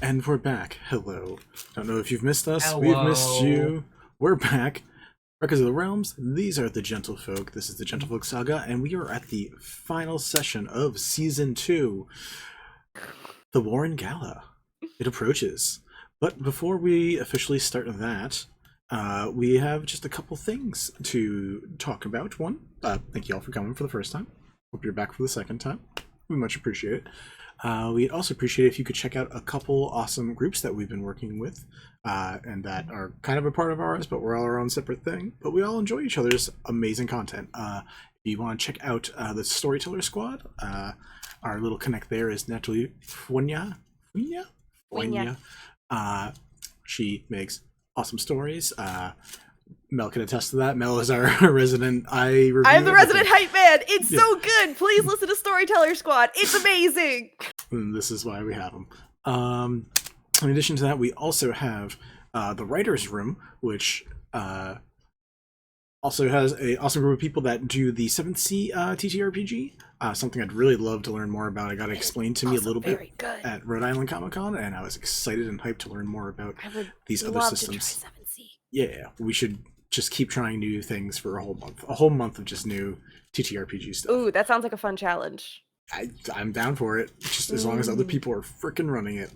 And we're back. Hello. Don't know if you've missed us. Hello. We've missed you. We're back. Records of the Realms. These are the Gentlefolk. This is the Gentlefolk Saga, and we are at the final session of Season 2. The Warren Gala. It approaches. But before we officially start that, we have just a couple things to talk about. One, thank you all for coming for the first time. Hope you're back for the second time. We much appreciate it. We'd also appreciate it if you could check out a couple awesome groups that we've been working with, and that are kind of a part of ours, but we're all our own separate thing. But we all enjoy each other's amazing content. If you want to check out the Storyteller Squad, our little connect there is Natalie Fuenya. She makes awesome stories. Mel can attest to that. Mel is our resident reviewer. I'm the resident hype man. It's so good. Please listen to Storyteller Squad. It's amazing. And this is why we have them. In addition to that, we also have the Writer's Room, which also has an awesome group of people that do the 7th Sea TTRPG. Something I'd really love to learn more about. I got explained to me a little bit at Rhode Island Comic Con, and I was excited and hyped to learn more about these other systems. To try 7C. Yeah, we should just keep trying new things for a whole month of just new TTRPG stuff. Ooh, that sounds like a fun challenge. I'm down for it, just as long as other people are freaking running it.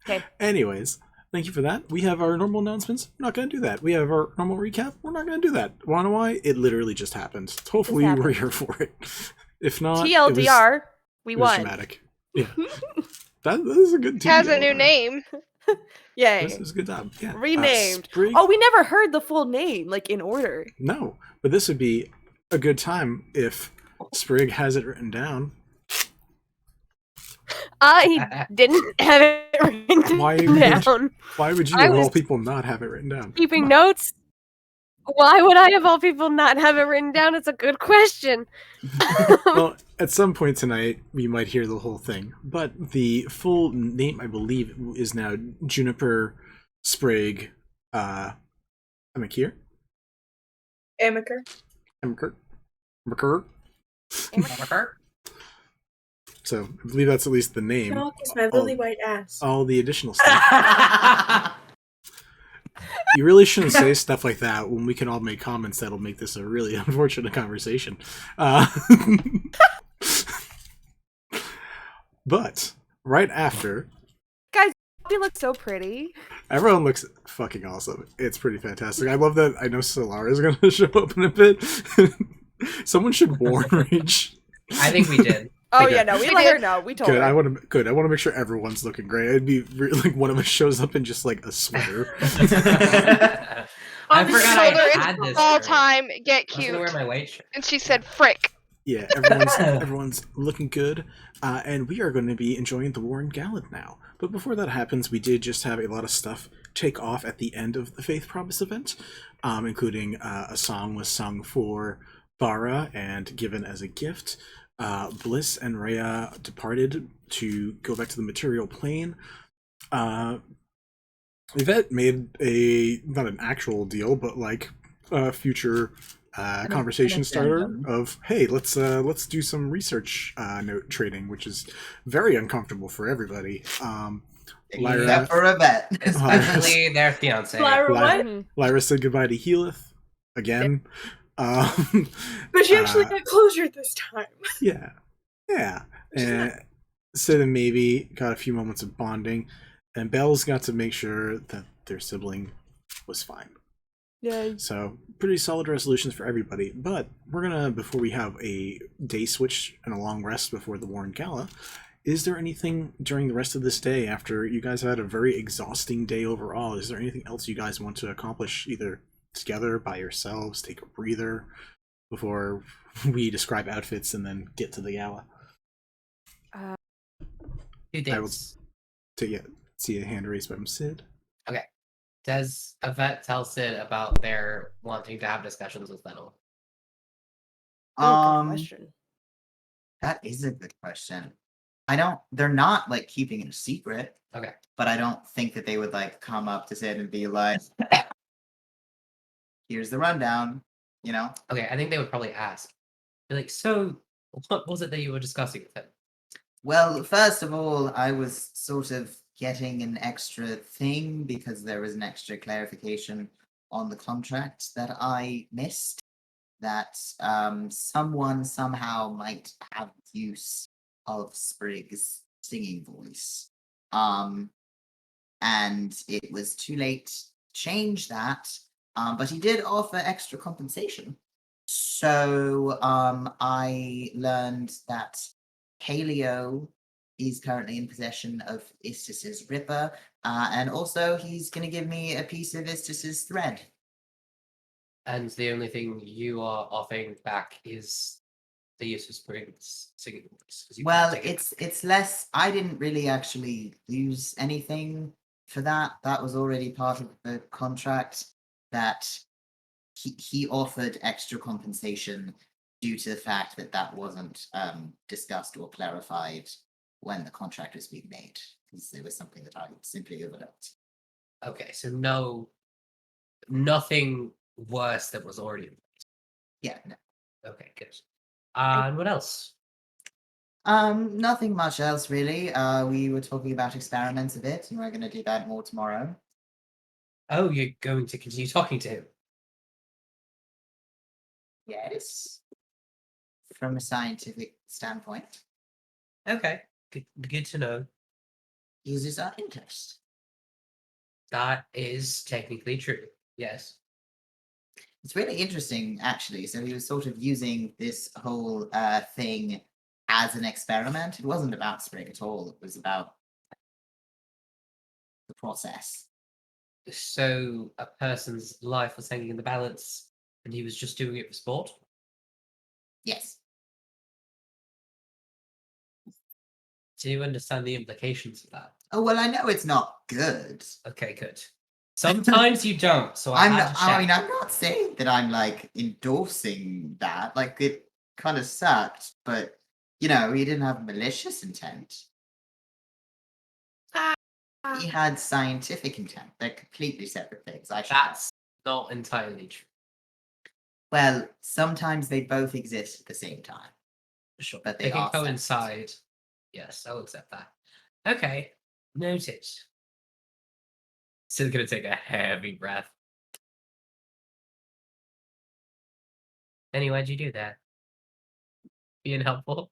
Okay. Anyways, thank you for that. We have our normal announcements. We're not going to do that. We have our normal recap. We're not going to do that. Wanna know why? It literally just happened. Hopefully you were here for it. If not, TLDR, we won. Dramatic. Yeah. that is a good TLDR. Has a new name. Yay. This is a good job. Yeah. Renamed. Sprig. Oh, we never heard the full name, like in order. No, but this would be a good time if Sprig has it written down. I didn't have it written down. Why would you, I of all was people, not have it written down? keeping notes. Why would I, of all people, not have it written down? It's a good question. Well, at some point tonight, we might hear the whole thing. But the full name, I believe, is now Juniper Sprig Amikir? Amaker. So I believe that's at least the name. I'll kiss my lily white ass. All the additional stuff. You really shouldn't say stuff like that when we can all make comments that'll make this a really unfortunate conversation. But right after, Guys, you look so pretty. everyone looks fucking awesome. It's pretty fantastic. I love that. I know Solar is going to show up in a bit. Someone should warn Rage. I think we did. Oh Okay. yeah, no, we let her know. We told Good. her. I want to make sure everyone's looking great. It'd be like one of us shows up in just like a sweater. I forgot I Shoulder had is this. all shirt. time. Get I was cute. gonna wear my white shirt. And she said, "Frick." Yeah, everyone's looking good, and we are going to be enjoying the Warren Gala now. But before that happens, we did just have a lot of stuff take off at the end of the Faith Promise event, including a song was sung for Bara and given as a gift. Bliss and Rhea departed to go back to the material plane. Yvette made not an actual deal, but like a future conversation starter of, hey, let's do some research note trading, which is very uncomfortable for everybody. Lyra, Except for Yvette. Especially their fiance. Lyra, what? Mhm. Lyra said goodbye to Healith again. But she actually got closure this time. Yeah. And Sid and Maybe got a few moments of bonding, and Belle's got to make sure that their sibling was fine. Yay. So, pretty solid resolutions for everybody. But we're gonna, before we have a day switch and a long rest before the Warren Gala, is there anything during the rest of this day, after you guys had a very exhausting day overall, is there anything else you guys want to accomplish, either together, by yourselves, take a breather, before we describe outfits and then get to the gala? 2 I will things. see a hand raised by Sid. Okay. Does Yvette tell Sid about their wanting to have discussions with Fennel? Good question. That is a good question. They're not like keeping it a secret. Okay. But I don't think that they would like come up to Sid and be like, here's the rundown, you know? Okay, I think they would probably ask. Be like, so what was it that you were discussing with him? Well, first of all, I was sort of getting an extra thing because there was an extra clarification on the contract that I missed. That someone somehow might have use of Sprig's singing voice. And it was too late to change that. But he did offer extra compensation. So I learned that Paleo is currently in possession of Istis's Ripper, and also he's going to give me a piece of Istis's thread. And the only thing you are offering back is the use of Sprig's singing voice. 'cause you can't Well, take it it's less. I didn't really actually lose anything for that. That was already part of the contract. That he offered extra compensation due to the fact that that wasn't discussed or clarified when the contract was being made, because it was something that I simply overlooked. Okay, so nothing worse that was already in place. Yeah, no. Okay, good. And what else? Nothing much else really. We were talking about experiments a bit, and we're going to do that more tomorrow. Oh, you're going to continue talking to him. Yes, from a scientific standpoint, Okay, good to know. uses our interest. That is technically true. Yes. It's really interesting, actually. So he was sort of using this whole thing as an experiment. It wasn't about Sprig at all. It was about the process. So a person's life was hanging in the balance, and he was just doing it for sport. Yes. Do you understand the implications of that? Oh well, I know it's not good. Okay, good. Sometimes you don't, so I I'm had not, to check. I mean, I'm not saying that I'm like endorsing that. Like it kind of sucked, but you know, he didn't have malicious intent. He had scientific intent. They're completely separate things. I should know. That's not entirely true. Well, sometimes they both exist at the same time. Sure, But they they can are separate. coincide. Yes, I'll accept that. Okay, noted. Still gonna take a heavy breath. Anyway, why'd you do that? Being helpful?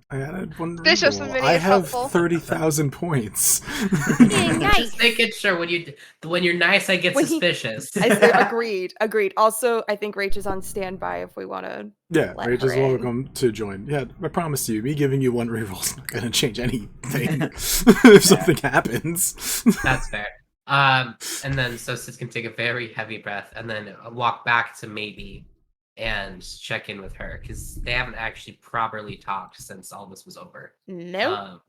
I added one Bishop's reroll. mini I is have helpful. 30,000 points. Being nice. Just making sure when you're nice, I get When he- suspicious. Agreed. Also, I think Rach is on standby if we want to. Yeah, Let Rach her is in. welcome to join. Yeah, I promise you, me giving you one reroll is not going to change anything if something happens. That's fair. And then so Sid can take a very heavy breath and then walk back to Maybe and check in with her because they haven't actually properly talked since all this was over. No.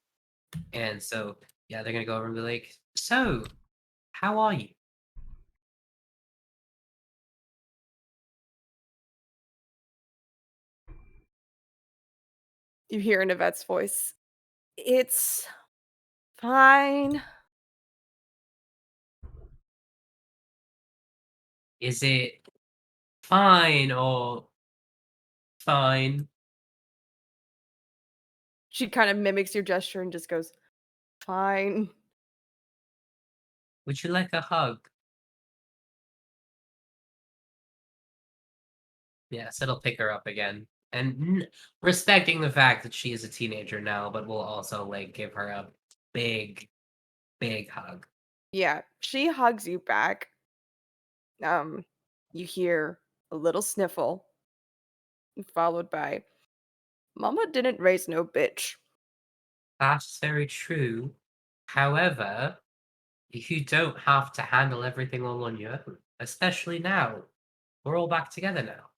And so yeah, they're gonna go over and be like, "So, how are you?" You hear in Yvette's voice. It's fine. Is it fine or fine? She kind of mimics your gesture and just goes, fine. Would you like a hug? Yes, it'll pick her up again. And respecting the fact that she is a teenager now, but we'll also like give her a big, big hug. Yeah, she hugs you back. You hear a little sniffle, followed by, Mama didn't raise no bitch. That's very true. However, you don't have to handle everything all on your own, especially now. We're all back together now.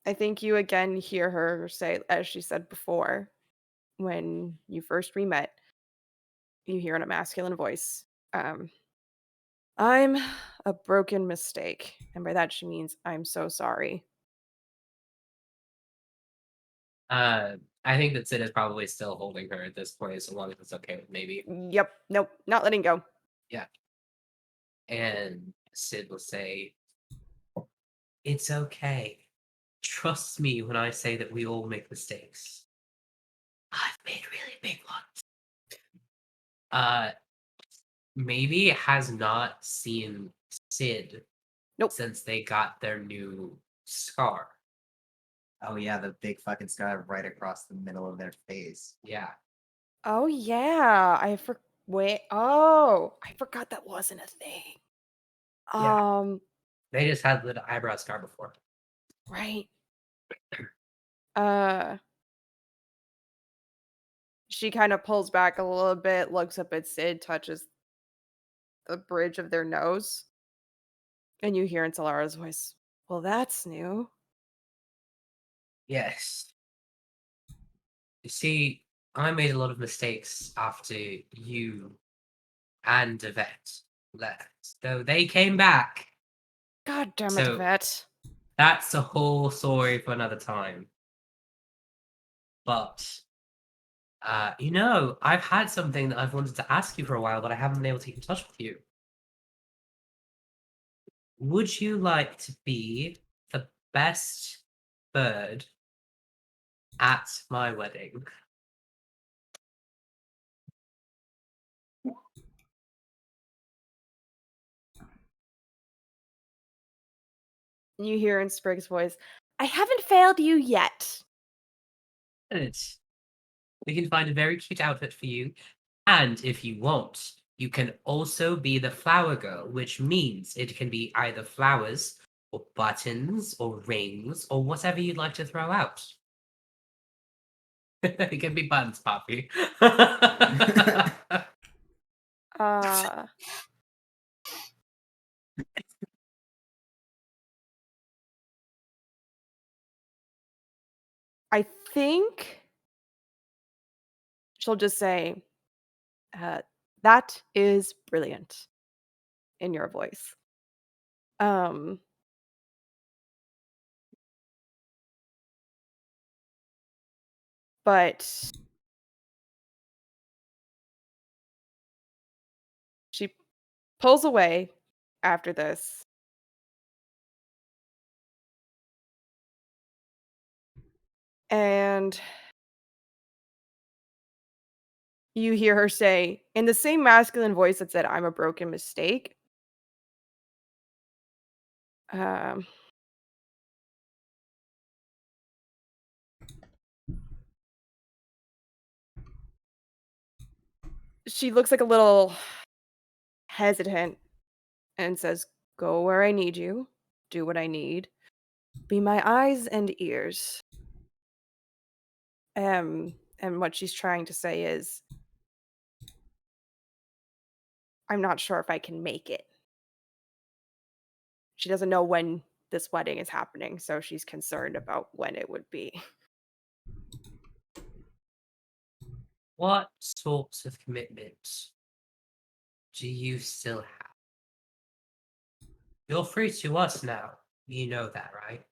I think you again hear her say, as she said before, when you first re-met, you hear in a masculine voice, I'm a broken mistake, and by that she means I'm so sorry. I think that Sid is probably still holding her at this point, so long as it's okay with maybe. Yep, nope, not letting go. Yeah. And Sid will say, "It's okay. Trust me when I say that we all make mistakes. I've made really big ones." Maybe has not seen Sid Nope. since they got their new scar. Oh yeah, the big fucking scar right across the middle of their face. Yeah. Oh yeah, I forgot that wasn't a thing. Yeah. They just had the eyebrow scar before. Right. She kind of pulls back a little bit, looks up at Sid, touches the bridge of their nose, and you hear in Solara's voice, "Well, that's new." Yes. You see, I made a lot of mistakes after you and Yvette left. So they came back. God damn it, So- Yvette. That's a whole story for another time. But, I've had something that I've wanted to ask you for a while, but I haven't been able to get in touch with you. Would you like to be the best bird at my wedding? You hear in Sprig's voice, "I haven't failed you yet." Good. We can find a very cute outfit for you. And if you want, you can also be the flower girl, which means it can be either flowers or buttons or rings or whatever you'd like to throw out. It can be buttons, Poppy. Uh, I think she'll just say, "That is brilliant," in your voice. But she pulls away after this. And you hear her say, in the same masculine voice that said, "I'm a broken mistake." Um, she looks like a little hesitant and says, "Go where I need you. Do what I need. Be my eyes and ears." And what she's trying to say is, "I'm not sure if I can make it." She doesn't know when this wedding is happening, so she's concerned about when it would be. What sorts of commitments do you still have? You're free to us now. You know that, right?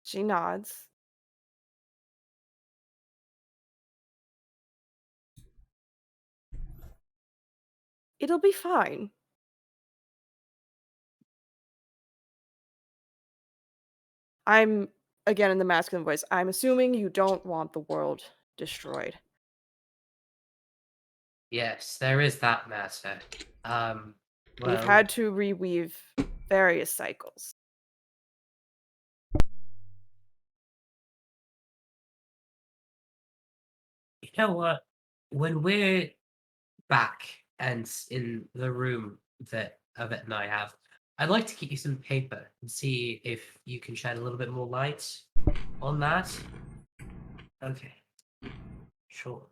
She nods. It'll be fine. I'm, again in the masculine voice, I'm assuming you don't want the world destroyed. Yes, there is that matter. We've Well, had to reweave various cycles. you know what? When we're back and in the room that Yvette and I have, I'd like to get you some paper and see if you can shed a little bit more light on that. Okay. Sure.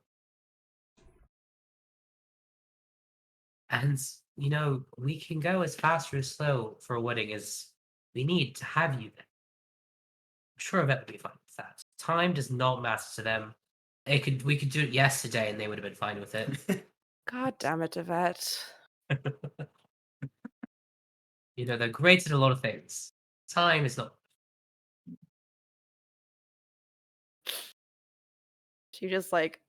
And, we can go as fast or as slow for a wedding as we need to have you there. I'm sure Yvette would be fine with that. Time does not matter to them. We could do it yesterday and they would have been fine with it. God damn it, Yvette. You know, they're great at a lot of things. Time is not. She just like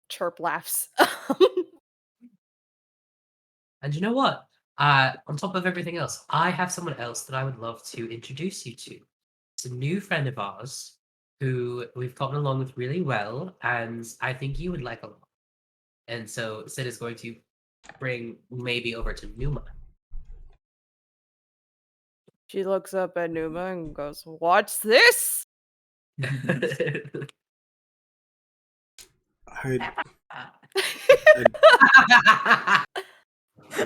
chirp laughs. And you know what? On top of everything else, I have someone else that I would love to introduce you to. It's a new friend of ours who we've gotten along with really well, and I think you would like a lot. And so Sid is going to bring maybe over to Numa. She looks up at Numa and goes, "What's this?" I'd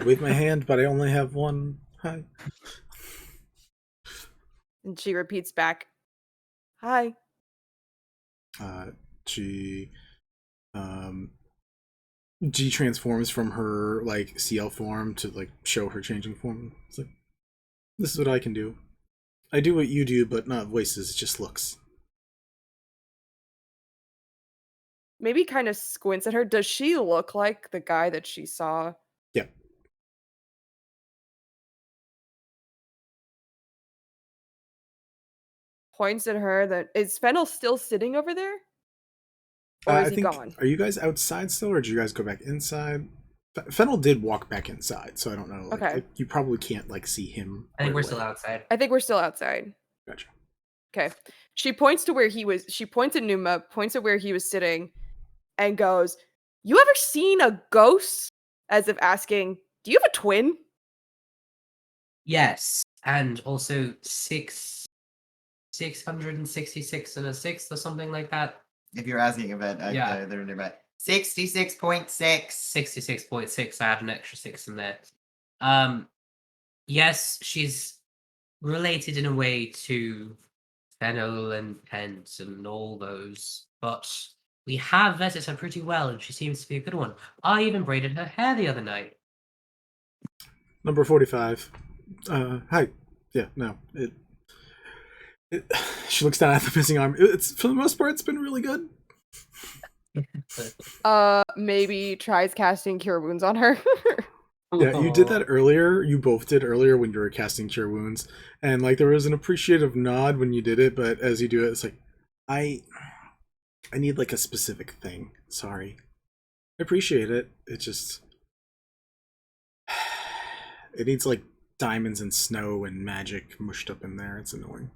wave my hand, but I only have one. Hi. And she repeats back, "Hi." She G transforms from her like CL form to like show her changing form. It's like, this is what I can do. I do what you do, but not voices, just looks. Maybe kind of squints at her. Does she look like the guy that she saw? Yeah. Points at her. That is Fennel still sitting over there? Or is he gone? Are you guys outside still, or did you guys go back inside? Fennel did walk back inside, so I don't know. Like, Okay. you probably can't like see him. I think right we're still away. outside. I think we're still outside. Gotcha. Okay. She points to where he was. She points at Numa, points at where he was sitting, and goes, "You ever seen a ghost?" As if asking, "Do you have a twin?" Yes, and also 666 and a sixth or something like that. If you're asking Yvette, Yeah. they're in about 66.6. 66.6. I have an extra 6 in there. Yes, she's related in a way to Fennel and Pent and all those, but we have vetted her pretty well, and she seems to be a good one. I even braided her hair the other night. Number 45. Hi. Yeah, no. She looks down at the missing arm. It's for the most part, it's been really good. Maybe tries casting Cure Wounds on her. Yeah, you did that earlier. You both did earlier when you were casting Cure Wounds, and like there was an appreciative nod when you did it, but as you do it, it's like, I need like a specific thing. Sorry, I appreciate it. It just it needs like diamonds and snow and magic mushed up in there. It's annoying.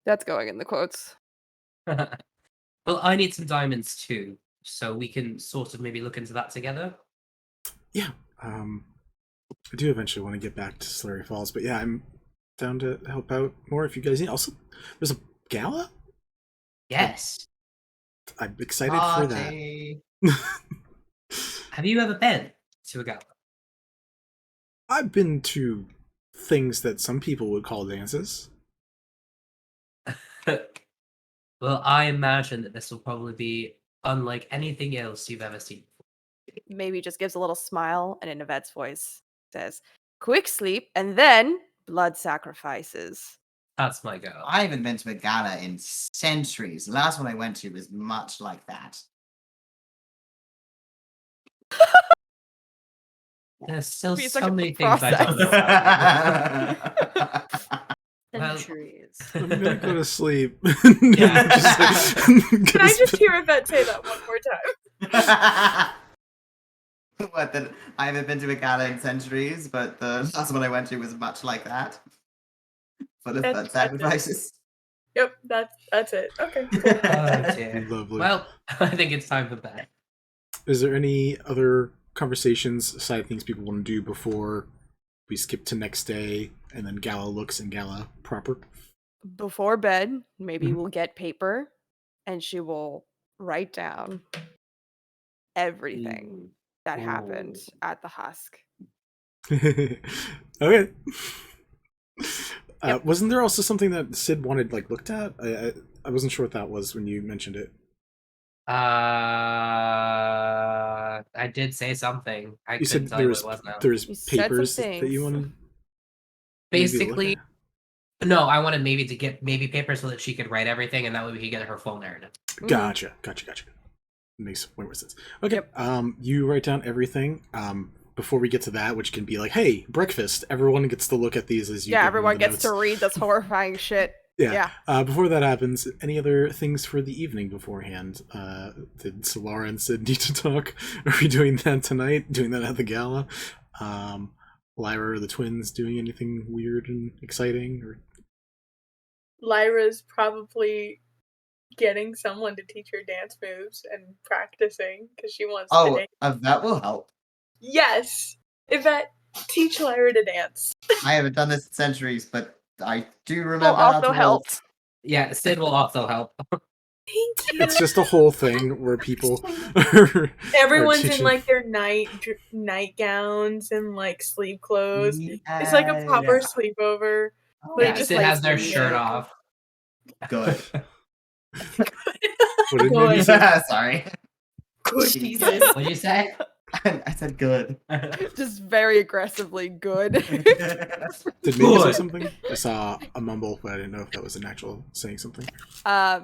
That's going in the quotes. Well, I need some diamonds too, so we can sort of maybe look into that together. Yeah, I do eventually want to get back to Slurry Falls, but yeah, I'm down to help out more if you guys need. Also, there's a gala. Yes. I'm excited for that. Have you ever been to a gala? I've been to things that some people would call dances. Well, I imagine that this will probably be unlike anything else you've ever seen. Maybe just gives a little smile and in Yvette's voice says, "Quick sleep and then blood sacrifices." That's my girl. I haven't been to a gala in centuries. The last one I went to was much like that. There's still Be a so second many to things I don't know about. Well- Centuries. I'm gonna go to sleep. Yeah. Can I just hear Yvette say that one more time? What? That I haven't been to a gala in centuries, but the last one I went to was much like that. Full of That's- blood sacrifices. Yep, that's it. Okay. Cool. Oh, dear. Lovely. Well, I think it's time for bed. Is there any other conversations, side things people want to do before we skip to next day and then gala looks and gala proper? Before bed, maybe Mhm. we'll get paper and she will write down everything that happened at the husk. Okay. Wasn't there also something that Sid wanted like looked at? I wasn't sure what that was when you mentioned it. I did say something. I You couldn't said tell there you was what it was now. there's You said some papers that you things. wanted. maybe to look Basically, at? no, I wanted maybe to get maybe paper so that she could write everything, and that way we could get her full narrative. Gotcha. makes way more sense. Okay. Yep. You write down everything. Before we get to that, which can be like, hey, breakfast. Everyone gets to look at these as you. Yeah, give them everyone the gets notes. to read this horrifying shit. Yeah. Before that happens, any other things for the evening beforehand? Did Solara and Sid need to talk? Are we doing that tonight? Doing that at the gala? Lyra or the twins doing anything weird and exciting? Or Lyra's probably getting someone to teach her dance moves and practicing because she wants to Oh, dance. that will help. Yes! Yvette, teach Lyra to dance. I haven't done this in centuries, but I do remember Will how also to help. waltz. Yeah, Sid will also help. Thank you. it's just a whole thing where people are Everyone's in teaching- like their nightgowns and like sleep clothes. It's like a proper sleepover. But Yeah, it just Sid like has their music. shirt off. Good. What did Good. Maybe say? Sorry. Good Jesus. What'd you say? I said good. Just very aggressively good. Did Maybe say Good. something? I saw a mumble, but I didn't know if that was an actual saying something.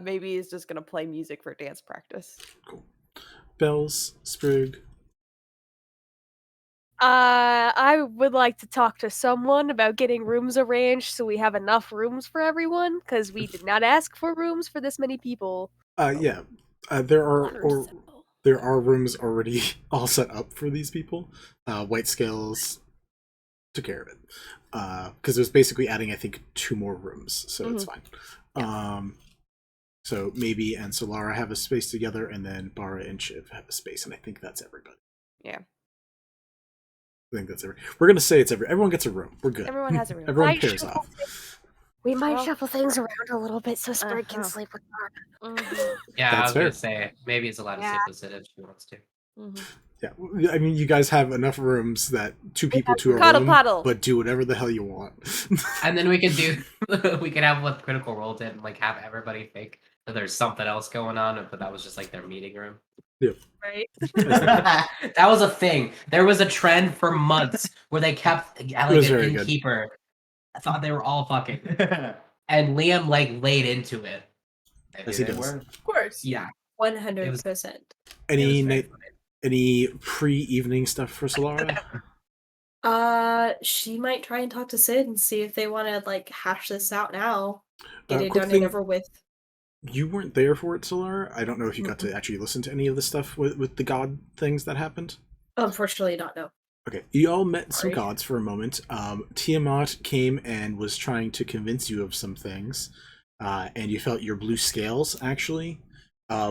Maybe he's just gonna play music for dance practice. Cool. Bells, Sprig. I would like to talk to someone about getting rooms arranged so we have enough rooms for everyone, because we did not ask for rooms for this many people. Yeah. There are Water symbol. there are rooms already all set up for these people. White Scales took care of it. Because it was basically adding, I think, 2 more rooms, so it's fine. So maybe and Solara have a space together, and then Bara and Shiv have a space, and I think that's everybody. Yeah. I think that's We're gonna say it's everyone gets a room. We're good. Everyone has a room. Everyone Right, pairs sure. off. We might Well- shuffle things around a little bit so Sprig can Uh-huh. sleep with Mark. Yeah, That's I was fair. gonna say maybe it's allowed to Yeah. sleep with Sid if she wants to. Yeah, I mean, you guys have enough rooms that 2 people to a Cuddle room, puddle. but do whatever the hell you want. And then we could do we could have what Critical Role did and like have everybody think that there's something else going on, but that was just like their meeting room. Right? That was a thing. There was a trend for months where they kept like was an very good. innkeeper. I thought they were all fucking, and Liam like laid into it. Yes, he They does. were. Of course. Yeah, 100%. Any it was very night, funny. any pre-evening stuff for Solara? She might try and talk to Sid and see if they want to like hash this out now. Get it quick done thing- and over with. You weren't there for it, Solara. I don't know if you got to actually listen to any of the stuff with the god things that happened. Unfortunately, not no. Okay, you all met some Sorry. gods for a moment. Tiamat came and was trying to convince you of some things, and you felt your blue scales actually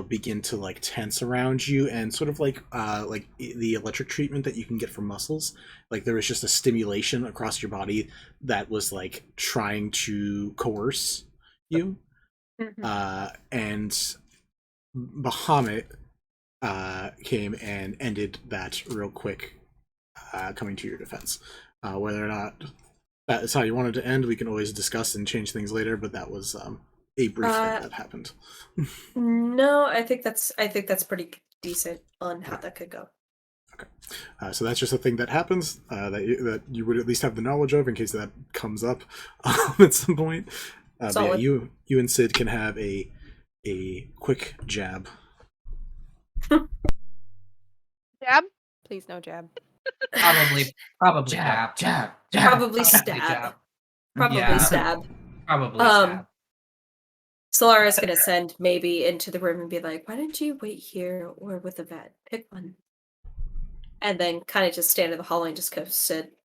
begin to like tense around you, and sort of like the electric treatment that you can get from muscles. Like there was just a stimulation across your body that was like trying to coerce you. And Bahamut came and ended that real quick, coming to your defense. Whether or not that is how you wanted to end, we can always discuss and change things later, but that was a brief thing that happened. No, I think that's pretty decent on how that could go. So that's just a thing that happens that you would at least have the knowledge of in case that comes up at some point. But yeah, Solid. you and Sid can have a quick jab. Jab? Please no jab. probably Jab, jab. jab, jab. Probably stab. Probably Yeah. stab. Probably Um, stab. Solara's gonna send maybe into the room and be like, "Why don't you wait here or with Yvette? Pick one." And then kind of just stand in the hallway and just go sit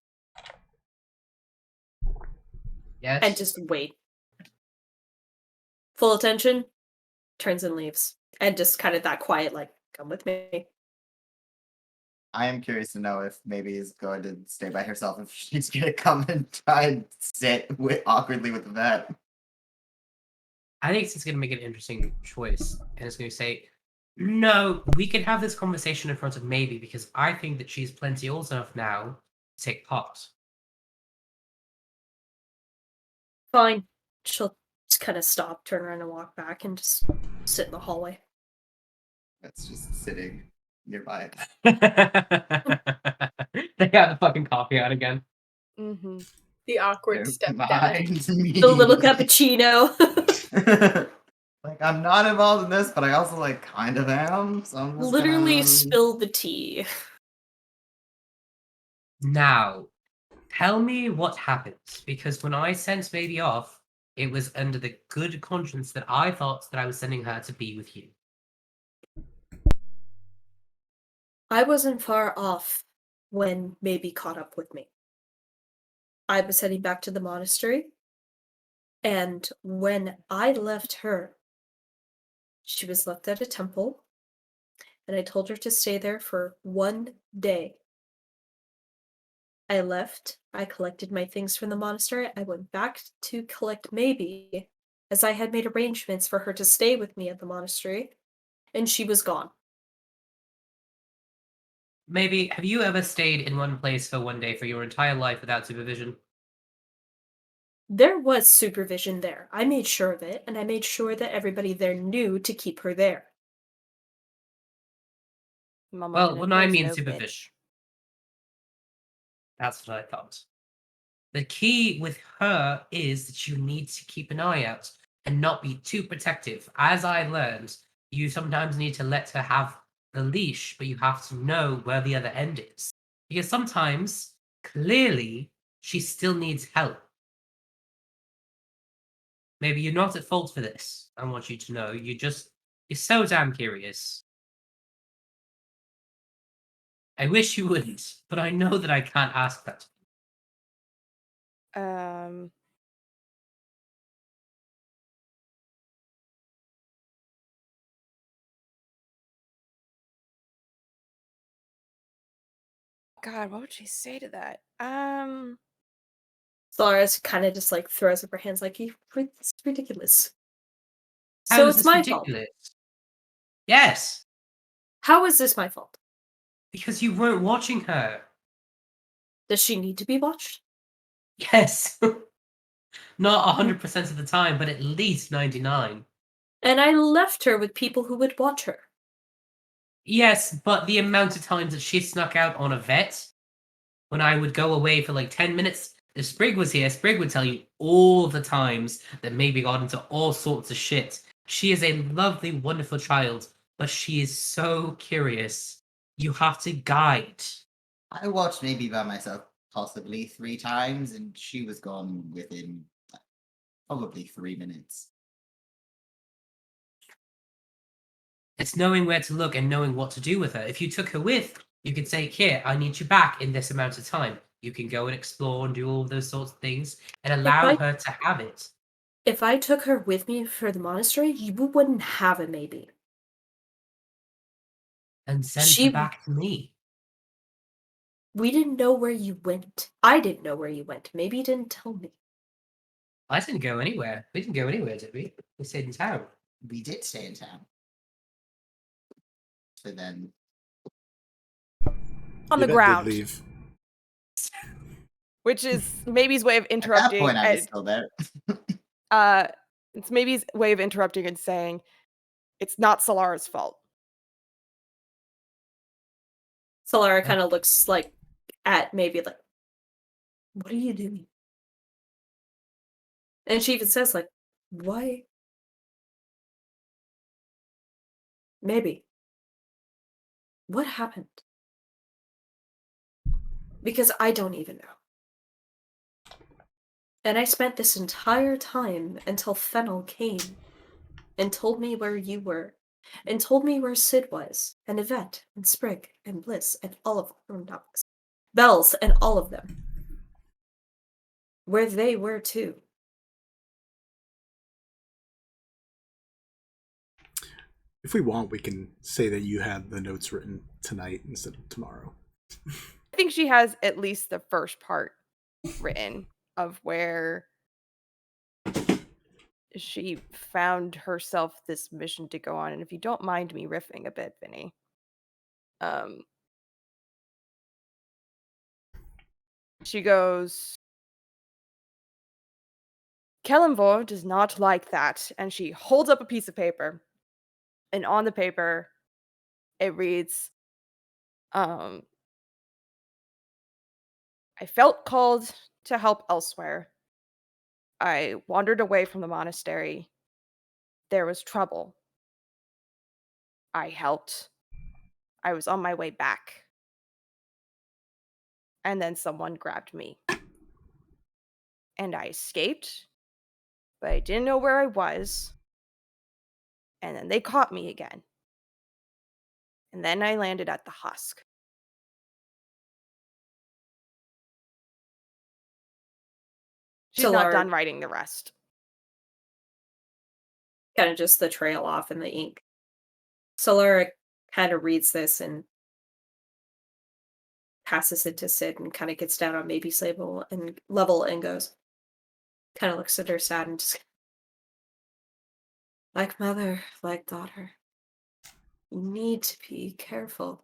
Yes. and just wait. Full attention, turns and leaves. And just kind of that quiet, like, come with me. I am curious to know if maybe he's going to stay by herself, if she's going to come and try and sit awkwardly with the vet. I think it's going to make an interesting choice, and it's going to say, "No, we can have this conversation in front of Maybe because I think that she's plenty old enough now to take part." Fine. She'll just kind of stop, turn around and walk back and just sit in the hallway. That's just sitting nearby. They got the fucking coffee out again. Mm-hmm. The awkward step down. Behind me. The little cappuccino. Like I'm not involved in this, but I also like kind of am. So I'm just Literally gonna... spill the tea. Now, tell me what happened, because when I sent Baby off, it was under the good conscience that I thought that I was sending her to be with you. I wasn't far off when Maybe caught up with me. I was heading back to the monastery, and when I left her, she was left at a temple, and I told her to stay there for 1 day. I left, I collected my things from the monastery, I went back to collect Maybe, as I had made arrangements for her to stay with me at the monastery, and she was gone. Maybe, have you ever stayed in one place for 1 day for your entire life without supervision? There was supervision there. I made sure of it, and I made sure that everybody there knew to keep her there. Mama Well, can when I impose mean no bid. supervision. That's what I thought. The key with her is that you need to keep an eye out and not be too protective. As I learned, you sometimes need to let her have the leash, but you have to know where the other end is. Because sometimes, clearly, she still needs help. Maybe you're not at fault for this. I want you to know. You're so damn curious. I wish you wouldn't, but I know that I can't ask that. Um. God, what would she say to that? Solaris kind of just like throws up her hands like, it's ridiculous. How So is it's this my fault. ridiculous? Yes, How is this my fault? because you weren't watching her. Does she need to be watched? Yes. Not 100% of the time, but at least 99. And I left her with people who would watch her. Yes, but the amount of times that she snuck out on Yvette, when I would go away for like 10 minutes, if Sprig was here, Sprig would tell you all the times that maybe got into all sorts of shit. She is a lovely, wonderful child, but she is so curious. You have to guide. I watched maybe by myself possibly 3 times, and she was gone within probably 3 minutes. It's knowing where to look and knowing what to do with her. If you took her with, you could say, here, I need you back in this amount of time. You can go and explore and do all of those sorts of things and allow her to have it. If I took her with me for the monastery, you wouldn't have a Maybe. And send her back to me. We didn't know where you went. I didn't know where you went. Maybe you didn't tell me. I didn't go anywhere. We didn't go anywhere, did we? We stayed in town. We did stay in town. So then... On the Yvette did ground. leave. Which is Maybe's way of At that interrupting. point, I was still there. It's Maybe's way of interrupting and saying, it's not Solara's fault. Solara kind of looks like at Maybe like, what are you doing? And she even says like, why? Maybe. What happened? Because I don't even know. And I spent this entire time until Fennel came and told me where you were, and told me where Sid was, and Yvette, and Sprig, and Bliss, and all of them. Not Bliss. Bells, and all of them. Where they were too. If we want, we can say that you had the notes written tonight instead of tomorrow. I think she has at least the first part written of where she found herself this mission to go on. And if you don't mind me riffing a bit, Vinny, she goes, Kelemvor does not like that. And she holds up a piece of paper. And on the paper, it reads, I felt called to help elsewhere. I wandered away from the monastery. there was trouble. I helped. I was on my way back. And then someone grabbed me. And I escaped, but I didn't know where I was. And then they caught me again. And then I landed at the husk. She's not Solar done writing the rest. kind of just the trail off in the ink. Solara kind of reads this and passes it to Sid and kind of gets down on maybe level and goes, kind of looks at her sad and just like mother, like daughter. You need to be careful.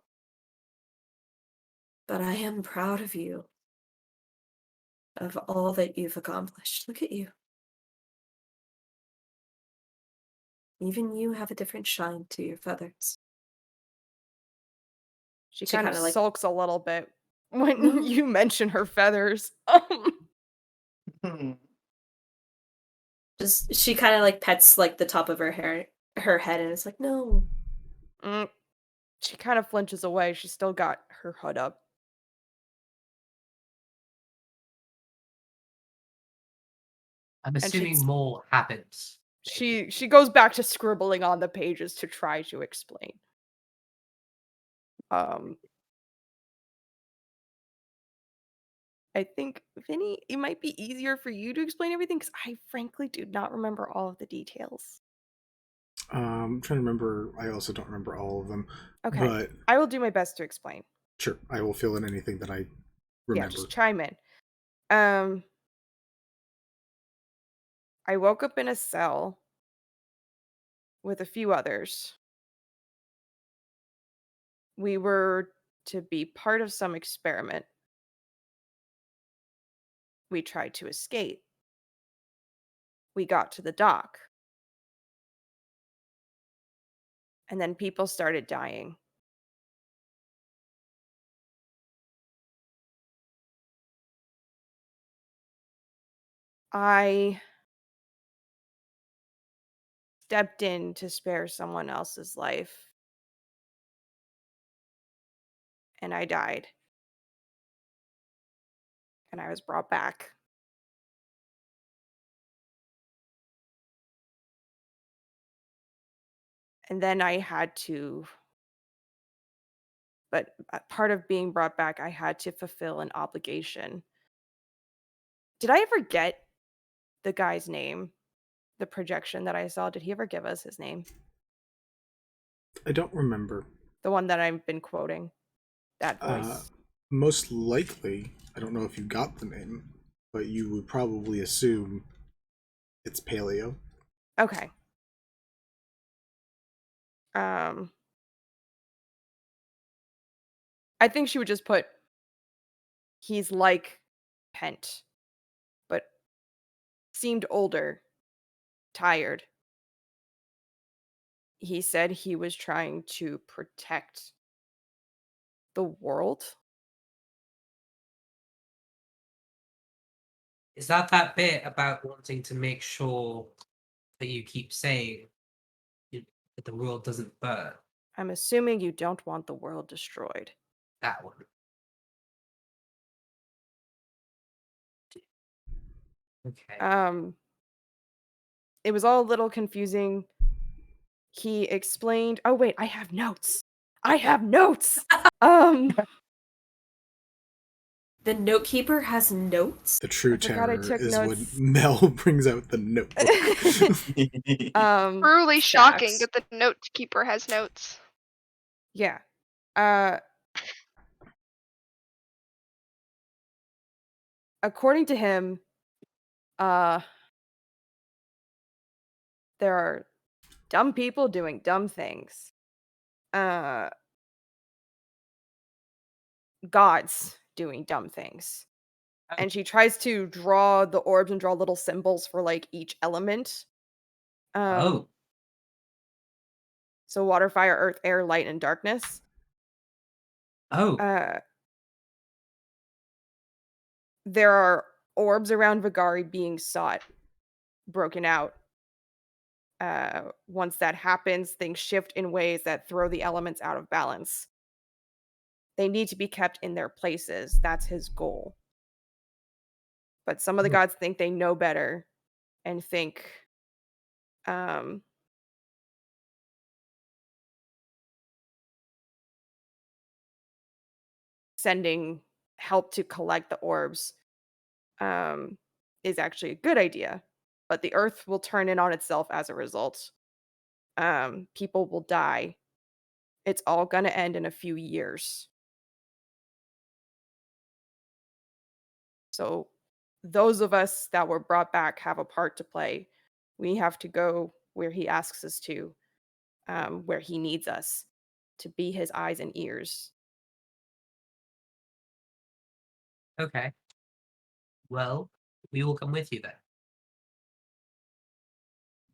But I am proud of you, of all that you've accomplished. Look at you. Even you have a different shine to your feathers. She She kind of kinda, like- sulks a little bit when No. you mention her feathers. Just she kind of like pets like the top of her head, and it's like, no. Mm. She kind of flinches away. She's still got her hood up. I'm And assuming she's- more happens. maybe. She goes back to scribbling on the pages to try to explain. I think, Vinny, it might be easier for you to explain everything because I frankly do not remember all of the details. I'm trying to remember. I also don't remember all of them. Okay. But I will do my best to explain. sure, I will fill in anything that I remember. Yeah, just chime in. I woke up in a cell with a few others. We were to be part of some experiment. We tried to escape. We got to the dock. And then people started dying. I stepped in to spare someone else's life. And I died. And I was brought back. And then I had to, but part of being brought back, I had to fulfill an obligation. Did I ever get the guy's name? The projection that I saw, did he ever give us his name? I don't remember. The one that I've been quoting. That voice. Most likely, I don't know if you got the name, but you would probably assume it's Paleo. Okay. I think she would just put, he's like Pent, but seemed older, tired. He said he was trying to protect the world. Is that bit about wanting to make sure that you keep saying that the world doesn't burn? I'm assuming you don't want the world destroyed. That one. Okay. It was all a little confusing. He explained, oh wait, I have notes. The notekeeper has notes? The true I forgot I terror took is notes. when Mel brings out the notebook. Truly shocking stats. that the note keeper has notes. Yeah. According to him, there are dumb people doing dumb things. Gods doing dumb things. And she tries to draw the orbs and draw little symbols for like each element. Oh. So water, fire, earth, air, light, and darkness. Oh. There are orbs around Vagari being sought, broken out. Once that happens, things shift in ways that throw the elements out of balance. They need to be kept in their places. That's his goal. But some of the gods think they know better and think sending help to collect the orbs is actually a good idea. But the earth will turn in on itself as a result. People will die. It's all going to end in a few years. So those of us that were brought back have a part to play. We have to go where he asks us to, where he needs us to be his eyes and ears. Okay. Well, we will come with you then.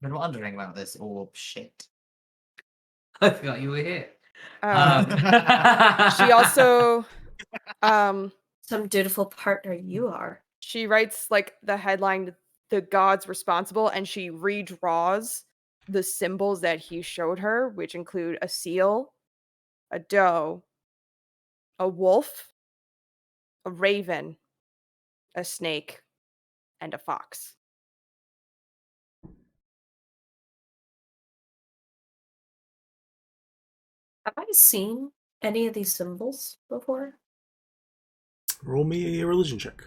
Been wondering about this orb shit. I forgot you were here. She also Some dutiful partner you are. she writes like the headline, "The gods responsible," and she redraws the symbols that he showed her, which include a seal, a doe, a wolf, a raven, a snake, and a fox. Have I seen any of these symbols before? Roll me a religion check.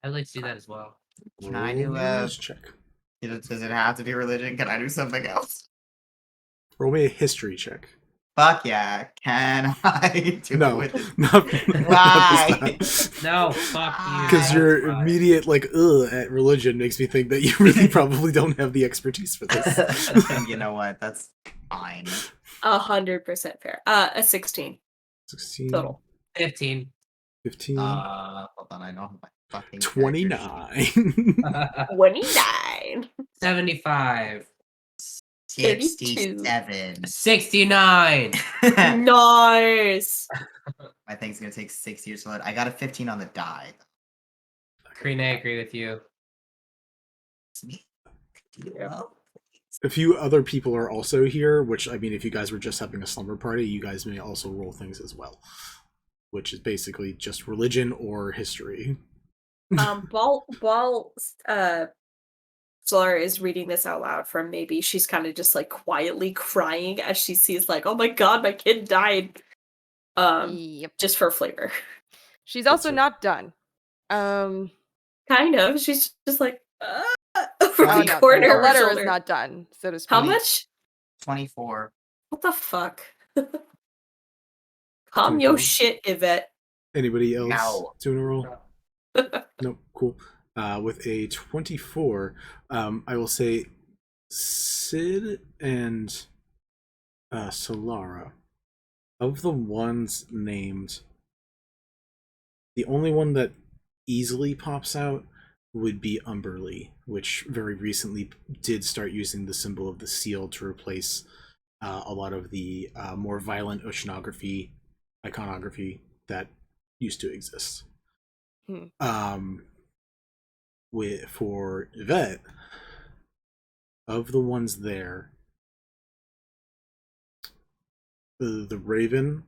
I'd like to do that as well. Can I Roll do me a religion check? Does it have to be religion? Can I do something else? Roll me a history check. Fuck yeah. Can I do No, it with not Why? No, fuck you. Because your That's fine. immediate at religion makes me think that you really probably don't have the expertise for this. You know what? That's fine. 100% fair. A 16 16, total. 15. 15, Hold on, I know my fucking 29. 29. 75. 67. 69. Nice. My thing's gonna take 6 years to load. I got a 15 on the die. Green, I agree with you. A few other people are also here, which, I mean, if you guys were just having a slumber party, you guys may also roll things as well, which is basically just religion or history. While Solara is reading this out loud from maybe she's kind of just like quietly crying as she sees like, oh my god, my kid died. Yep. Just for flavor. She's also right. not done. Kind of. She's just like over Oh, the no, corner. the of her letter shoulder. is not done, so to speak. How much? 24. What the fuck? Calm your 24. shit, Yvette. Anybody else No. doing a roll? Nope, cool. With a 24, I will say Sid and Solara, of the ones named, the only one that easily pops out would be Umberly, which very recently did start using the symbol of the seal to replace a lot of the more violent oceanography, iconography that used to exist. For Yvette, of the ones there, the Raven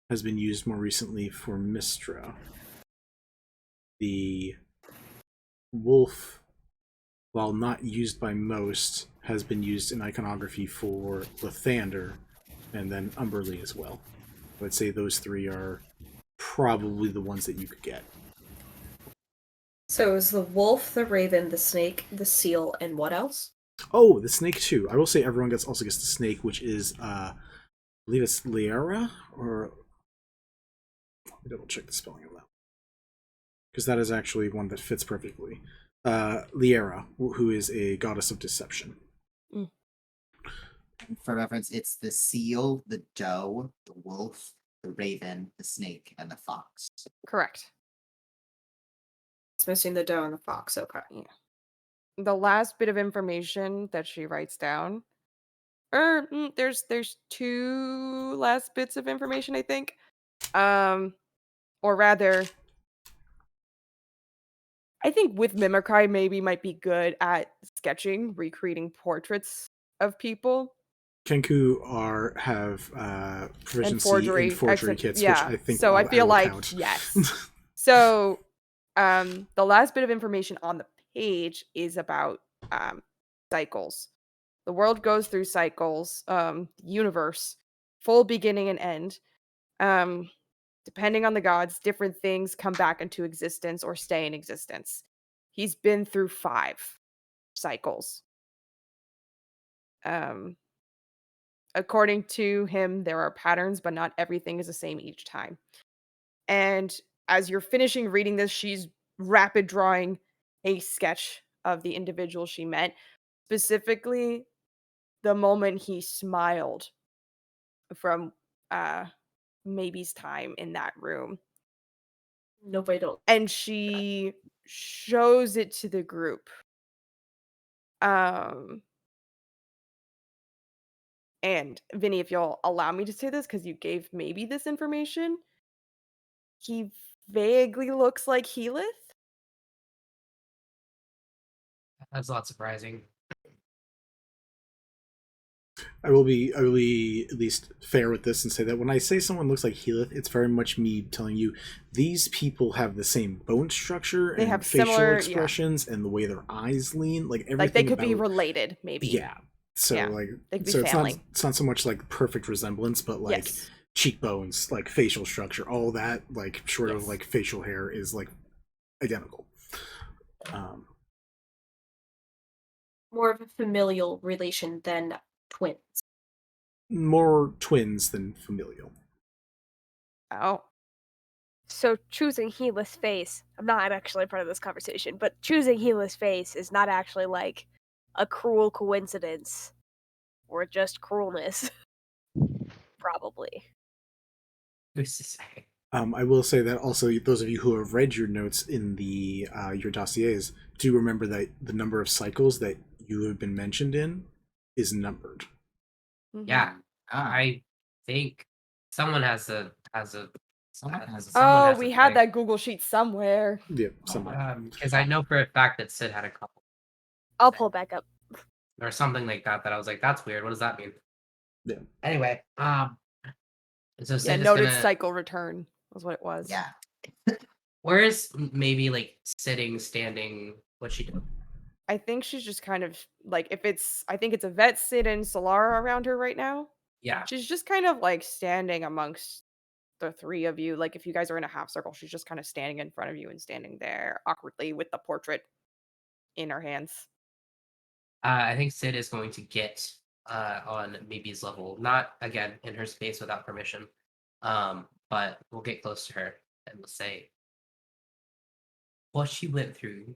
has been used more recently for Mistra. The Wolf, while not used by most, has been used in iconography for Lathander, and then Umberly as well. I would say those three are probably the ones that you could get. So it was the wolf, the raven, the snake, the seal, and what else? Oh, the snake too. I will say everyone also gets the snake, which is I believe it's Liera, or let me double check the spelling of that, because that is actually one that fits perfectly. Liera, who is a goddess of deception. For reference, it's the seal, the doe, the wolf, the raven, the snake, and the fox. Correct. It's missing the doe and the fox. Okay. The last bit of information that she writes down, there's two last bits of information, I think, or rather, I think with Mimicry maybe might be good at sketching, recreating portraits of people. Kenku have And proficiency in forgery kits, which yeah. I think So I feel will like count. yes. So the last bit of information on the page is about cycles. The world goes through cycles, universe, full beginning and end. Depending on the gods, different things come back into existence or stay in existence. He's been through 5 cycles. According to him, there are patterns, but not everything is the same each time. And as you're finishing reading this, she's rapid drawing a sketch of the individual she met, specifically the moment he smiled from maybe's time in that room. Nobody don't. And she shows it to the group. And Vinny, if you'll allow me to say this, because you gave maybe this information, he vaguely looks like Healyth. That's not surprising. I will be at least fair with this and say that when I say someone looks like Healyth, it's very much me telling you these people have the same bone structure They and have facial similar- expressions and the way their eyes lean, like everything. Like they could be about- related, maybe. Yeah. So Yeah, like they could be so family. it's not so much like perfect resemblance, but like Yes. cheekbones, like facial structure, all that, like short of Yes. like facial hair is like identical. More of a familial relation than twins. More twins than familial. Oh. So choosing Healyth's face, I'm not actually part of this conversation, but choosing Healyth's face is not actually like a cruel coincidence or just cruelness. Probably. Who's to say? I will say that also those of you who have read your notes in the your dossiers do remember that the number of cycles that you have been mentioned in is numbered. Mhm. Yeah, Ah, I think someone has a someone has. Oh, has we a had thing. that Google sheet somewhere. Yeah, somewhere. Because I know for a fact that Sid had a couple I'll pull it back up. or something like that. That I was like, that's weird. What does that mean? Yeah. Anyway, so Yeah, Sid is noted gonna. cycle return was what it was. Yeah. Where is maybe like sitting, standing? What's she doing? I think she's just kind of like I think it's Yvette, Sid, and Solara around her right now. Yeah, She's just kind of like standing amongst the 3 of you. Like if you guys are in a half circle, she's just kind of standing in front of you and standing there awkwardly with the portrait in her hands. I think Sid is going to get on maybe's level, not again in her space without permission, but we'll get close to her and we'll say, what she went through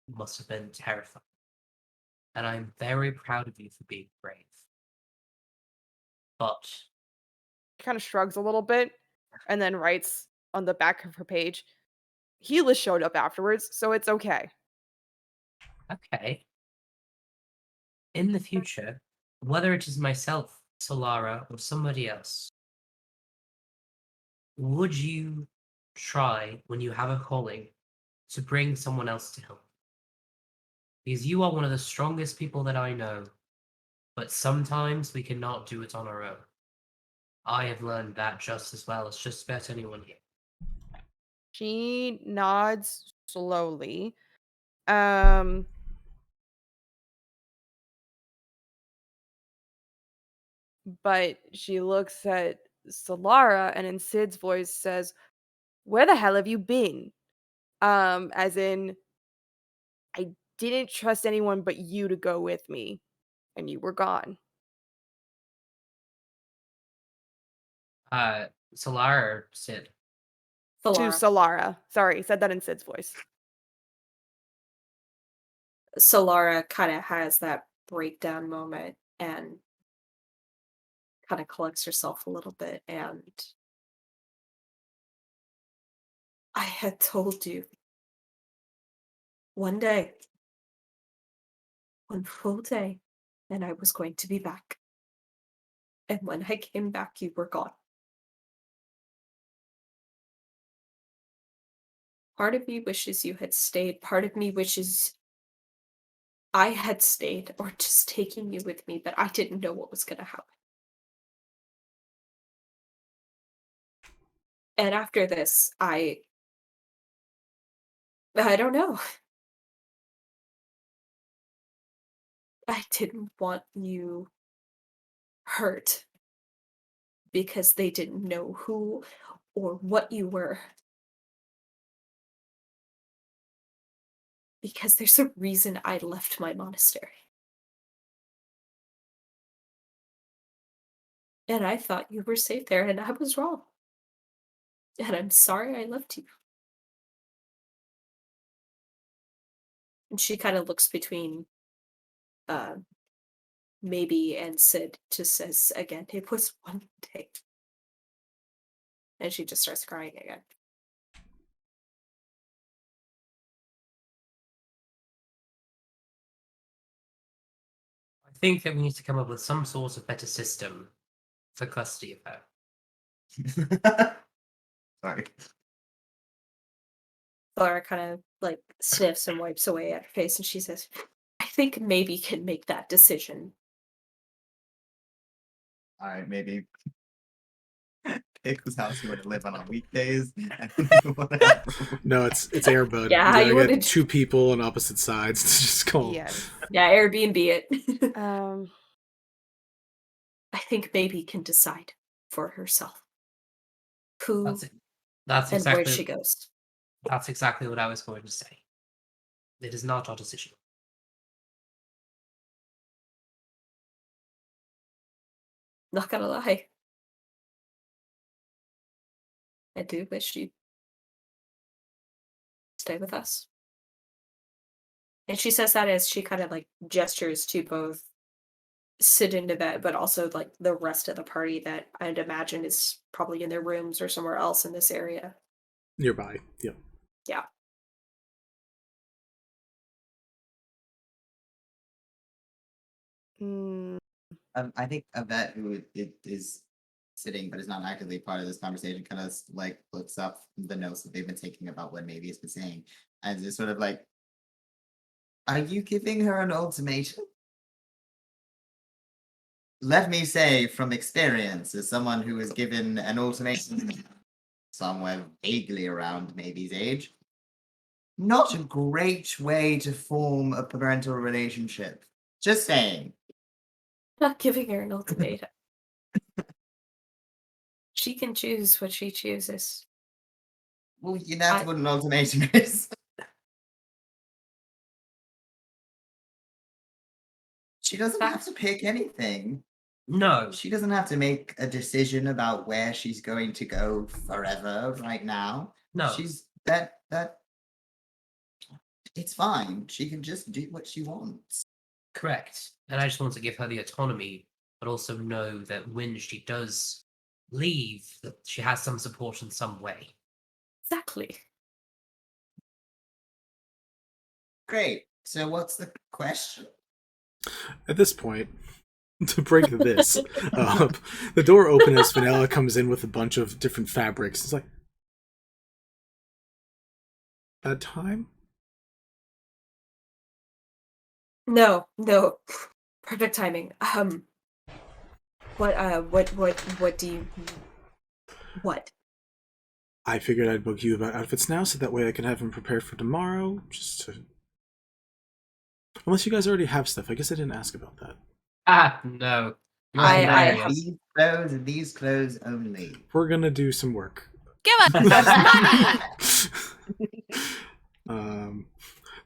must have been terrifying, and I'm very proud of you for being brave. But She kind of shrugs a little bit and then writes on the back of her page, Healyth showed up afterwards, so it's okay. okay, in the future, whether it is myself, Solara, or somebody else, would you try when you have a calling to bring someone else to help? Because you are one of the strongest people that I know, but sometimes we cannot do it on our own. I have learned that just as well as just about anyone here. She nods slowly. But she looks at Solara and in Sid's voice says, "Where the hell have you been?" As in, I didn't trust anyone but you to go with me, and you were gone. Solara or Sid? To Solara. Solara. Sorry, said that in Sid's voice. Solara kind of has that breakdown moment and kind of collects herself a little bit. And I had told you one day, one full day, and I was going to be back. And when I came back, you were gone. part of me wishes you had stayed. Part of me wishes I had stayed or just taking you with me, but I didn't know what was going to happen. And after this, I don't know. I didn't want you hurt because they didn't know who or what you were. Because there's a reason I left my monastery. And I thought you were safe there, and I was wrong. And I'm sorry I left you. And she kind of looks between maybe and Sid, just says again, it was one day. And she just starts crying again. I think that we need to come up with some sort of better system for custody of her. Sorry. Laura kind of like sniffs and wipes away at her face, and she says, I think maybe can make that decision. All right, maybe pick whose house you want to live on weekdays. No, it's Airbud. Yeah, you you gotta get wanted- 2 people on opposite sides to just call. Yes. Yeah, Airbnb it. Um. I think maybe can decide for herself who That's it. That's and where exactly she goes. That's exactly what I was going to say. It is not our decision. Not gonna lie. I do wish you'd stay with us. And she says that as she kind of like gestures to both Sid and Yvette, but also like the rest of the party that I'd imagine is probably in their rooms or somewhere else in this area. Nearby. Yep. Yeah. mm, I think Yvette, who is sitting but is not actively part of this conversation, kind of like looks up the notes that they've been taking about what Maybe has been saying, and is sort of like, "Are you giving her an ultimatum?" Let me say, from experience, as someone who was given an ultimatum somewhere vaguely around Maybe's age, not a great way to form a parental relationship. Just saying. Not giving her an ultimatum. She can choose what she chooses. Well, that's what an ultimatum is. She doesn't have to pick anything. No. She doesn't have to make a decision about where she's going to go forever right now. No. She's that it's fine. She can just do what she wants. Correct. And I just want to give her the autonomy, but also know that when she does leave, that she has some support in some way. Exactly. Great. So what's the question? At this point, to break this up, the door opens as Vanilla comes in with a bunch of different fabrics. It's like, that time? No. Perfect timing. What do you what? I figured I'd book you about outfits now, so that way I can have them prepared for tomorrow. Just to... Unless you guys already have stuff. I guess I didn't ask about that. No. I have- These clothes and these clothes only. We're gonna do some work. give us money.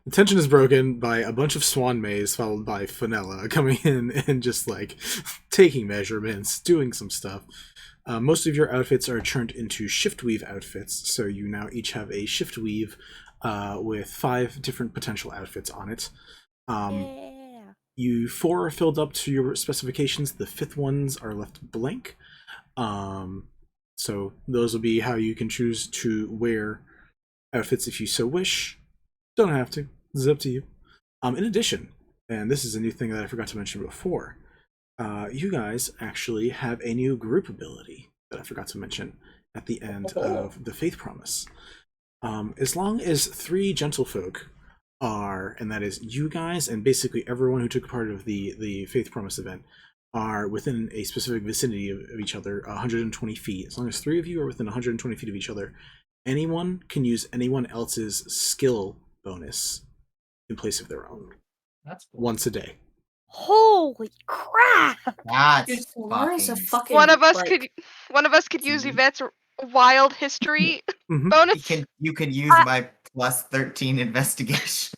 The tension is broken by a bunch of swan mays, followed by Fenella coming in and just like taking measurements, doing some stuff. Most of your outfits are turned into shift weave outfits, so you now each have a shift weave with 5 different potential outfits on it. Yeah. You 4 are filled up to your specifications. The 5th ones are left blank. So those will be how you can choose to wear outfits if you so wish. Don't have to. This is up to you. In addition, and this is a new thing that I forgot to mention before, you guys actually have a new group ability that I forgot to mention at the end of the Faith Promise. As long as 3 gentlefolk are, and that is you guys and basically everyone who took part of the Faith Promise event, are within a specific vicinity of each other, 120 feet. As long as 3 of you are within 120 feet of each other, anyone can use anyone else's skill bonus in place of their own That's cool. once a day. Holy crap! That's Dude, Laura's a fucking One of us like, could use Yvette's wild history Mhm. bonus. You can use my plus 13 investigation.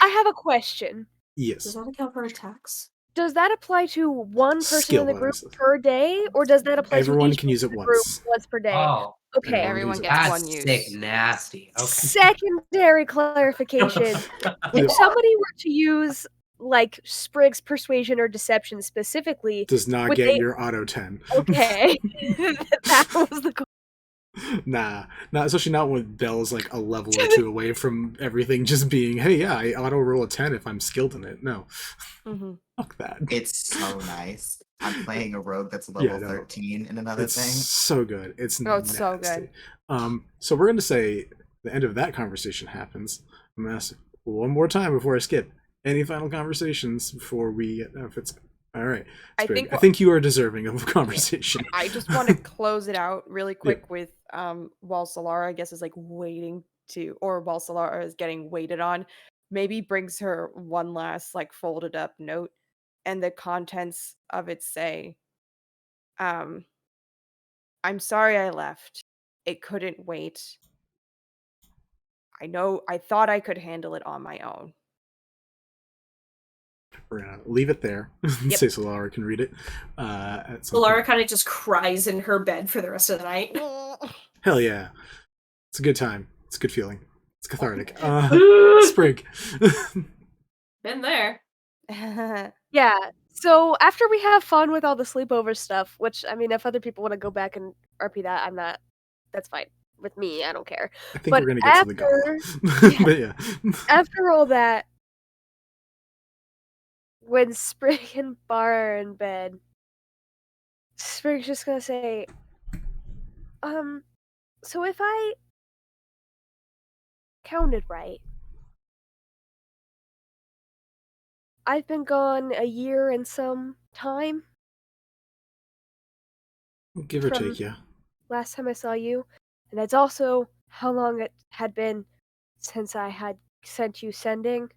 I have a question. does Yes. that account for attacks? Does that apply to one person Skill in the group bonuses. per day, or does that apply Everyone to each can use it person in the group once. once per day? Oh, Okay. Everyone use it gets that's one use. sick, nasty. Okay. Secondary clarification. If somebody were to use like Sprig's persuasion or deception specifically, Does not would get they- your auto 10. okay, that was the Nah, not especially not when Belle's like a level or 2 away from everything just being, hey, yeah, I auto roll a 10 if I'm skilled in it. No, Mhm. fuck that. It's so nice. I'm playing a rogue that's Yeah, level no. 13 in another It's thing. so good. It's Oh, it's so nasty. good. So we're gonna say the end of that conversation happens. I'm gonna ask one more time before I skip. Any final conversations before we get outfits? All right. I Sprig, think I think you are deserving of a conversation. I just want to close it out really quick with while Solara, I guess, is like waiting to, or while Solara is getting waited on, maybe brings her one last like folded up note, and the contents of it say, I'm sorry I left. It couldn't wait. I know I thought I could handle it on my own. We're gonna leave it there. Yep. Say Solara can read it. At some Laura point. kind of just cries in her bed for the rest of the night. Hell yeah. It's a good time. It's a good feeling. It's cathartic. Sprig. Been there. Yeah. So after we have fun with all the sleepover stuff, which I mean, if other people want to go back and RP that, I'm not. That's fine with me. I don't care. I think But we're gonna get to the gala. But yeah. After all that, when Sprig and Bar are in bed, Sprig's just gonna say, so if I counted right, I've been gone a year and some time Give or from- take, yeah. last time I saw you, and that's also how long it had been since I had sent you sending.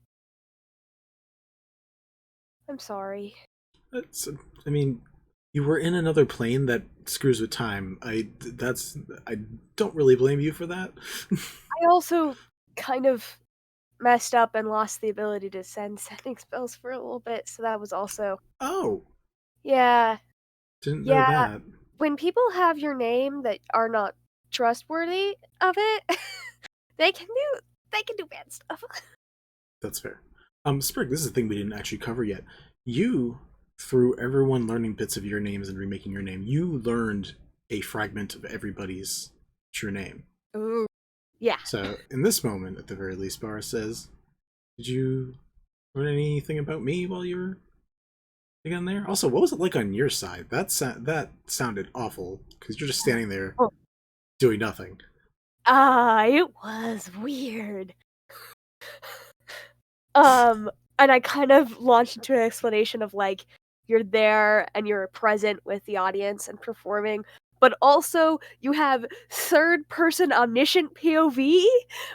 I'm sorry. I mean, you were in another plane that screws with time. I don't really blame you for that. I also kind of messed up and lost the ability to send sending spells for a little bit, so that was also Oh, yeah. didn't know Yeah. that. When people have your name that are not trustworthy of it, they can do bad stuff. That's fair. Sprig, this is a thing we didn't actually cover yet. You, through everyone learning bits of your names and remaking your name, you learned a fragment of everybody's true name. Ooh. Yeah. So, in this moment, at the very least, Bar says, did you learn anything about me while you were in there? Also, what was it like on your side? That sounded awful, because you're just standing there Oh. doing nothing. It was weird. And I kind of launched into an explanation of like, you're there and you're present with the audience and performing, but also you have third person omniscient POV,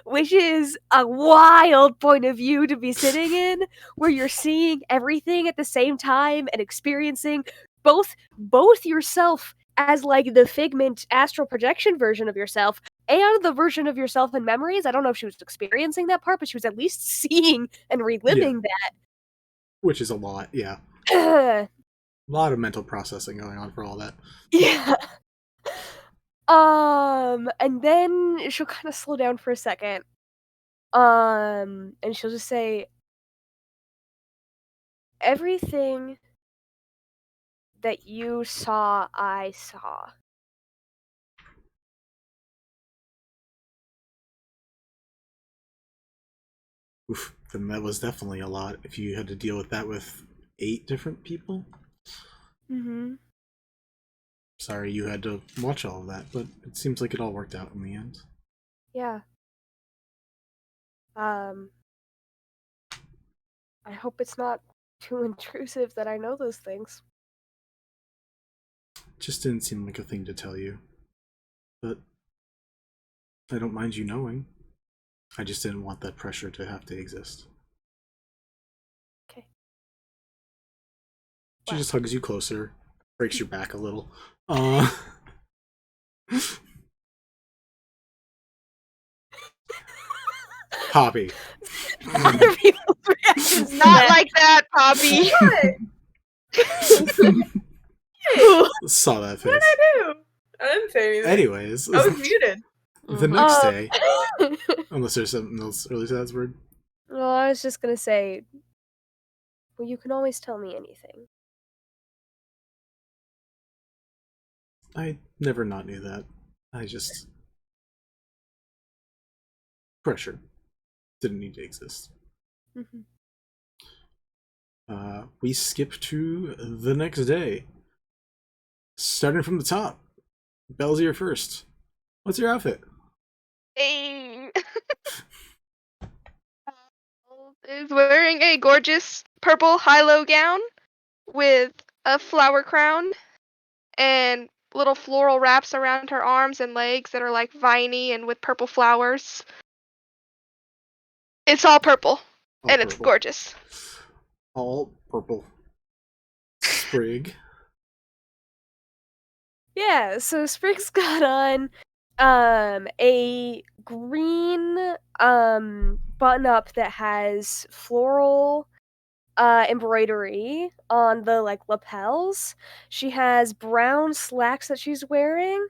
which is a wild point of view to be sitting in, where you're seeing everything at the same time and experiencing both yourself as like the Figment astral projection version of yourself and the version of yourself in memories. I don't know if she was experiencing that part, but she was at least seeing and reliving Which is a lot, yeah. that. A lot of mental processing going on for all that. Yeah. And then she'll kind of slow down for a second. And she'll just say, everything that you saw, I saw. Oof, then that was definitely a lot if you had to deal with that with 8 different people. Mm-hmm. Sorry you had to watch all of that, but it seems like it all worked out in the end. Yeah. I hope it's not too intrusive that I know those things. Just didn't seem like a thing to tell you. But I don't mind you knowing. I just didn't want that pressure to have to exist. Okay. She Wow. just hugs you closer, breaks your back a little. Poppy. Other people's reactions to Not that. like that, Poppy. Saw that face. What did I do? I didn't say anything. Anyways, I was muted. the next Um, day, unless there's something else really sad word. Well, I was just gonna say, well, you can always tell me anything. I never not knew that. I just pressure didn't need to exist. Mhm. We skip to the next day. Starting from the top. Bells, you're first. What's your outfit? Hey. Is wearing a gorgeous purple high-low gown with a flower crown and little floral wraps around her arms and legs that are like viney and with purple flowers. It's all purple, All and it's purple. gorgeous. All purple. Sprig. Yeah, so Sprig's got on a green button up that has floral embroidery on the like lapels. She has brown slacks that she's wearing,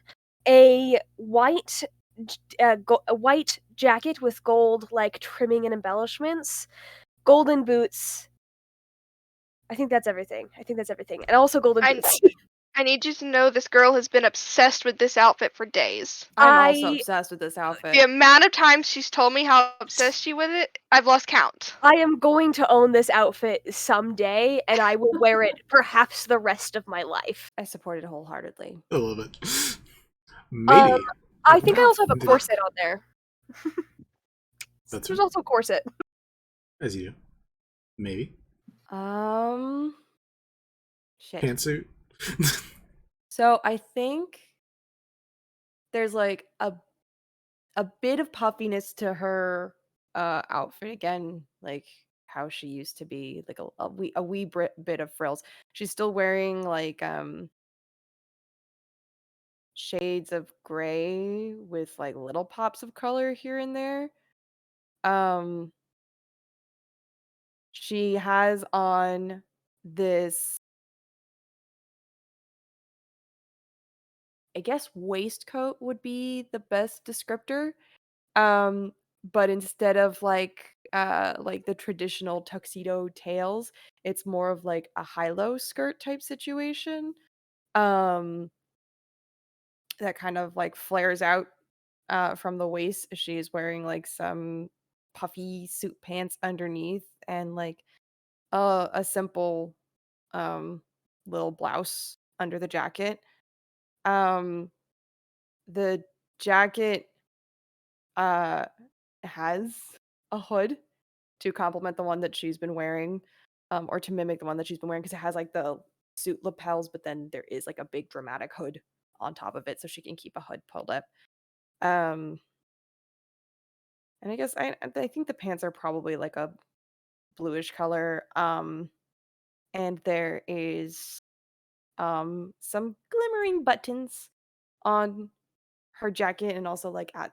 a white a white jacket with gold like trimming and embellishments, golden boots. I think that's everything. And also golden boots. I need you to know this girl has been obsessed with this outfit for days. I'm also I- obsessed with this outfit. The amount of times she's told me how obsessed she with it, I've lost count. I am going to own this outfit someday, and I will wear it perhaps the rest of my life. I support it wholeheartedly. I love it. Maybe. I think I No, also have a indeed. corset on there. That's There's right. also a corset. As you do. Maybe. Shit. Pantsuit. So I think there's like a bit of puffiness to her outfit again, like how she used to be, like a wee bit of frills. She's still wearing like shades of gray with like little pops of color here and there. She has on this, I guess waistcoat would be the best descriptor. But instead of like the traditional tuxedo tails, it's more of like a high-low skirt type situation. Um that kind of like flares out from the waist. She's wearing like some puffy suit pants underneath and like a simple little blouse under the jacket. Um the jacket has a hood to complement the one that she's been wearing, or to mimic the one that she's been wearing, because it has like the suit lapels, but then there is like a big dramatic hood on top of it, so she can keep a hood pulled up. And I guess I think the pants are probably like a bluish color. And there is some glimmering buttons on her jacket and also like at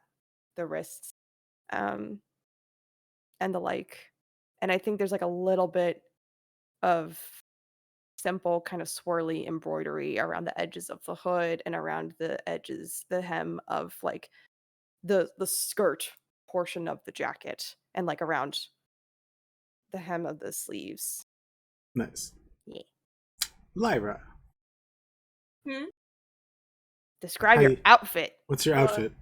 the wrists. And the like. And I think there's like a little bit of simple kind of swirly embroidery around the edges of the hood and around the hem of like the skirt portion of the jacket and like around the hem of the sleeves. Nice. Yeah. Lyra. Describe your Hi. outfit. What's your outfit?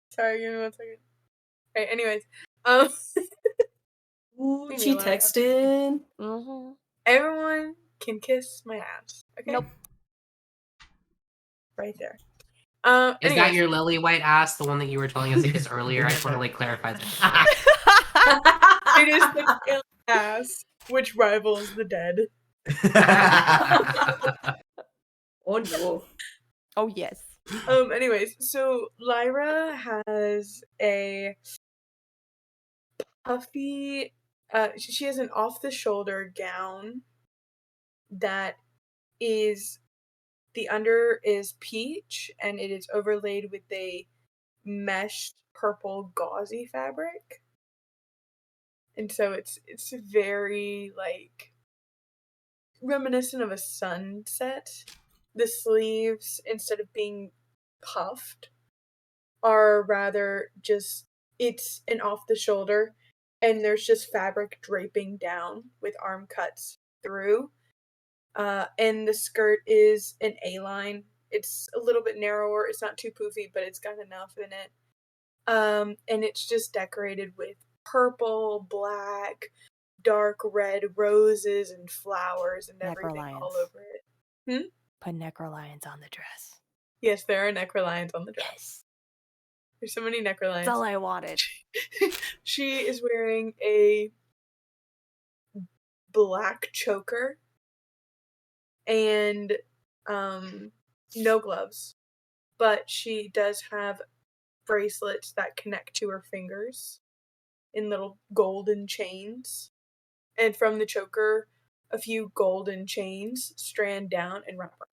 Sorry, give me 1 second. Okay, anyways. Ooh, Leave me she alone. texted. Mm-hmm. Everyone can kiss my ass. Okay? Nope. Right there. Is that anyways. your lily white ass, the one that you were telling us just earlier? I just want to like clarify that. It It is the pale ass, which rivals the dead. Oh no. Oh yes. Anyways, so Lyra has a puffy. She has an off-the-shoulder gown that is the under is peach and it is overlaid with a meshed purple gauzy fabric. And so it's very like reminiscent of a sunset. The sleeves, instead of being puffed, are rather just it's an off the shoulder and there's just fabric draping down with arm cuts through. And the skirt is an A-line. It's a little bit narrower. It's not too poofy, but it's got enough in it. And it's just decorated with purple, black, dark red roses and flowers and everything all Necrolions. over it. Put necrolions on the dress. Yes, there are necrolions on the dress. Yes. There's so many necrolions. That's all I wanted. She is wearing a black choker and no gloves, but she does have bracelets that connect to her fingers in little golden chains, and from the choker a few golden chains strand down and wrap her.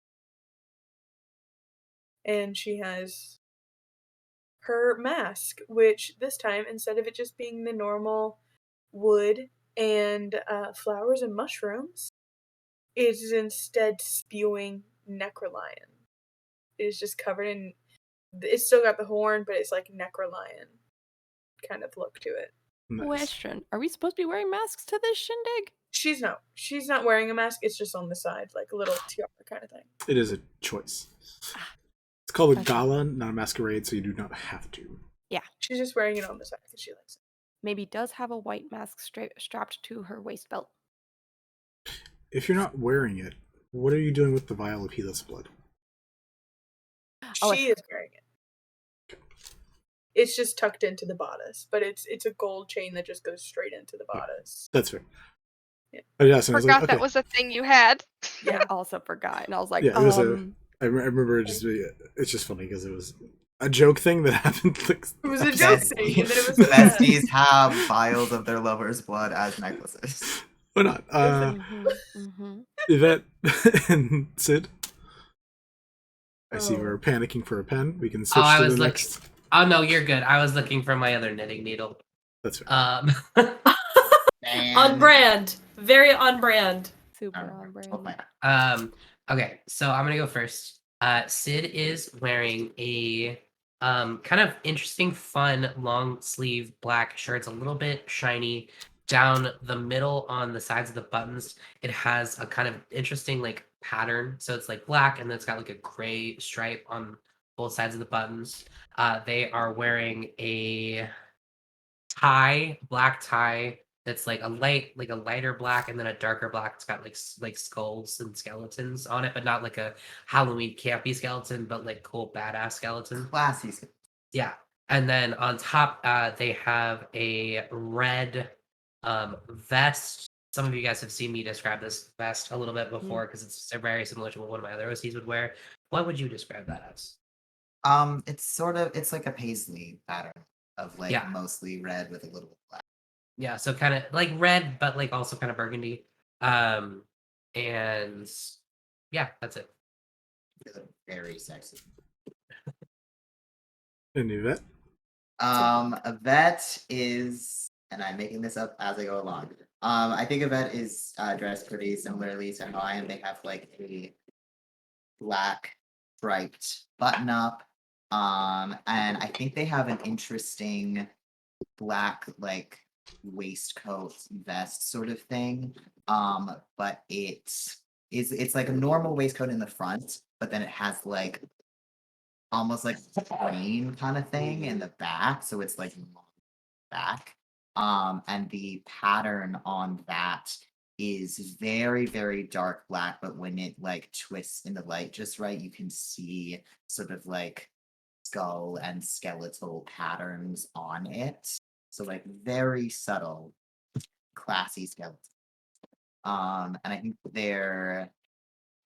And she has her mask, which this time, instead of it just being the normal wood and flowers and mushrooms, it is instead spewing necrolion. It is just covered in. It's still got the horn, but it's like necrolion kind of look to it. Nice. Question: are we supposed to be wearing masks to this shindig? She's not wearing a mask. It's just on the side, like a little tiara kind of thing. It is a choice. It's called a Okay. gala, not a masquerade, so you do not have to. She's just wearing it on the side because she likes it. Maybe does have a white mask strapped to her waist belt. If you're not wearing it, what are you doing with the vial of Helis blood? Oh, She is wearing it. It's just tucked into the bodice, but it's a gold chain that just goes straight into the bodice. That's fair. Yeah. Oh, yes, and I was Forgot like, that okay. was a thing you had. Yeah. I also forgot, and I was like, Yeah, it was I remember it just being, it's just funny because it was a joke thing that happened. Like, It was a joke Besties- thing, and then it was a Besties have vials of their lover's blood as necklaces. why not? mhm. Yvette and Sid. I see Oh. we're panicking for a pen. We can switch I to was the looking. next. Oh no, you're good. I was looking for my other knitting needle. That's fair. On brand. Very on brand. Super on brand. Okay, so I'm gonna go first. Sid is wearing a kind of interesting, fun, long sleeve black shirt. It's a little bit shiny. Down the middle on the sides of the buttons, it has a kind of interesting like pattern. So it's like black and then it's got like a gray stripe on both sides of the buttons. They are wearing a black tie that's like a lighter black and then a darker black. It's got like skulls and skeletons on it, but not like a Halloween campy skeleton, but like cool badass skeleton. Classy. Yeah. And then on top, they have a red vest. Some of you guys have seen me describe this vest a little bit before because it's very similar to what one of my other OCs would wear. What would you describe that as? It's like a paisley pattern of like Yeah. mostly red with a little bit black. Yeah, so kind of like red, but like also kind of burgundy. And yeah, that's it. Very sexy. And Yvette? Yvette is, and I'm making this up as I go along. I think Yvette is dressed pretty similarly to how I am. They have like a black striped button up. And I think they have an interesting black like waistcoat vest sort of thing. But it's like a normal waistcoat in the front, but then it has like almost like a plain kind of thing in the back, so it's like long back. And the pattern on that is very, very dark black, but when it like twists in the light just right, you can see sort of like skull and skeletal patterns on it. So like very subtle, classy skeleton. And I think their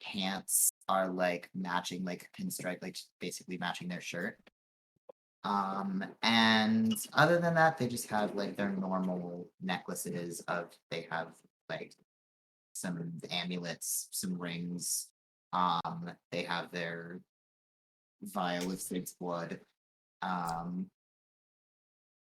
pants are like matching, like pinstripe, like basically matching their shirt. And other than that, they just have like their normal necklaces they have like some amulets, some rings. They have their vial of Sid's blood.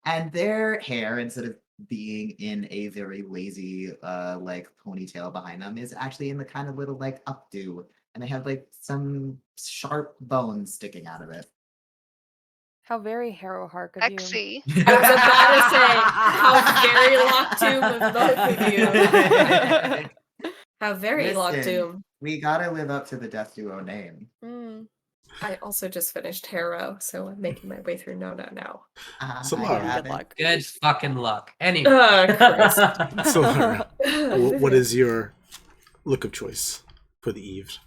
And their hair, instead of being in a very lazy like ponytail behind them, is actually in the kind of little like updo. And they have like some sharp bones sticking out of it. How very Harrow Hark of you. Exy. I was about to say, how very Lockdoom of both of you. How very Listen, Lockdoom. We gotta live up to the Death Duo name. Mm. I also just finished Harrow, so I'm making my way through Nona now. So I Laura, Good haven't. luck. Good fucking luck. Anyway. Christ. So Laura, what is your look of choice for the eve?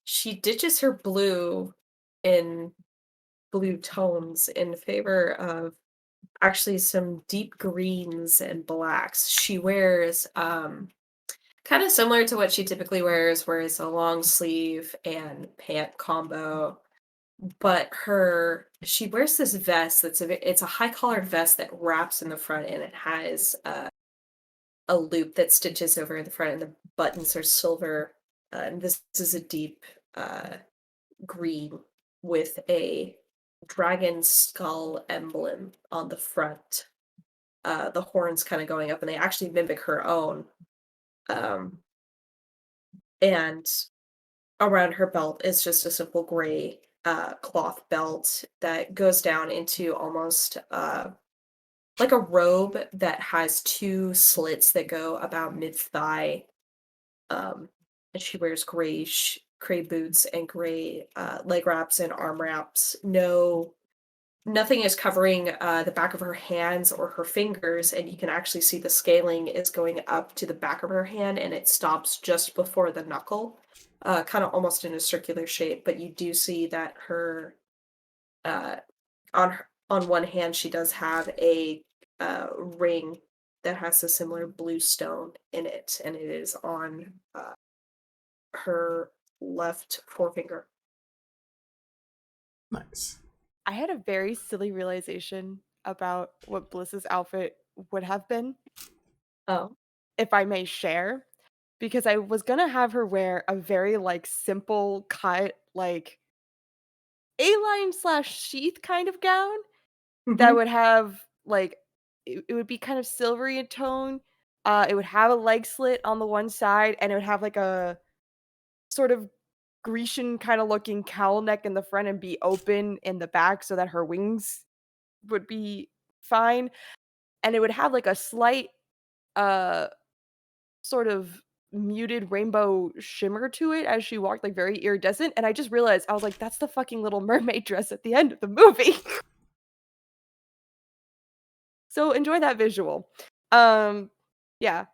She ditches her blue in blue tones in favor of actually some deep greens and blacks. She wears kind of similar to what she typically wears, where it's a long sleeve and pant combo. But she wears this vest it's a high collared vest that wraps in the front, and it has a loop that stitches over in the front, and the buttons are silver. And this is a deep green with a dragon skull emblem on the front. The horns kind of going up, and they actually mimic her own. And around her belt is just a simple gray cloth belt that goes down into almost like a robe that has two slits that go about mid-thigh. And she wears gray boots and gray leg wraps and arm wraps. Nothing is covering the back of her hands or her fingers, and you can actually see the scaling is going up to the back of her hand, and it stops just before the knuckle, kind of almost in a circular shape. But you do see that her on one hand she does have a ring that has a similar blue stone in it, and it is on her left forefinger. Nice. I had a very silly realization about what Bliss's outfit would have been, Oh. if I may share, because I was gonna have her wear a very like simple cut, like A-line / sheath kind of gown that would have like it would be kind of silvery in tone. It would have a leg slit on the one side, and it would have like a sort of Grecian kind of looking cowl neck in the front and be open in the back so that her wings would be fine. And it would have like a slight sort of muted rainbow shimmer to it as she walked, like very iridescent. And I just realized, I was like, that's the fucking Little Mermaid dress at the end of the movie. So enjoy that visual. Yeah.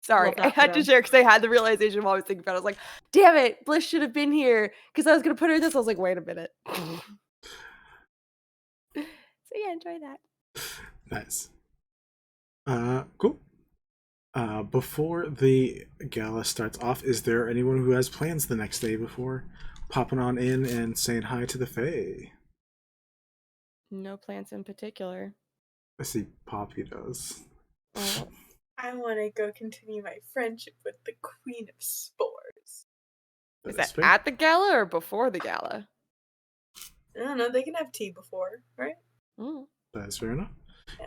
Sorry, Love I that for had to them. share because I had the realization while I was thinking about it. I was like, damn it, Bliss should have been here because I was going to put her in this. I was like, wait a minute. So yeah, enjoy that. Nice. Cool. Before the gala starts off, is there anyone who has plans the next day before popping on in and saying hi to the Fae? No plans in particular. I see Poppy does. Oh. I want to go continue my friendship with the Queen of Spores. Is That that fair. at the gala or before the gala? I don't know, they can have tea before, right? Mm. That is fair enough.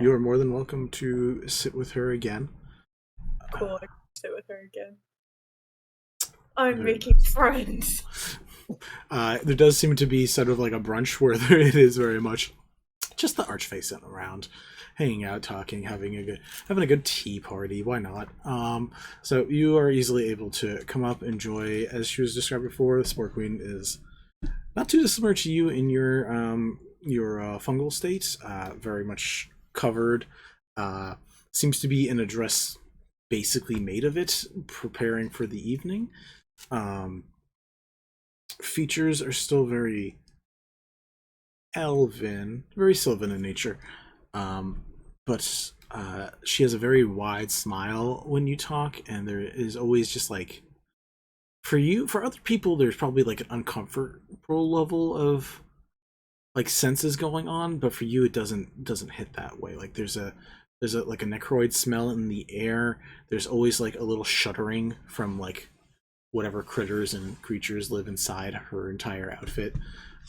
You are more than welcome to sit with her again. Cool, I can sit with her again. I'm Very making friends. There does seem to be sort of like a brunch where it is very much just the Archfey sitting around, hanging out, talking, having a good tea party. Why not? So you are easily able to come up, enjoy, as she was described before. The Spore Queen is not too dissimilar to you in your fungal state. Very much covered. Seems to be in a dress basically made of it, preparing for the evening. features are still very elven, very sylvan in nature. But she has a very wide smile when you talk, and there is always just like, for other people, there's probably like an uncomfortable level of like senses going on, but for you, it doesn't hit that way. Like there's a like a necroid smell in the air. There's always like a little shuddering from like whatever critters and creatures live inside her entire outfit.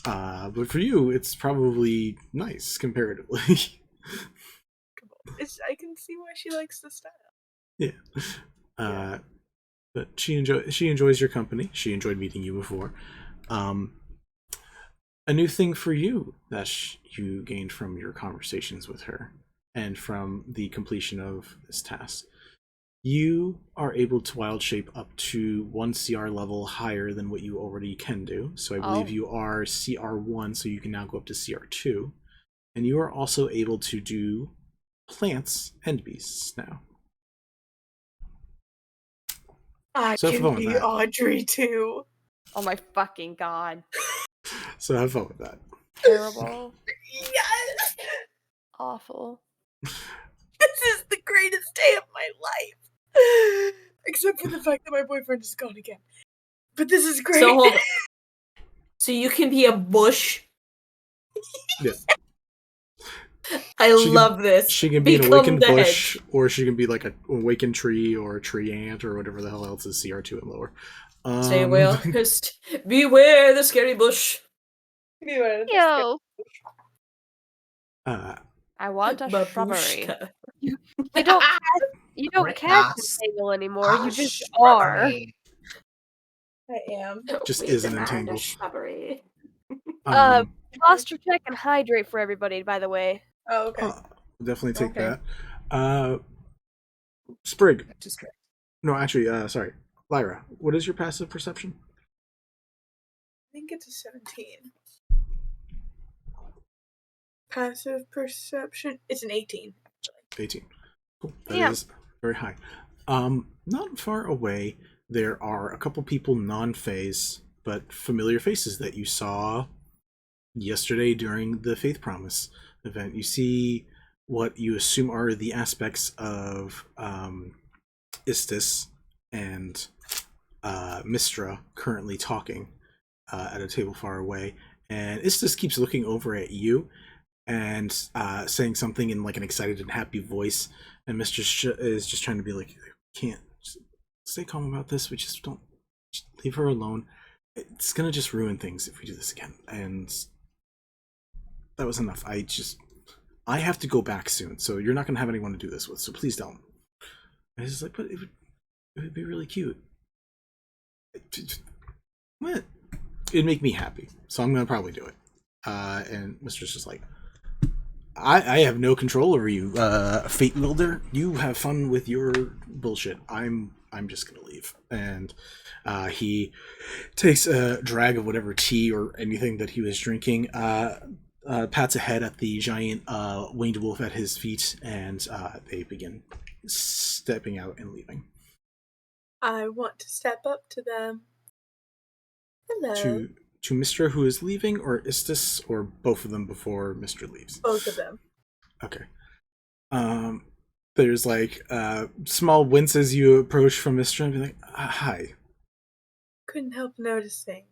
But for you, it's probably nice comparatively. I can see why she likes the style. Yeah. But she enjoys your company. She enjoyed meeting you before. A new thing for you that you gained from your conversations with her and from the completion of this task. You are able to wild shape up to 1 CR level higher than what you already can do. So I believe you are CR1, so you can now go up to CR2. And you are also able to do plants and beasts now. I So have can fun with be that. Audrey too. Oh my fucking god. So have fun with that. Terrible. Yes! Awful. This is the greatest day of my life. Except for the fact that my boyfriend is gone again. But this is great. So hold on. So you can be a bush. Yeah. I love this. She can be an Become awakened the bush, hedge. or she can be like an awakened tree, or a tree ant, or whatever the hell else is CR2 and lower. Stay away, August. Beware the scary bush. Anyway, Yo. I want a shrubbery. Babushka. You don't cast Yes. Entangle anymore. You just Hush, are. Rubbery. I am. Just We isn't demand a entangled. shrubbery. Posture check and hydrate for everybody, by the way. Oh, okay. Definitely take Okay. that. Sprig. Just correct. No, actually, sorry. Lyra, what is your passive perception? I think it's a 17. Passive perception. It's an 18. 18. Cool. That Yeah. is very high. Not far away, there are a couple people non-phase, but familiar faces that you saw yesterday during the Faith Promise event. You see what you assume are the aspects of Istis and Mistra currently talking at a table far away, and Istis keeps looking over at you and saying something in like an excited and happy voice, and Mistra is just trying to be like, can't just stay calm about this, we just don't, just leave her alone, it's gonna just ruin things if we do this again. And that was enough. I have to go back soon, so you're not gonna have anyone to do this with, so please don't. And it's just like, but it would be really cute. What? It'd make me happy, so I'm gonna probably do it. And Mistress just like, I have no control over you, Fate Wielder. You have fun with your bullshit. I'm just gonna leave. And he takes a drag of whatever tea or anything that he was drinking, pats ahead at the giant winged wolf at his feet, and they begin stepping out and leaving. I want to step up to them. Hello. To Mistra, who is leaving, or Istis, or both of them before Mistra leaves? Both of them. Okay. There's like small wince as you approach from Mistra and be like, hi. Couldn't help noticing.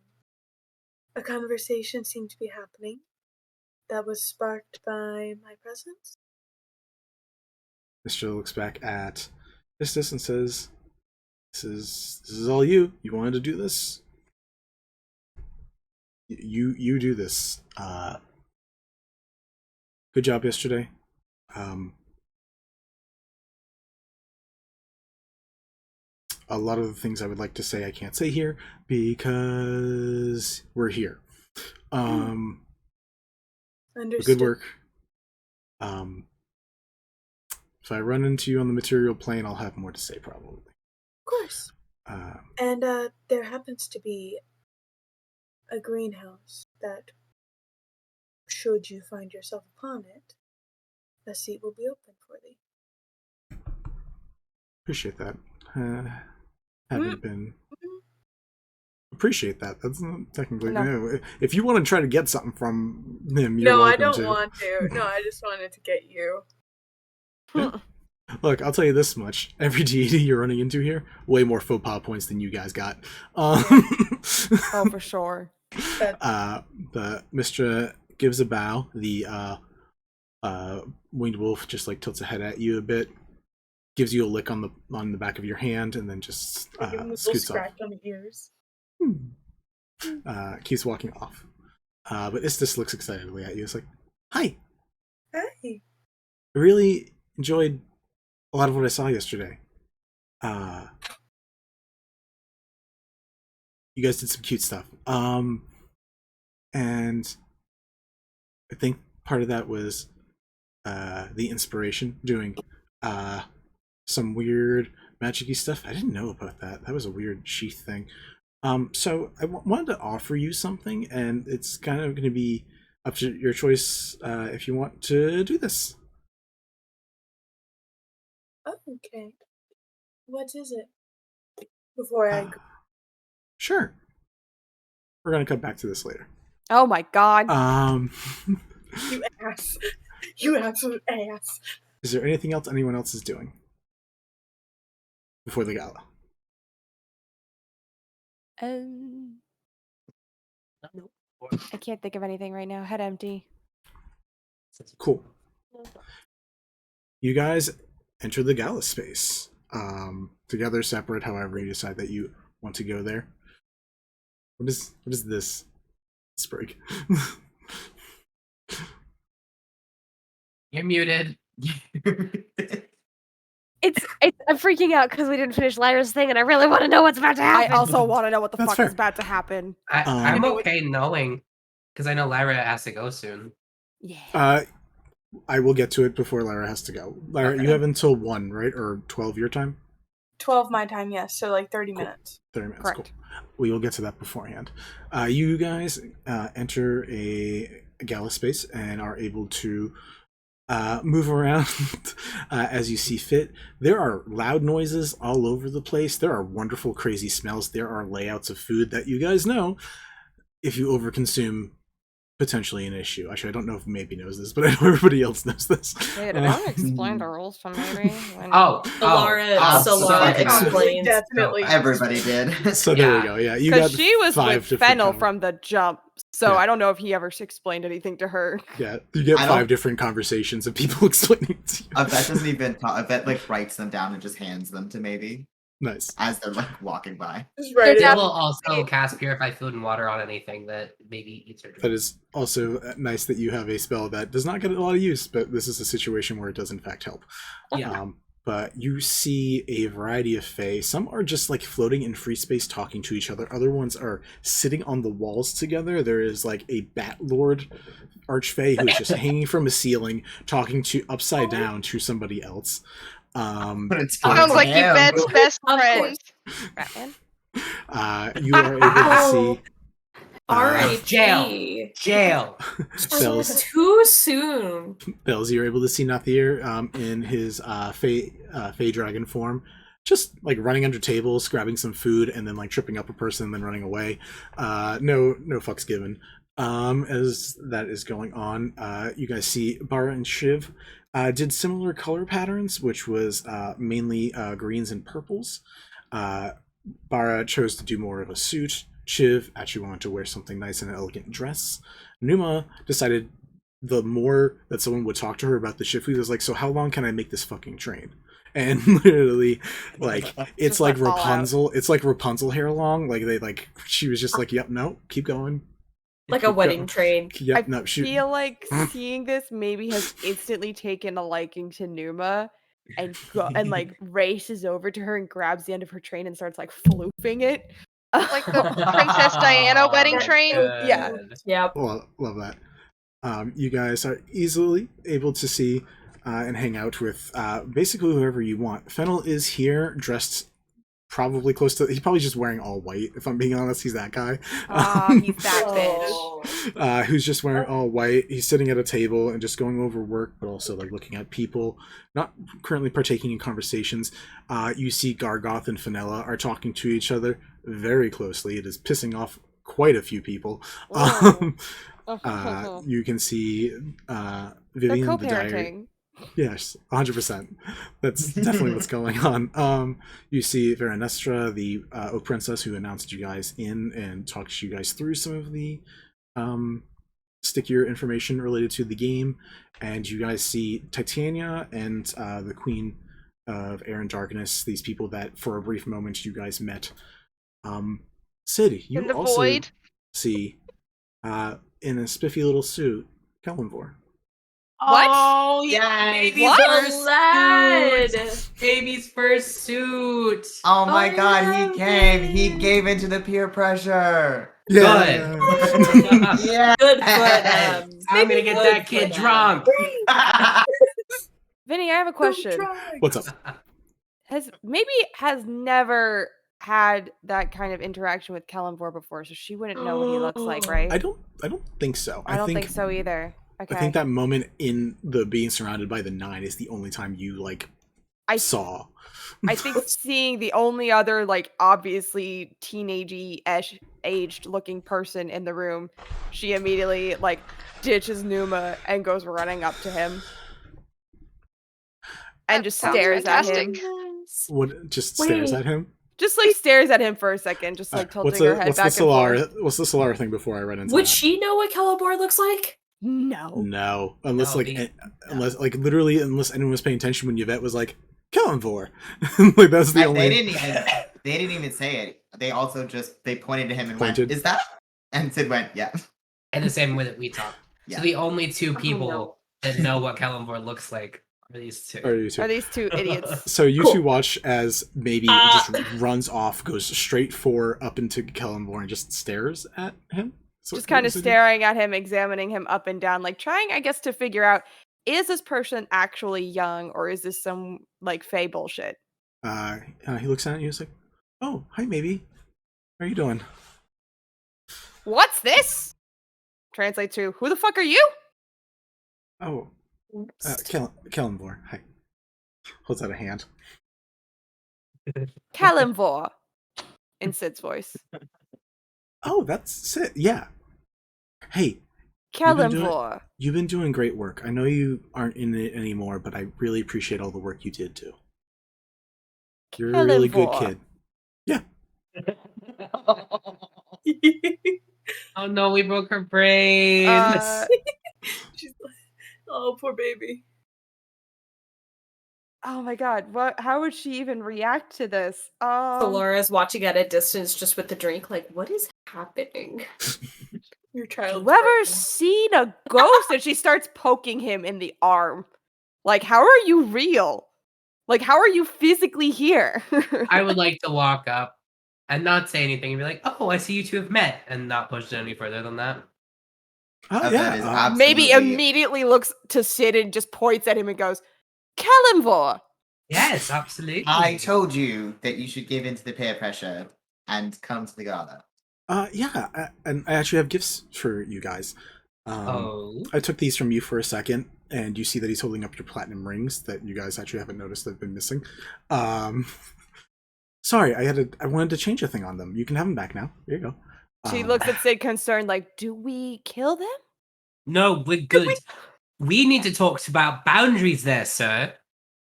A conversation seemed to be happening that was sparked by my presence. Mistra looks back at Istis and says, This is all you. You wanted to do this? You do this. Good job yesterday. A lot of the things I would like to say I can't say here because we're here. Understood. Good work. If I run into you on the material plane, I'll have more to say probably. Of course. And there happens to be a greenhouse that, should you find yourself upon it, a seat will be open for thee. Appreciate that. Haven't been appreciate that. That's not technically No. If you want to try to get something from him, you're No, I welcome don't to. want to. No, I just wanted to get you. Yeah. Look, I'll tell you this much: every deity you're running into here, way more faux pas points than you guys got. Oh, for sure. The Mistra gives a bow. The winged wolf just like tilts a head at you a bit, gives you a lick on the back of your hand, and then just I give him a little scoots off. scratch on the ears. Keeps walking off. But Istis looks excitedly at you. It's like, hi. Hi. I really enjoyed a lot of what I saw yesterday. You guys did some cute stuff. And I think part of that was the inspiration, doing some weird magic-y stuff. I didn't know about that. That was a weird sheath thing. So I wanted to offer you something, and it's kind of going to be up to your choice if you want to do this. Oh, okay. What is it? Before I go. Sure. We're going to come back to this later. Oh my god. You ass. You absolute ass. Is there anything else anyone else is doing before the gala? I can't think of anything right now. Head empty. Cool. You guys enter the gala space. Together, separate, however you decide that you want to go there. What is this? Sprig. You're muted. It's I'm freaking out because we didn't finish Lyra's thing, and I really want to know what's about to I happen. also want to know what the That's fuck fair. is about to happen. I'm okay knowing, because I know Lyra has to go soon. Yeah. I will get to it before Lyra has to go. Lyra, Okay. you have until 1, right? Or 12 your time? 12 my time, yes. So like 30 Cool. minutes. 30 minutes, Correct. cool. We will get to that beforehand. You guys enter a gala space and are able to move around as you see fit. There are loud noises all over the place. There are wonderful, crazy smells. There are layouts of food that you guys know, if you overconsume, potentially an issue. Actually, I don't know if maybe knows this, but I know everybody else knows this. Wait, did I explain the rules to maybe? Solara explains. Definitely. Everybody did. So there we go. Yeah, you Because got she was 5 with different Fennel com- from the jump, so Yeah. I don't know if he ever explained anything to her. Yeah, you get I 5 don't- different conversations of people explaining it to you. Yvette doesn't even talk. Yvette like writes them down and just hands them to maybe Nice. as they're like walking by. Just write it I down. will also cast Purify Food and Water on anything that maybe eats or drinks. That is also nice that you have a spell that does not get a lot of use, but this is a situation where it does in fact help. Yeah. But you see a variety of fae. Some are just like floating in free space talking to each other. Other ones are sitting on the walls together. There is like a Bat Lord Archfey who is just hanging from a ceiling talking to upside down to somebody else. But it's Sounds like damn. Yvette's best Of friend. Batman? You are able to see R.I.P. Jail. Bells. Too soon. Bells, you're able to see Nathir in his Fey dragon form, just like running under tables, grabbing some food, and then like tripping up a person, and then running away. No fucks given. As that is going on, you guys see Bara and Shiv did similar color patterns, which was mainly greens and purples. Bara chose to do more of a suit. Shiv actually wanted to wear something nice and an elegant dress. Numa decided the more that someone would talk to her about the shift lead was like, so how long can I make this fucking train? And literally, like, it's Just like like fall out. Rapunzel. It's like Rapunzel hair long. Like she was just like, yep, no, keep going. Like a Keep wedding going. train. Yep, I no, shoot. feel like seeing this maybe has instantly taken a liking to Numa and like races over to her and grabs the end of her train and starts like floofing it. Like the Princess Diana wedding train. Yeah. Yep. Love that. You guys are easily able to see and hang out with basically whoever you want. Fennel is here, dressed probably close to. He's probably just wearing all white. If I'm being honest, he's that guy. He's that bitch. Oh. Who's just wearing all white. He's sitting at a table and just going over work, but also like looking at people, not currently partaking in conversations. You see Gargoth and Fenella are talking to each other. very closely. It is pissing off quite a few people. Whoa. You can see They're Vivian the diary. co-parenting. Yes, 100%. That's definitely what's going on. You see Veranestra, the Oak Princess, who announced you guys in and talked to you guys through some of the stickier information related to the game. And you guys see Titania and the Queen of Air and Darkness, these people that for a brief moment you guys met. Sid, you In the also void. see in a spiffy little suit, Kelemvor. What? Oh, yeah, Yay, baby's what? first Lad! suit. Baby's first suit. Oh my I god, love he came. He it. gave into the peer pressure. Yeah. Yeah. Good for them. I'm gonna get that kid drunk. Vinny, I have a question. What's up? Has never had that kind of interaction with Kelemvor before, so she wouldn't know what he looks like, right? I don't think so. I don't think so either. Okay. I think that moment in the being surrounded by the 9 is the only time you I saw. I think seeing the only other obviously teenagey-ish aged looking person in the room, she immediately ditches Numa and goes running up to him. And That just sounds stares at him. fantastic. What just stares at him? Just stares at him for a second, just tilting her head back and forth. What's the Solar thing before I run into Would that? she know what Kelemvor looks like? No. No, unless No, unless literally unless anyone was paying attention when Yvette was like Kelemvor. That's the only. They didn't even say it. They also they pointed to him and Pointed. went, "Is that?" And Sid went, "Yeah." In the same way that we talk. Yeah. So the only two Oh, people no. that know what Kelemvor looks like are these two. Are you two? Are these two idiots? So you Cool. two watch as maybe just runs off, goes straight up into Kelemvor and just stares at him. So Just what kind of does it do? staring at him, examining him up and down, trying, I guess, to figure out, is this person actually young or is this some fey bullshit? He looks at you. He's like, "Oh, hi, maybe. How are you doing?" What's this? Translate to, who the fuck are you? Oh, Kelemvor. Hi. Holds out a hand. Kelemvor. In Sid's voice. Oh, that's it. Yeah. Hey, You've been doing- Kelemvor. you've been doing great work. I know you aren't in it anymore, but I really appreciate all the work you did too. You're a really good Kelemvor. kid. Yeah. Oh no, we broke her brains. She's like, oh, poor baby. Oh my god, how would she even react to this? So Laura's watching at a distance just with the drink, what is happening? Your child. Whoever's seen a ghost, and she starts poking him in the arm. How are you real? How are you physically here? I would like to walk up and not say anything and be like, "Oh, I see you two have met," and not push it any further than that. Oh, That is yeah. Maybe absolutely- immediately looks to Sid and just points at him and goes, Kelemvor! Yes, absolutely. I told you that you should give into the peer pressure and come to the gala. Yeah, and I actually have gifts for you guys. Oh. I took these from you for a second, and you see that he's holding up your platinum rings that you guys actually haven't noticed have been missing. Sorry, I wanted to change a thing on them. You can have them back now. Here you go. She looks at Sid concerned, do we kill them? No, we're good. We need to talk about boundaries there, sir.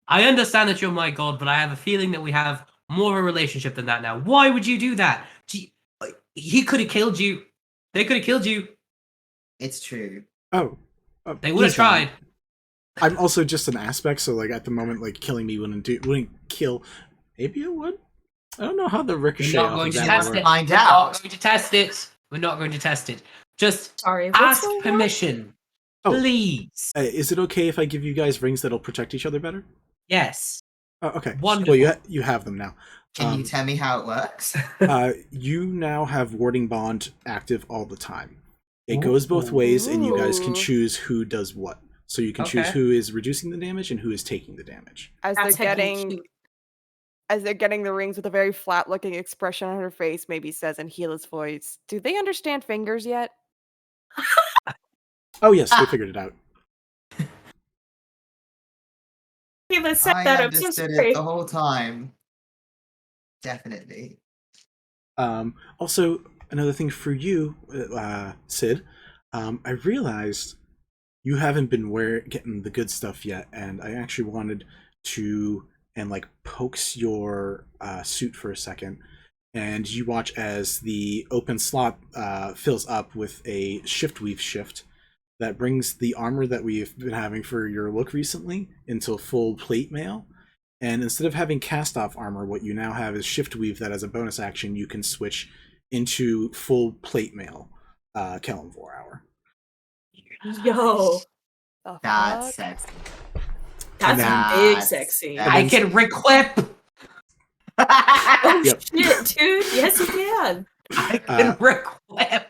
I understand that you're my god, but I have a feeling that we have more of a relationship than that now. Why would you do that? He could have killed you. They could have killed you. It's true. Oh. They would have please don't. tried. I'm also just an aspect, so at the moment, killing me wouldn't kill. Maybe it would. I don't know how the ricochet. We're not off going of to that test would it. work. Find We're not out. going to test it. We're not going to test it. Just Sorry, what's ask going on? permission. Oh. Please. Is it okay if I give you guys rings that'll protect each other better? Yes. Oh, okay. Wonderful. Well, you have them now. Can you tell me how it works? You now have warding bond active all the time. It goes both ways, and you guys can Ooh. choose who does what. So you can choose Okay. who is reducing the damage and who is taking the damage. As That's they're heckin' getting cute. as they're getting the rings with a very flat looking expression on her face, maybe says in Gila's voice, do they understand fingers yet? Oh yes, they figured it out. Hey, let's set I that up. So understood sorry. it the whole time. Definitely. Also, another thing for you, Sid, I realized you haven't been getting the good stuff yet, and I actually wanted to like pokes your suit for a second, and you watch as the open slot fills up with a shift weave shift that brings the armor that we've been having for your look recently into full plate mail. And instead of having cast off armor, what you now have is shift weave that as a bonus action you can switch into full plate mail Kelemvor hour. Yo, The That's fuck? sexy. that's then- big That's- sexy. that's- I can reclip. Oh Yep. shit, dude! Yes, you can. I can Uh, reclip.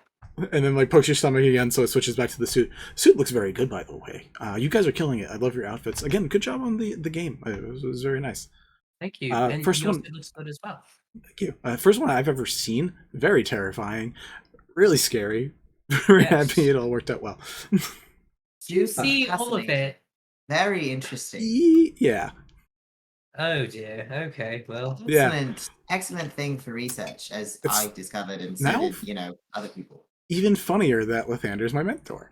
And then like pokes your stomach again, so it switches back to the suit. Suit looks very good, by the way. You guys are killing it. I love your outfits. Again, good job on the game. It was very nice. Thank you. and first yours one- looks good as well. Thank you. First one I've ever seen. Very terrifying. Really scary. Very Yes. happy it all worked out well. Juicy. See all of it. Very interesting. Yeah. Oh dear. Okay. Well. Yeah. Excellent thing for research, as It's- I discovered, and so now- did, other people. Even funnier that Lathander's my mentor.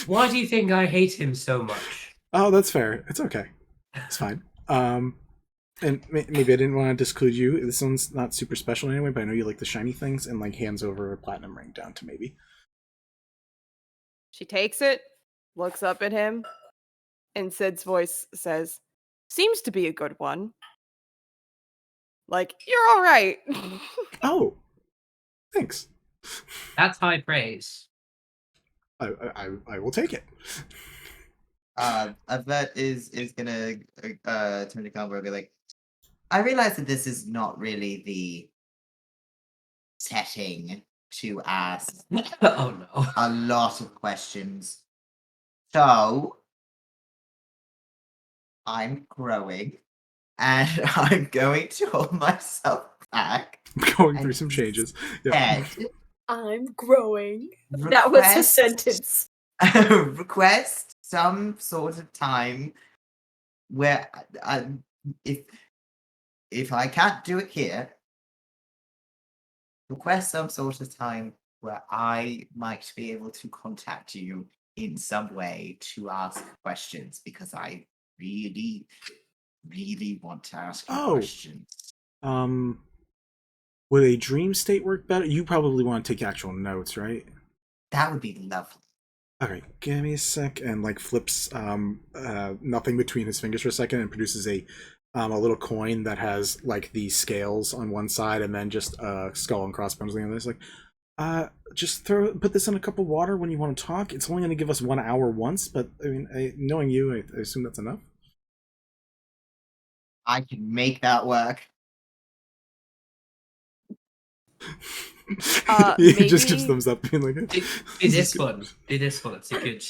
Why do you think I hate him so much? Oh, that's fair. It's okay. It's fine. And maybe I didn't want to disclude you. This one's not super special anyway, but I know you like the shiny things, and like hands over a platinum ring down to maybe. She takes it, looks up at him, and Sid's voice says, "Seems to be a good one. Like, you're all right." Oh, thanks. That's high praise. I will take it. Yvette is gonna turn to Kelemvor and be like, I realize that this is not really the setting to ask Oh no. a lot of questions. So I'm growing and I'm going to hold myself back. Going through some changes. Yeah. And I'm growing. That was a request- sentence. request some sort of time where if I can't do it here, request some sort of time where I might be able to contact you in some way to ask questions, because I really, really want to ask you Oh. questions. Would a dream state work better? You probably want to take actual notes, right? That would be lovely. Okay, give me a sec, and like flips nothing between his fingers for a second and produces a little coin that has like the scales on one side and then just a skull and crossbones on the other. It's like, just put this in a cup of water when you want to talk. It's only going to give us 1 hour once, but I mean, knowing you, I assume that's enough. I can make that work. He just gives maybe- thumbs up, being like, Do this one. Do this one. It's a good.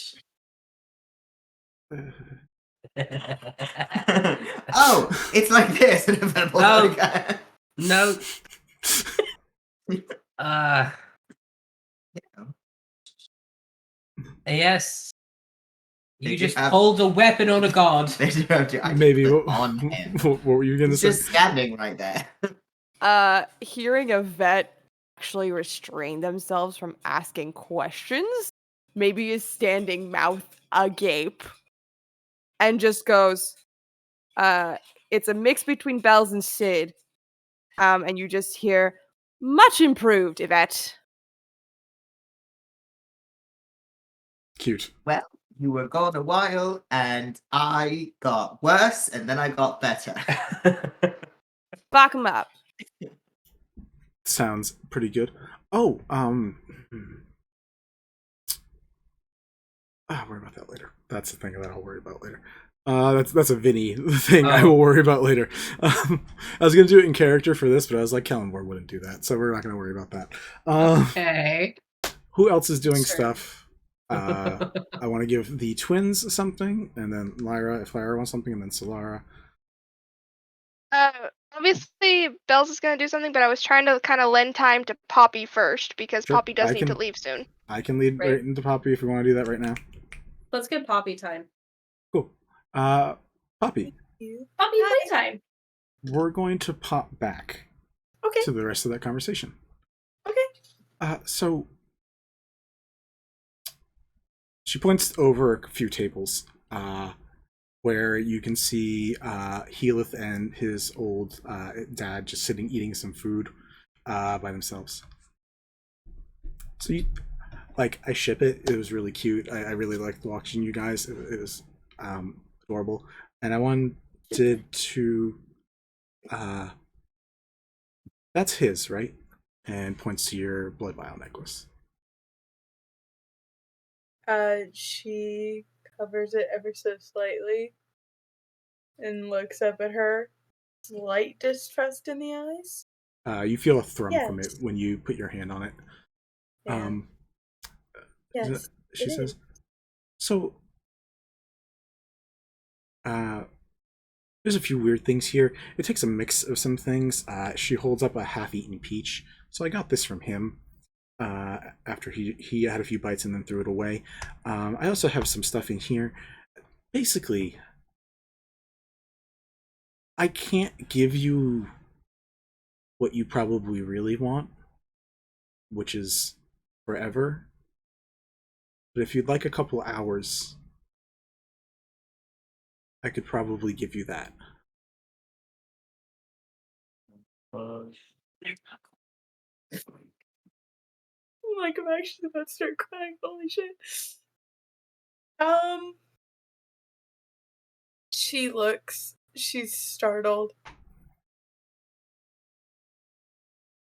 Oh, it's like this. Oh. No. Yes. You They just have- pulled a weapon on a god. They do have to- I maybe. put What, on him. what were you going to He's say? just standing right there. Hearing Yvette actually restrain themselves from asking questions, maybe is standing mouth agape, and just goes, it's a mix between Bells and Sid. And you just hear, "Much improved, Yvette." Cute. Well, you were gone a while, and I got worse, and then I got better. Back him up. Sounds pretty good. Oh, I'll worry about that later. That's the thing that I'll worry about later. That's a Vinny thing I Oh. will worry about later. I was gonna do it in character for this, but I was like, Kelemvor wouldn't do that, so we're not gonna worry about that. Okay. Who else is doing Sure. stuff? I want to give the twins something, and then Lyra, if Lyra wants something, and then Solara. Obviously, Bells is gonna do something, but I was trying to kind of lend time to Poppy first because Sure, Poppy does I need to can- leave soon. I can lead Right. right into Poppy if we want to do that right now. Let's get Poppy time. Cool. Poppy, Poppy playtime. we're going to pop back. Okay. to the rest of that conversation. Okay. So she points over a few tables, where you can see Healith and his old dad just sitting eating some food by themselves. So I ship it. It was really cute. I really liked watching you guys. It was adorable. And I wanted to that's his, right? And points to your blood vial necklace. She covers it ever so slightly and looks up at her. Slight distrust in the eyes. You feel a thrum from it Yes. when you put your hand on it. Yeah. Yes. She it says, is. so there's a few weird things here. It takes a mix of some things. She holds up a half-eaten peach. So I got this from him after he had a few bites and then threw it away. I also have some stuff in here. Basically, I can't give you what you probably really want, which is forever. But if you'd like a couple hours, I could probably give you that. Like, I'm actually about to start crying. Holy shit. She's startled.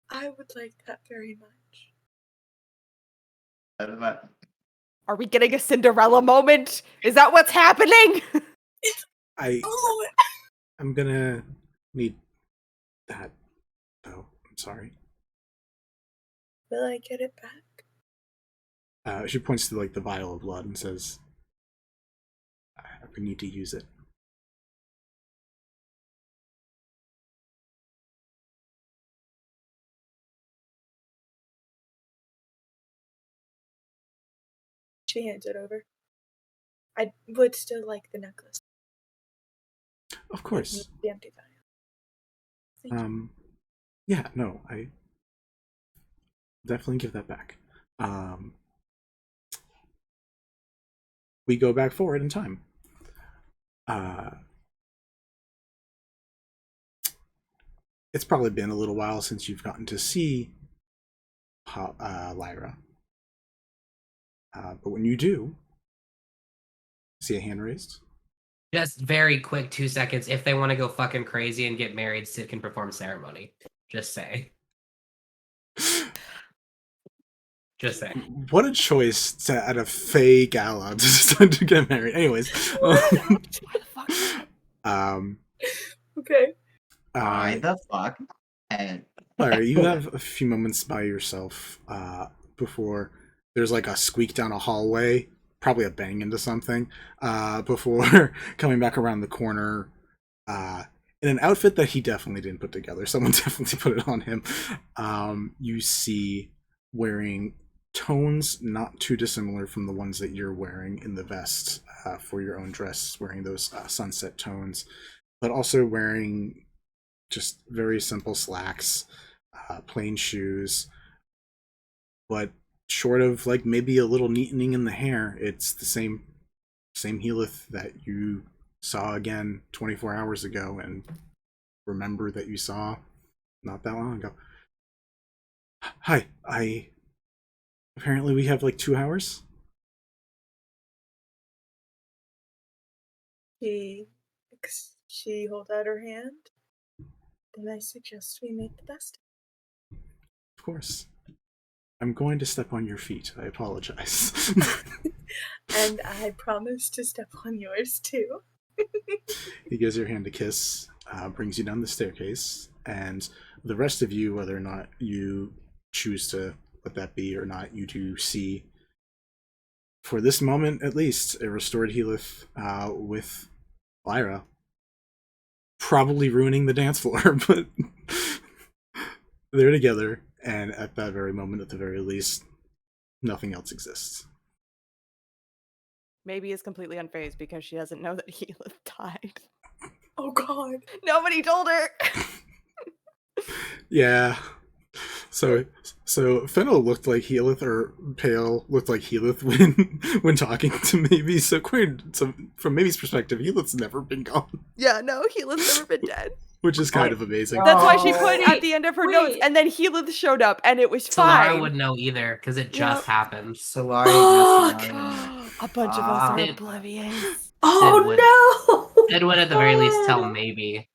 I would like that very much. Are we getting a Cinderella moment? Is that what's happening? I'm gonna need that. Oh, I'm sorry. Will I get it back? She points to the vial of blood and says, "I need to use it." She hands it over. I would still like the necklace. Of course. The empty vial. Thank you. Yeah, no, I definitely give that back. We go back forward in time. It's probably been a little while since you've gotten to see Lyra. But when you do, see a hand raised? Just very quick 2 seconds. If they want to go fucking crazy and get married, Sid can perform ceremony. Just say. Just say. What a choice at a Fae gala to get married. Anyways. Okay. Why the fuck? Lyra, you have a few moments by yourself before there's a squeak down a hallway, probably a bang into something, before coming back around the corner in an outfit that he definitely didn't put together. Someone definitely put it on him. You see wearing tones not too dissimilar from the ones that you're wearing in the vest for your own dress, wearing those sunset tones, but also wearing just very simple slacks, plain shoes, but short of maybe a little neatening in the hair, it's the same Healith that you saw again 24 hours ago and remember that you saw not that long ago. Hi, apparently we have 2 hours. She holds out her hand. Then I suggest we make the best. Of course. I'm going to step on your feet. I apologize. And I promise to step on yours too. He gives your hand a kiss, brings you down the staircase, and the rest of you, whether or not you choose to let that be or not, you do see, for this moment at least, a restored Healith with Lyra. Probably ruining the dance floor, but they're together, and at that very moment, at the very least, nothing else exists. Maybe is completely unfazed because she doesn't know that Healith died. Oh god. Nobody told her. Yeah. So Fennel looked like Healith, or Pale looked like Healith when talking to Maybe. So from Maybe's perspective, Healith's never been gone, Yeah, no, Healith's never been dead. which is kind of amazing. That's why she Oh. put at the end of her notes, Wait. and then Healith showed up, and it was Solara fine. would know either, because it just happened. Solari Fuck! just knowing. A bunch of us are Sid- oblivious. Oh no! Sid would at the very least tell God. Maybe.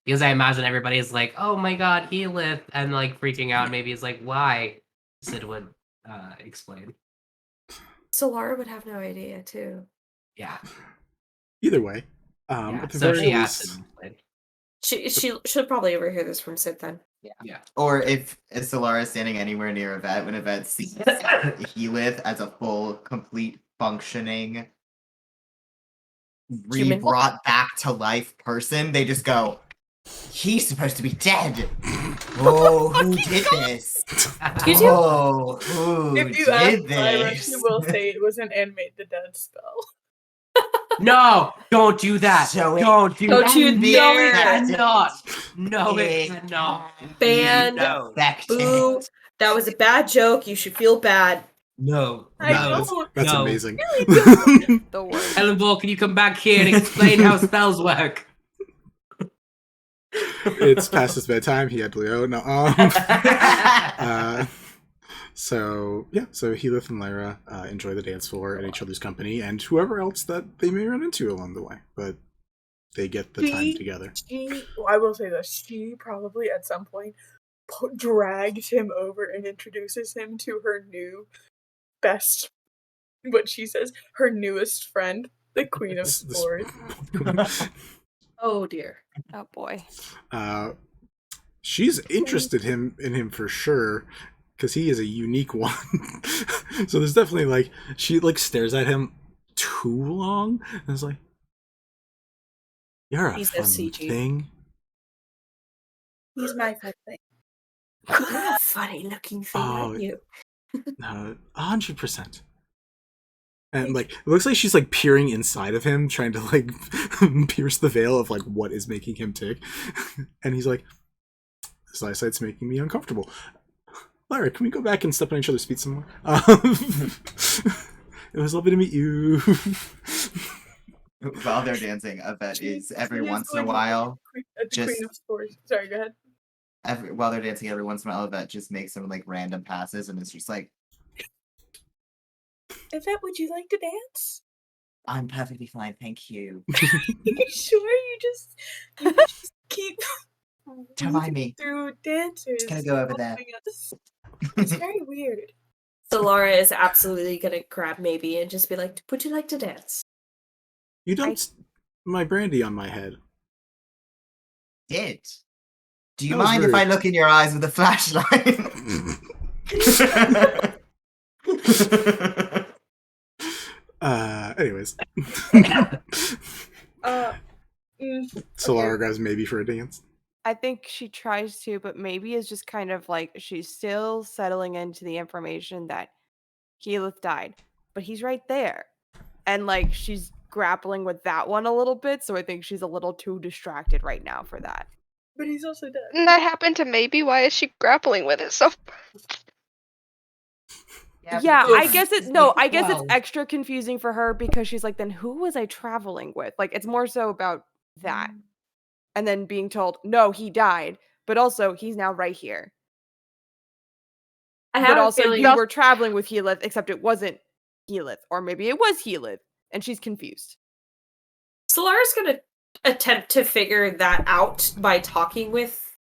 Because I imagine everybody's like, oh my god, Healith, and like freaking out. Maybe it's like, why? Sid would explain. Solara would have no idea too. Yeah. Either way, Yeah. at the So very she asked least, him. Like, She'll probably overhear this from Sid then. yeah. Or if Solara is standing anywhere near Yvette, when Yvette sees Healith as a full, complete, functioning, Human. brought back to life person, they just go, he's supposed to be dead. Oh, who did this? Excuse you? Oh, who If you did ask Lyra, this? she will say it was an animate the dead spell. No! Don't do that! So it Don't do Don't that! you can be No, it affected. cannot! No, it It cannot! can be Ban. affected. Boo! That was a bad joke. You should feel bad. No. I no. don't. that's No. amazing. The worst. Kelemvor, can you come back here and explain how spells work? It's past his bedtime. He had to go. No. So Healith and Lyra enjoy the dance floor and each other's company, and whoever else that they may run into along the way. But they get the time together. I will say this. She probably at some point drags him over and introduces him to her new best, what she says, her newest friend, the Queen of Spores. Oh dear. Oh boy. She's interested in him for sure, because he is a unique one. So there's definitely she stares at him too long, and it's like, you're a He's fun SCG. thing. He's my fun thing. You're a funny looking thing, Oh. aren't you? 100%. And it looks like she's peering inside of him, trying to pierce the veil of what is making him tick. And he's like, this eyesight's making me uncomfortable. Lyra, can we go back and step on each other's feet some more? It was lovely to meet you. While they're dancing, Yvette is every She is once in a going to while, the just- Queen of Spores. Sorry, go ahead. while they're dancing, every once in a while, Yvette just makes some random passes, and it's just like, Yvette, would you like to dance? I'm perfectly fine, thank you. You sure? You just keep Don't mind me. through dancers. Just gonna go over there. helping us. It's very weird. So Laura is absolutely gonna grab Maybe and just be like, "Would you like to dance?" You dumped my brandy on my head. Did. Do you That was mind if rude. I look in your eyes with a flashlight? Anyways. Solara grabs Maybe for a dance. I think she tries to, but maybe is just kind of she's still settling into the information that Keyleth died, but he's right there. And she's grappling with that one a little bit, so I think she's a little too distracted right now for that. But he's also dead. And that happened to Maybe. Why is she grappling with it so? Yeah, I guess it's Well. extra confusing for her because she's like, then who was I traveling with? It's more so about that. And then being told, no, he died, but also he's now right here. I But have a also feeling you were traveling with Healith, except it wasn't Healith, or maybe it was Healith, and she's confused. Solara's gonna attempt to figure that out by talking with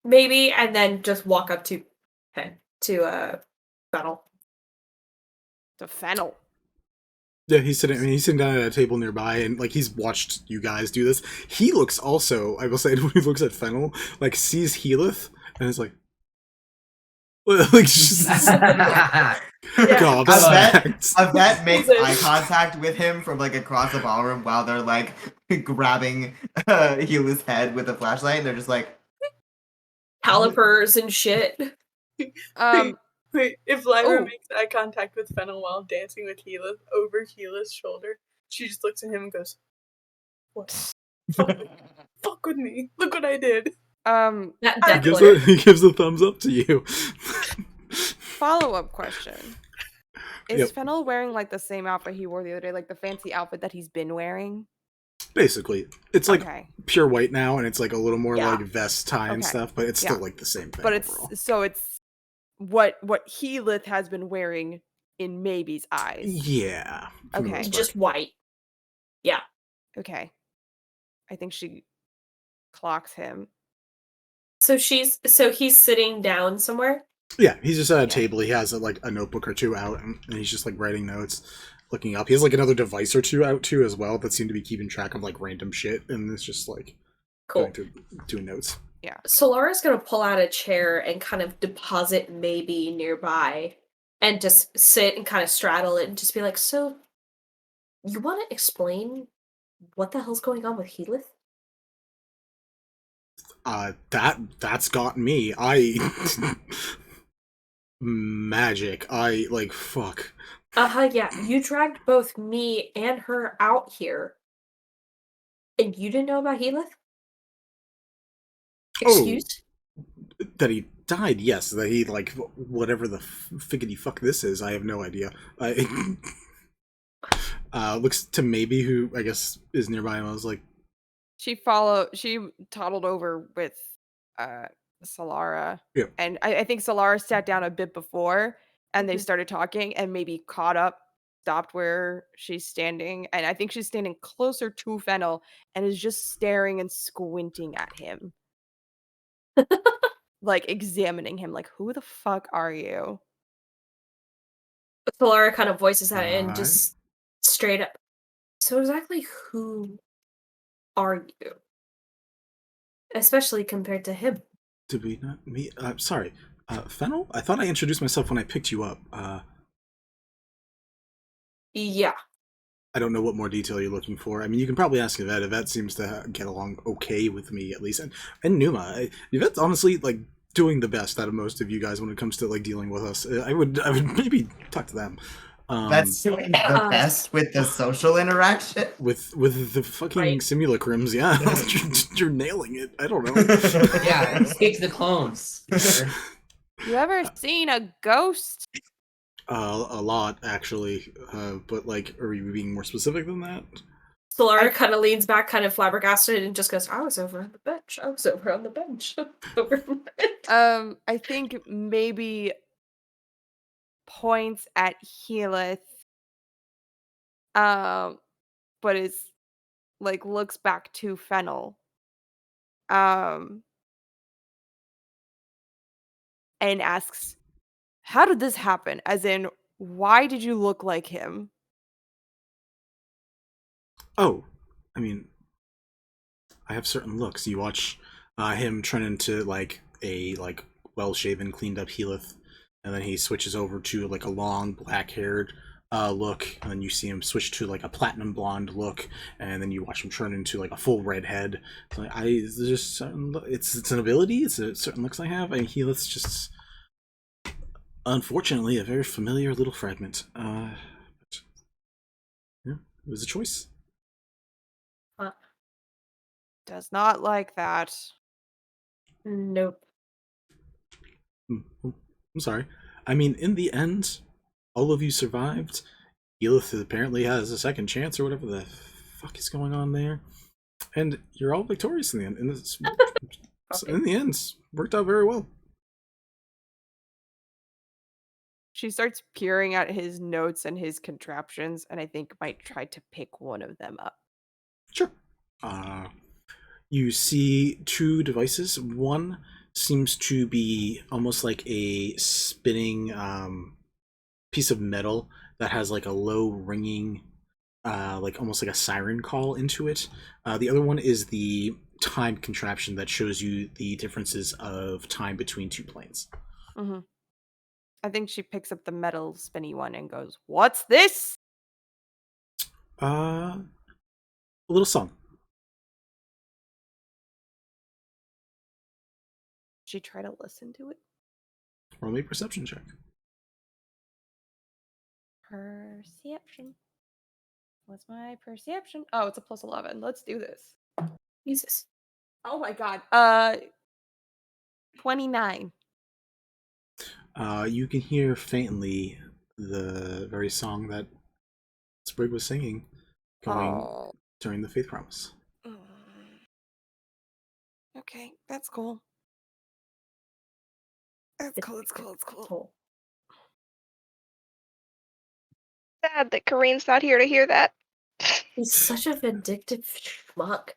Maybe, and then just walk up to Fennel. The Fennel. Yeah, he's sitting down at a table nearby, and he's watched you guys do this. He looks also, I will say, when he looks at Fennel, sees Healith, and is like just gobsmacked. Yvette makes eye contact with him from across the ballroom while they're grabbing Healith's head with a flashlight, and they're just like Calipers and shit. Wait, if Lyra Oh. makes eye contact with Fennel while dancing with Healith over Healith's shoulder, she just looks at him and goes, "What? Fuck with me. Look what I did." Um, That I He gives Deckler. he gives a thumbs up to you. follow-up question. Is Yep. Fennel wearing like the same outfit he wore the other day, like the fancy outfit that he's been wearing? Basically, it's like Okay. pure white now, and it's like a little more Yeah. like vest tie and Okay. stuff, but it's Yeah. still like the same thing But overall. it's what Healyth has been wearing in Maybe's eyes. Yeah. for the Okay. most part. Just white. Yeah. Okay. I think she clocks him. So he's sitting down somewhere. Yeah, he's just at a Yeah. table. He has like a notebook or two out, and he's just like writing notes, looking up. He has like another device or two out too as well that seem to be keeping track of like random shit, and it's just like Cool. going to doing notes. Solara's gonna pull out a chair and kind of deposit maybe nearby and just sit and kind of straddle it and just be like, so you wanna explain what the hell's going on with Healyth? That's got me. I magic. I like fuck. Yeah, you dragged both me and her out here. And you didn't know about Healyth? Excuse? That he died, yes. That he like whatever the figgity fuck this is. I have no idea. Looks to maybe who I guess is nearby. And I was like, She toddled over with Solara. Yeah. And I think Solara sat down a bit before and they Mhm. started talking and maybe caught up, stopped where she's standing. And I think she's standing closer to Fennel and is just staring and squinting at him. Like examining him, like, who the fuck are you? Solara kind of voices that and Alright. just straight up. So exactly who are you? Especially compared to him. Did we not meet? Sorry. Fennel? I thought I introduced myself when I picked you up. Yeah. I don't know what more detail you're looking for. I mean, you can probably ask Yvette. Yvette seems to get along okay with me, at least. And Numa. Yvette's honestly, like, doing the best out of most of you guys when it comes to, like, dealing with us. I would maybe talk to them. That's doing the best with the social interaction. With the fucking Right. simulacrums, yeah. You're nailing it. I don't know. Yeah, escape the clones. You ever seen a ghost? A lot, actually. But, like, are you being more specific than that? Solara kind of leans back, kind of flabbergasted, and just goes, I was over on the bench. I was over on the bench. Over on the bench. I think maybe points at Healyth. But is like looks back to Fennel. And asks, how did this happen? As in, why did you look like him? Oh, I mean, I have certain looks. You watch him turn into like a like well-shaven, cleaned-up Healyth, and then he switches over to like a long, black-haired look, and then you see him switch to like a platinum blonde look, and then you watch him turn into like a full redhead. It's like there's just certain. It's an ability. It's a certain looks I have. I mean, Healyth's just unfortunately a very familiar little fragment. But, yeah, it was a choice. Does not like that. Nope. I'm sorry. I mean, in the end, all of you survived. Healyth apparently has a second chance, or whatever the fuck is going on there, and you're all victorious in the end. And in the end, worked out very well. She starts peering at his notes and his contraptions, and I think might try to pick one of them up. Sure. You see two devices. One seems to be almost like a spinning piece of metal that has like a low ringing, like almost like a siren call into it. The other one is the time contraption that shows you the differences of time between two planes. Mm-hmm. I think she picks up the metal spinny one and goes, "What's this?" A little song. She try to listen to it. Roll me a perception check. Perception. What's my perception? Oh, it's a +11. Let's do this. Jesus. Oh my god. 29. You can hear faintly the very song that Sprig was singing going Oh. during the Faith Promise. Okay, that's cool. That's cool. It's cool. It's cool. Cool. Sad that Kareen's not here to hear that. He's such a vindictive schmuck.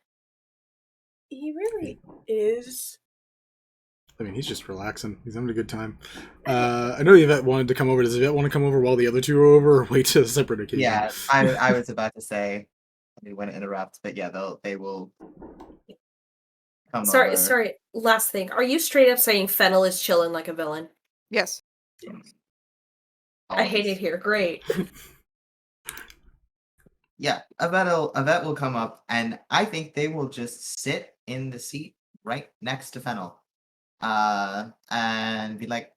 He really is. I mean, he's just relaxing. He's having a good time. I know Yvette wanted to come over. Does Yvette want to come over while the other two are over, or wait to a separate occasion? Yeah, I was about to say, I didn't want to interrupt, but yeah, they will come over. Sorry. Last thing. Are you straight up saying Fennel is chilling like a villain? Yes. I hate it here. Great. Yeah, Yvette will come up, and I think they will just sit in the seat right next to Fennel, and be like,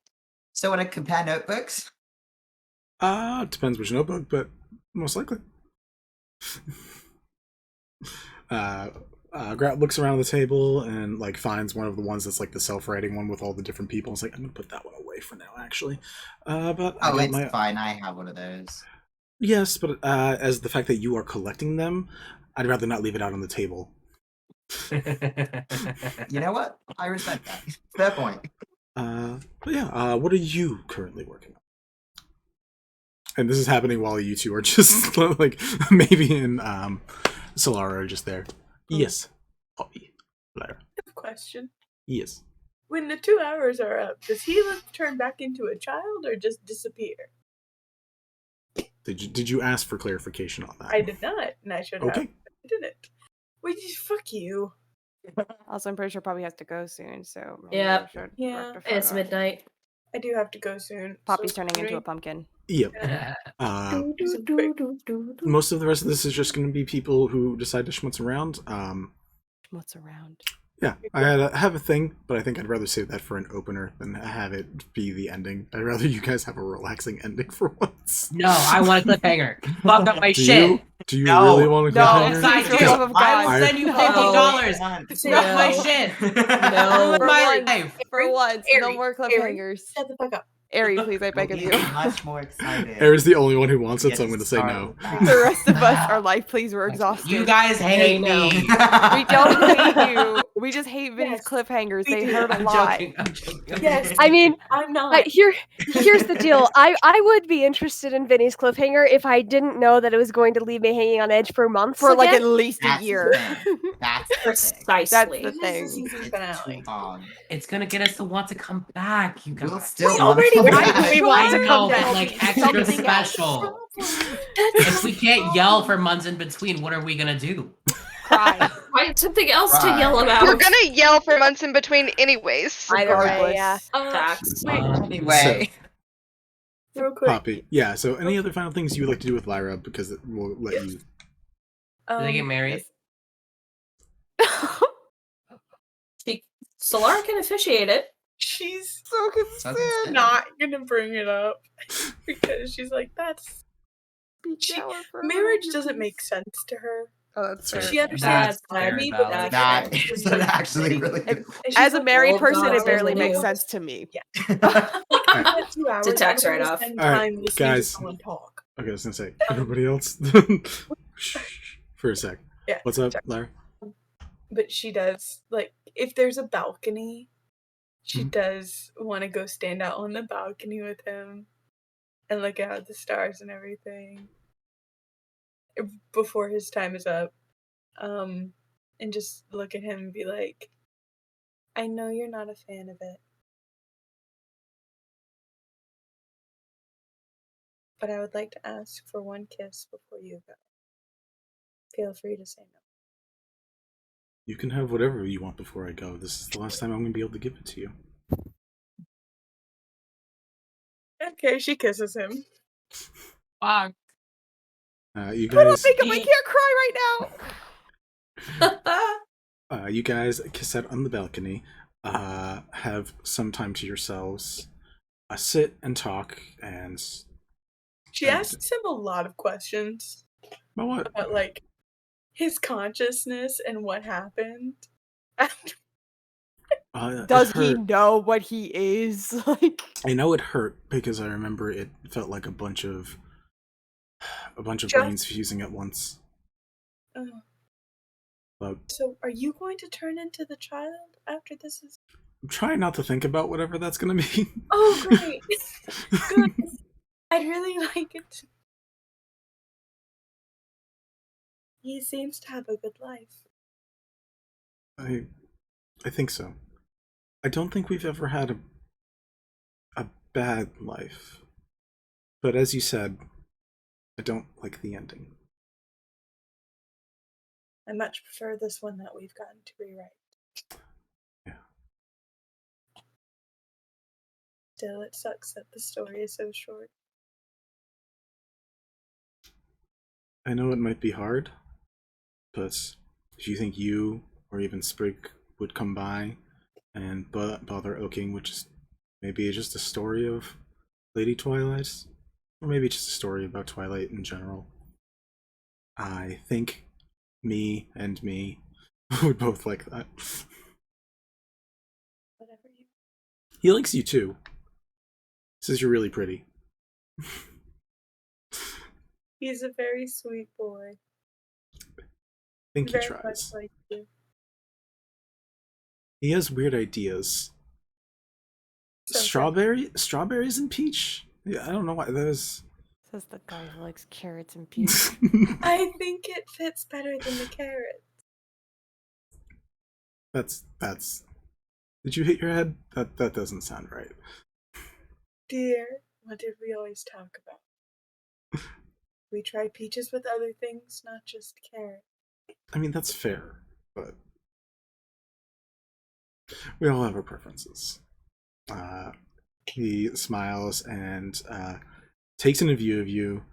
"So, want to compare notebooks?" Depends which notebook, but most likely. Grat looks around the table and like finds one of the ones that's like the self-writing one with all the different people. It's like, I'm gonna put that one away for now, actually. But Oh, it's fine. I have one of those. Yes, but as the fact that you are collecting them, I'd rather not leave it out on the table. You know what? I respect that. Fair point. But yeah, what are you currently working on? And this is happening while you two are just like maybe in Solara are just there. Yes, Poppy. Blair. I have a question. Yes. When the 2 hours are up, does he turn back into a child or just disappear? Did you ask for clarification on that? I did not, and I should have. Okay. I didn't. Wait, fuck you. Also, I'm pretty sure Poppy has to go soon, so maybe Yep. we should Yeah. rectify It's that. midnight. I do have to go soon. Poppy's so turning into a sorry. pumpkin. Yep. Do. Most of the rest of this is just going to be people who decide to schmutz around. What's around? Yeah, I have a thing, but I think I'd rather save that for an opener than have it be the ending. I'd rather you guys have a relaxing ending for once. No, I want a cliffhanger. Fuck up my Do shit. you No. really want to No, cliffhanger? yes, I do. Love of I will God. send you $50. Fuck my shit. No. Fuck my once. life. For once, no Ari, more Ari. cliffhangers. Shut the fuck up. Ari, please, I beg We'll of be you. much more excited. Air's the only one who wants it, Get so I'm going to say no. started. The rest of us are like, please, we're exhausted. You guys hate no. me. We don't hate you. We just hate Vinny's Yes, cliffhangers. we They do. hurt a I'm lot. joking. I'm joking. Yes. I mean, I'm not. here's the deal. I would be interested in Vinny's cliffhanger if I didn't know that it was going to leave me hanging on edge for months. For like at again. least a That's year. the thing. That's the thing. Precisely. That's the This is thing. season It's finale. too long. It's gonna get us to want to come back, you guys. We'll still We want to already come tried back. to We want I to know, come but back. like extra Something else. special. If we can't yell for months in between, what are we gonna do? Cry. Find something else to Right. yell about. We're gonna yell for months in between anyways. Either way, Right, yeah. Facts. Anyway. Real quick. Poppy. Yeah, so any other final things you would like to do with Lyra, because it will let you... Do they get married? Solara can officiate it. She's So Doesn't concerned. say. not gonna bring it up because she's like, that's marriage doesn't make sense to her. Oh, that's Fair. fair. She understands fair, me, valid. but That is actually really good. As a married "Oh, person, God, it barely so makes new." sense to me. Like, 2 hours. It's a tax I don't wanna write-off. spend Alright, time listening guys. to someone talk. Okay, I was going to say, everybody else? Shh, for a sec. Yeah, What's up, check. Lyra? But she does, like, if there's a balcony, she Mhm. does want to go stand out on the balcony with him and look out at the stars and everything before his time is up. And just look at him and be like, I know you're not a fan of it, but I would like to ask for one kiss before you go. Feel free to say no. You can have whatever you want before I go. This is the last time I'm going to be able to give it to you. Okay, she kisses him. Fuck. You Put on guys... makeup. I can't cry right now. You guys kiss out on the balcony, have some time to yourselves, sit and talk, and... She asks him a lot of questions About what? about, like, his consciousness and what happened. Does it he hurt. know what he is? Like, I know it hurt because I remember it felt like a bunch of Just- brains fusing at once. Oh, But so are you going to turn into the child after this is? I'm trying not to think about whatever that's gonna be. Oh, great. Good. I'd really like it. He seems to have a good life. I think so. I don't think we've ever had a bad life. But as you said, I don't like the ending. I much prefer this one that we've gotten to rewrite. Yeah. Still, it sucks that the story is so short. I know it might be hard, but if you think you or even Sprig would come by and bother oaking, which is maybe just a story of Lady Twilight, or maybe just a story about Twilight in general, I think me would both like that. Whatever you. He likes you too. Says you're really pretty. He's a very sweet boy. I think he Very tries. much like you. He has weird ideas. Sounds Strawberries and peach? Yeah, I don't know why that is. says the guy who likes carrots and peas. I think it fits better than the carrot. That's. Did you hit your head? That doesn't sound right. Dear, what did we always talk about? We try peaches with other things, not just carrot. I mean, that's fair, but we all have our preferences. He smiles and takes in a view of you,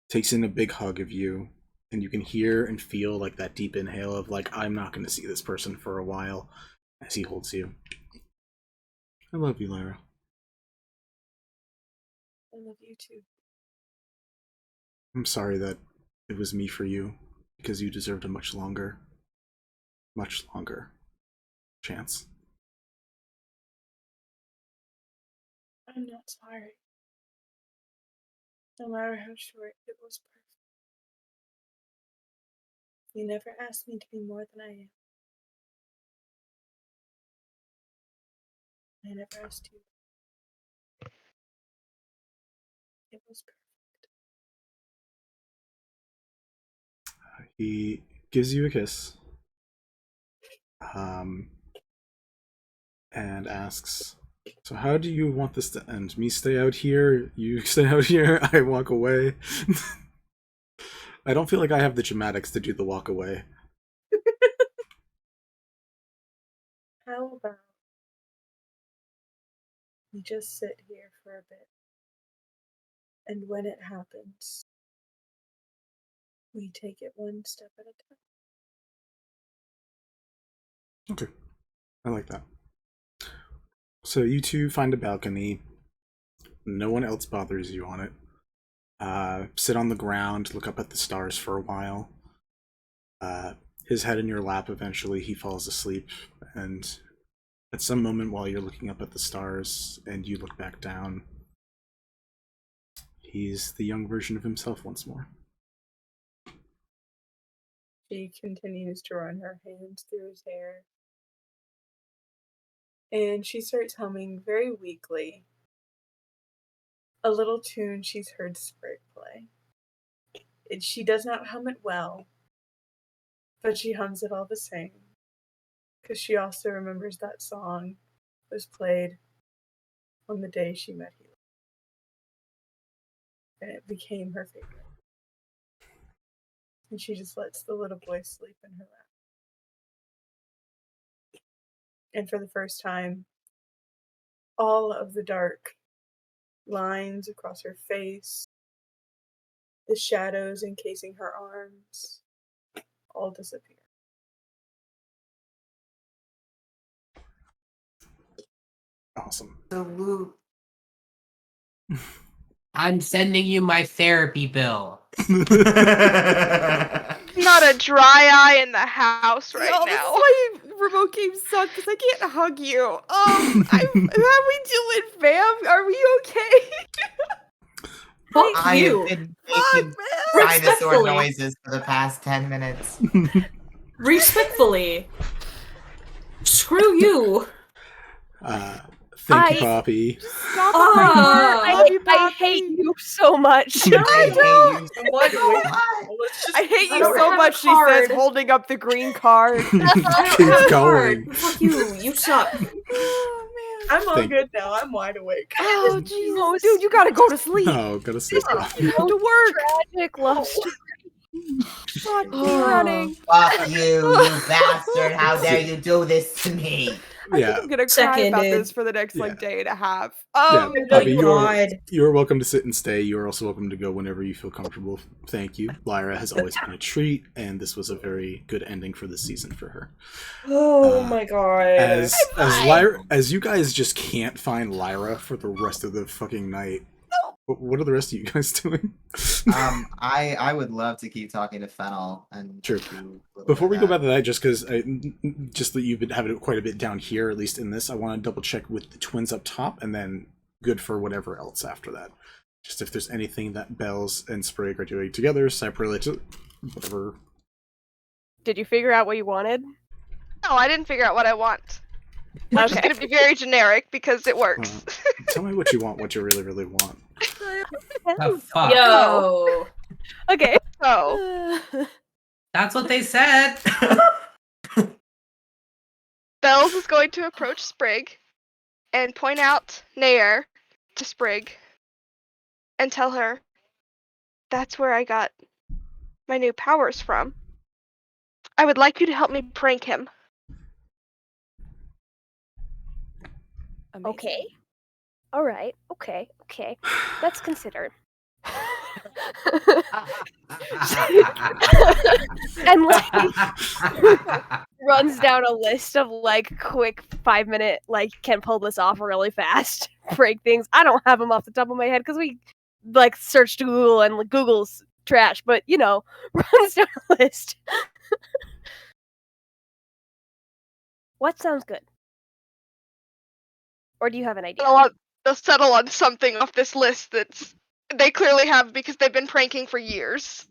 takes in a big hug of you, and you can hear and feel like that deep inhale of like, I'm not going to see this person for a while, as he holds you. I love you, Lyra. I love you too. I'm sorry that it was me for you, because you deserved a much longer chance. I'm not sorry. No matter how short, it was perfect. You never asked me to be more than I am. I never asked you. It was perfect. He gives you a kiss, and asks, so how do you want this to end? Me stay out here, you stay out here, I walk away? I don't feel like I have the dramatics to do the walk away. How about we just sit here for a bit, and when it happens, we take it one step at a time. Okay, I like that. So you two find a balcony. No one else bothers you on it. Sit on the ground, look up at the stars for a while. His head in your lap, eventually he falls asleep, and at some moment while you're looking up at the stars and you look back down, he's the young version of himself once more. She continues to run her hands through his hair. And she starts humming very weakly a little tune she's heard Sprig play. She does not hum it well, but she hums it all the same, because she also remembers that song was played on the day she met Hilo, and it became her favorite. And she just lets the little boy sleep in her lap. And for the first time, all of the dark lines across her face, the shadows encasing her arms, all disappear. Awesome. So Woo, I'm sending you my therapy bill. Not not a dry eye in the house right Yo, now. this is why remote games suck, because I can't hug you. How we doing, fam? Are we okay? Fuck I you. have been Fuck, making man. dinosaur Respectfully. noises for the past 10 minutes. Respectfully. Screw you. Thank you, Poppy. Stop on my heart. I love you, I hate Poppy. you so much. I don't. hate you I'm wide awake. so much. Let's just I hate I you don't so have much, a she says, card. holding up the green card. I don't have Keep a going. card. Fuck you. You suck. Oh, man. I'm all Thank- good now. I'm wide awake. Oh, Jesus. Dude, you gotta go to sleep. No, gotta sleep. You have to work. Tragic love story. Fuck you, running. Fuck you, you bastard. How dare you do this to me? I Yeah. think I'm gonna cry about Seconded. this for the next Yeah. day and a half. Yeah, Oh Poppy, my god. you're welcome to sit and stay. You're also welcome to go whenever you feel comfortable. Thank you. Lyra has always been a treat, and this was a very good ending for this season for her. Oh Uh, my god. As Lyra, as you guys just can't find Lyra for the rest of the fucking night. What are the rest of you guys doing? I would love to keep talking to Fennel and Sure. do a little Before bit we of go that. back to that, just that you've been having it quite a bit down here, at least in this, I want to double check with the twins up top, and then good for whatever else after that. Just if there's anything that Bells and Sprig are doing together, separately, whatever. Did you figure out what you wanted? No, I didn't figure out what I want. Which is Okay. going to be very generic because it works. Tell me what you want, what you really, really want. The fuck? Yo. Okay. So, That's what they said. Bells is going to approach Sprig and point out Nair to Sprig and tell her, that's where I got my new powers from. I would like you to help me prank him. Okay. All right. Okay. Okay. Let's consider. And like runs down a list of like quick 5-minute like can pull this off really fast break things. I don't have them off the top of my head because we like searched Google and like, Google's trash, but you know, runs down a list. What sounds good? Or do you have an idea? They'll settle on something off this list that's they clearly have because they've been pranking for years.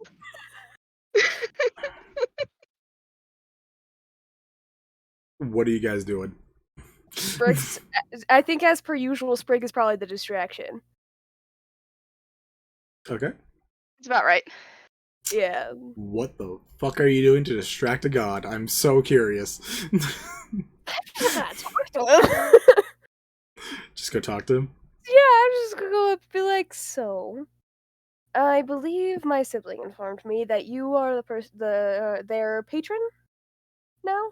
What are you guys doing? Sprig's, I think as per usual, Sprig is probably the distraction. Okay. It's about right. Yeah. What the fuck are you doing to distract a god? I'm so curious. That's him. Just go talk to him. Yeah, I'm just gonna go up and be like, so, I believe my sibling informed me that you are their patron now?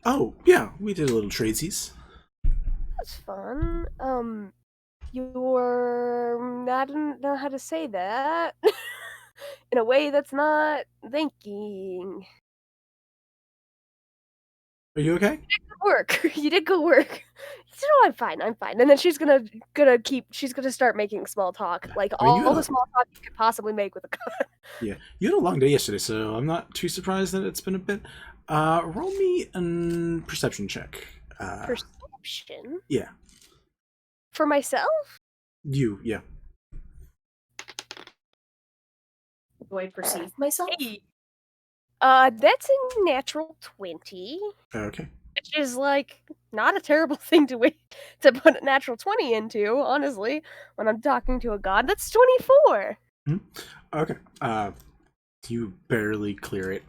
Oh, yeah, we did a little tradesies. That's fun. I don't know how to say that in a way that's not thinking. Are you okay? Work. You did good work. You know, I'm fine. I'm fine. And then she's gonna start making small talk, like I mean, you all had the a- small talk you could possibly make with a god. Yeah. You had a long day yesterday, so I'm not too surprised that it's been a bit. Roll me a perception check. Perception Yeah. for myself. Yeah. Do I perceive myself? Hey. That's a natural 20, Okay. which is like not a terrible thing to put a natural 20 into, honestly. When I'm talking to a god, that's 24. Okay. You barely clear it.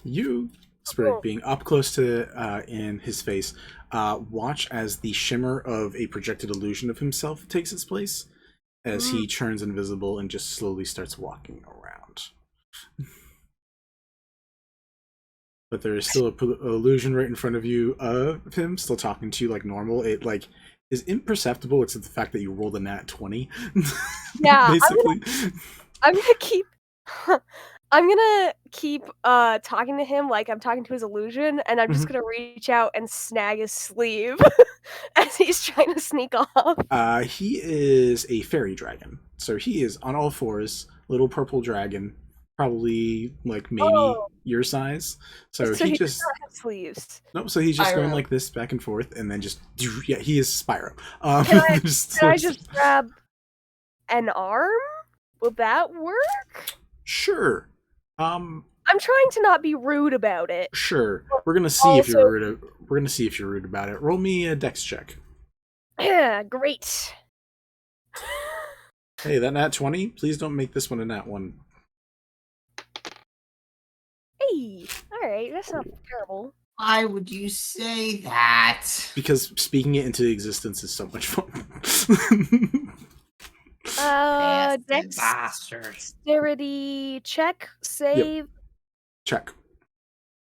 You, Sprig, Oh. being up close to in his face, watch as the shimmer of a projected illusion of himself takes its place, as he turns invisible and just slowly starts walking around. But there is still a illusion right in front of you of him still talking to you like normal. It like is imperceptible except the fact that you rolled a nat 20. Yeah, basically. I'm gonna keep talking to him like I'm talking to his illusion, and I'm just gonna reach out and snag his sleeve as he's trying to sneak off. He is a fairy dragon, so he is on all fours, little purple dragon, probably like maybe Oh. your size. So So he he does just not have sleeves. nope. So he's just going Spyro. like this back and forth, and then just yeah, he is Spyro. Can I just Can I looks- just grab an arm? Will that work? sure. I'm trying to not be rude about it. Sure. We're gonna see if Also- you're rude. We're gonna see if you're rude about it. Roll me a dex check. Yeah, great. Hey, that nat 20. Please don't make this one a nat 1. Hey, all right, that's not terrible. Why would you say that? Because speaking it into existence is so much fun. Bastard bastard. Dexterity check, save, Check.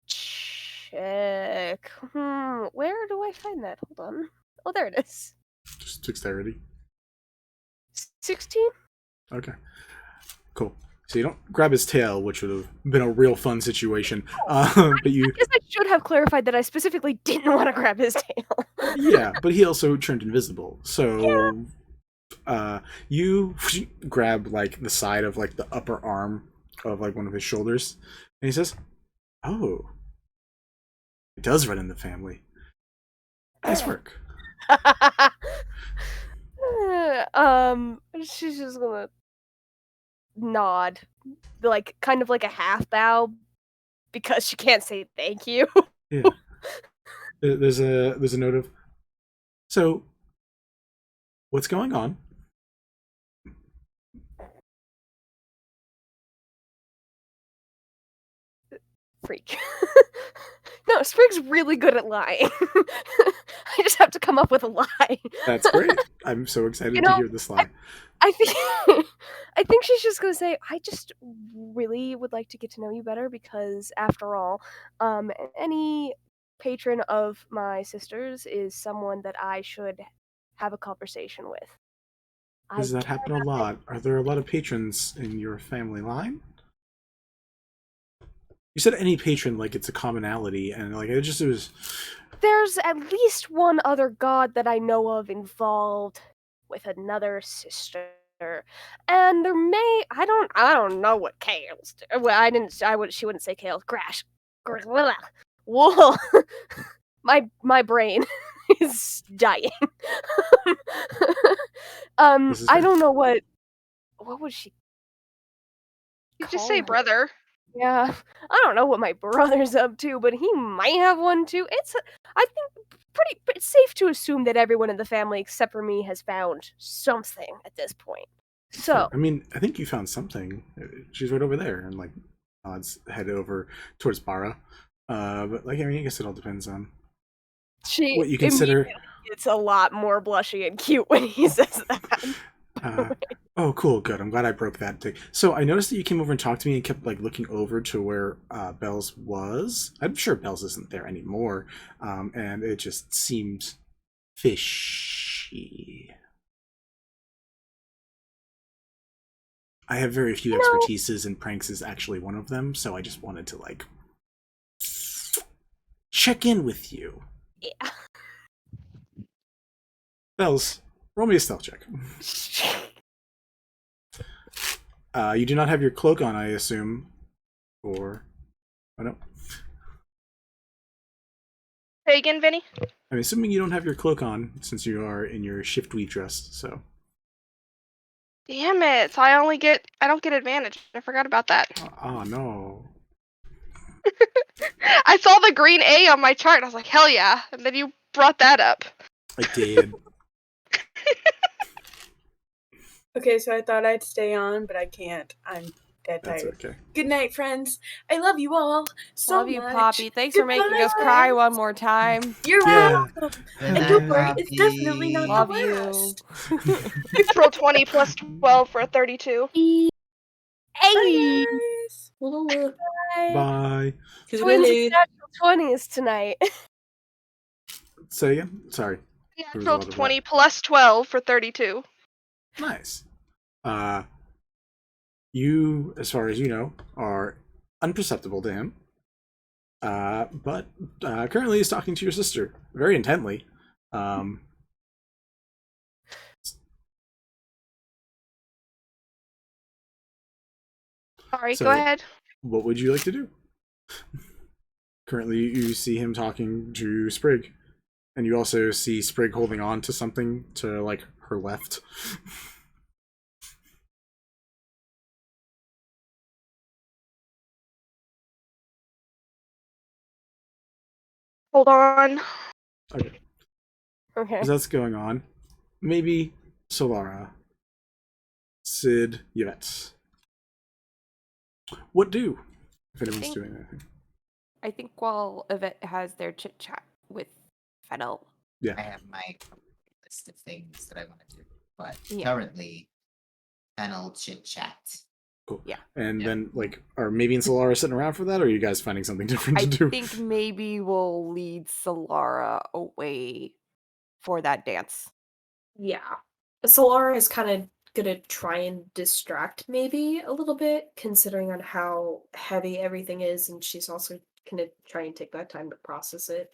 check. Where do I find that? Hold on. Oh, there it is. Just dexterity. 16. Okay. Cool. So you don't grab his tail, which would have been a real fun situation. But you, I guess I should have clarified that I specifically didn't want to grab his tail. yeah. But he also turned invisible. So, you grab like the side of like the upper arm of like one of his shoulders, and he says, "Oh, it does run in the family. Nice work." She's just gonna nod, like kind of like a half bow, because she can't say thank you. Yeah. There's a note of, so what's going on? Freak. No, Sprig's really good at lying. I just have to come up with a lie. That's great. I'm so excited You to know, hear this lie. I think I think she's just gonna say, I just really would like to get to know you better because after all, any patron of my sister's is someone that I should have a conversation with. Does that happen a lot? Are there a lot of patrons in your family line? You said any patron like it's a commonality, and like it was There's at least one other god that I know of involved with another sister. And there may I don't know what Kale's well, she wouldn't say Kale. Crash. Whoa. my brain is dying. This is I good. don't know what would she You just call say her? brother. Yeah, I don't know what my brother's up to, but he might have one too. I think, it's safe to assume that everyone in the family except for me has found something at this point. So, I mean, I think you found something. She's right over there, and like nods head over towards Bara. But like I mean, I guess it all depends on she what you consider. immediately gets a lot more blushy and cute when he says that. Oh, cool, good. I'm glad I broke that thing. So I noticed that you came over and talked to me and kept like looking over to where Bells was. I'm sure Bells isn't there anymore, and it just seemed fishy. I have very few expertises, and pranks is actually one of them. So I just wanted to like check in with you. Yeah. Bells, roll me a stealth check. You do not have your cloak on, I assume. Or oh no. Say again, Vinny? I'm assuming you don't have your cloak on since you are in your shift week dress, so. Damn it! I don't get advantage. I forgot about that. Oh no. I saw the green A on my chart and I was like, hell yeah. And then you brought that up. I did. Okay, so I thought I'd stay on, but I can't. I'm dead That's tired. okay. Good night, friends. I love you all so Love you, much. Poppy. Thanks for making Goodbye, us cry friends. one more time. You're Yeah. welcome. Good And don't night, worry, it's Poppy. definitely not Love the you. last. Roll 20 plus 12 for a 32. Hey! Bye, guys. Bye. Twins and natural 20s tonight. Say again? Sorry. Yeah, There was I a rolled lot of 20 plus 12 for 32. Nice. You, as far as you know, are unperceptible to him. But currently he's talking to your sister very intently. Sorry, So- go ahead. What would you like to do? Currently, you see him talking to Sprig, and you also see Sprig holding on to something to, like, her left. Hold on. Okay. Okay. As that's going on, maybe Solara, Sid, Yvette. What do? If anyone's think- doing anything. I think while Yvette has their chit chat with Fennel, I have my list of things that I want to do, but Yeah. currently, panel chit chat. Cool. Yeah. And Yeah. then, like, are maybe and Solara sitting around for that, or are you guys finding something different I to do? think maybe we'll lead Solara away for that dance. Yeah. Solara is kind of gonna try and distract maybe a little bit, considering on how heavy everything is, and she's also gonna try and take that time to process it.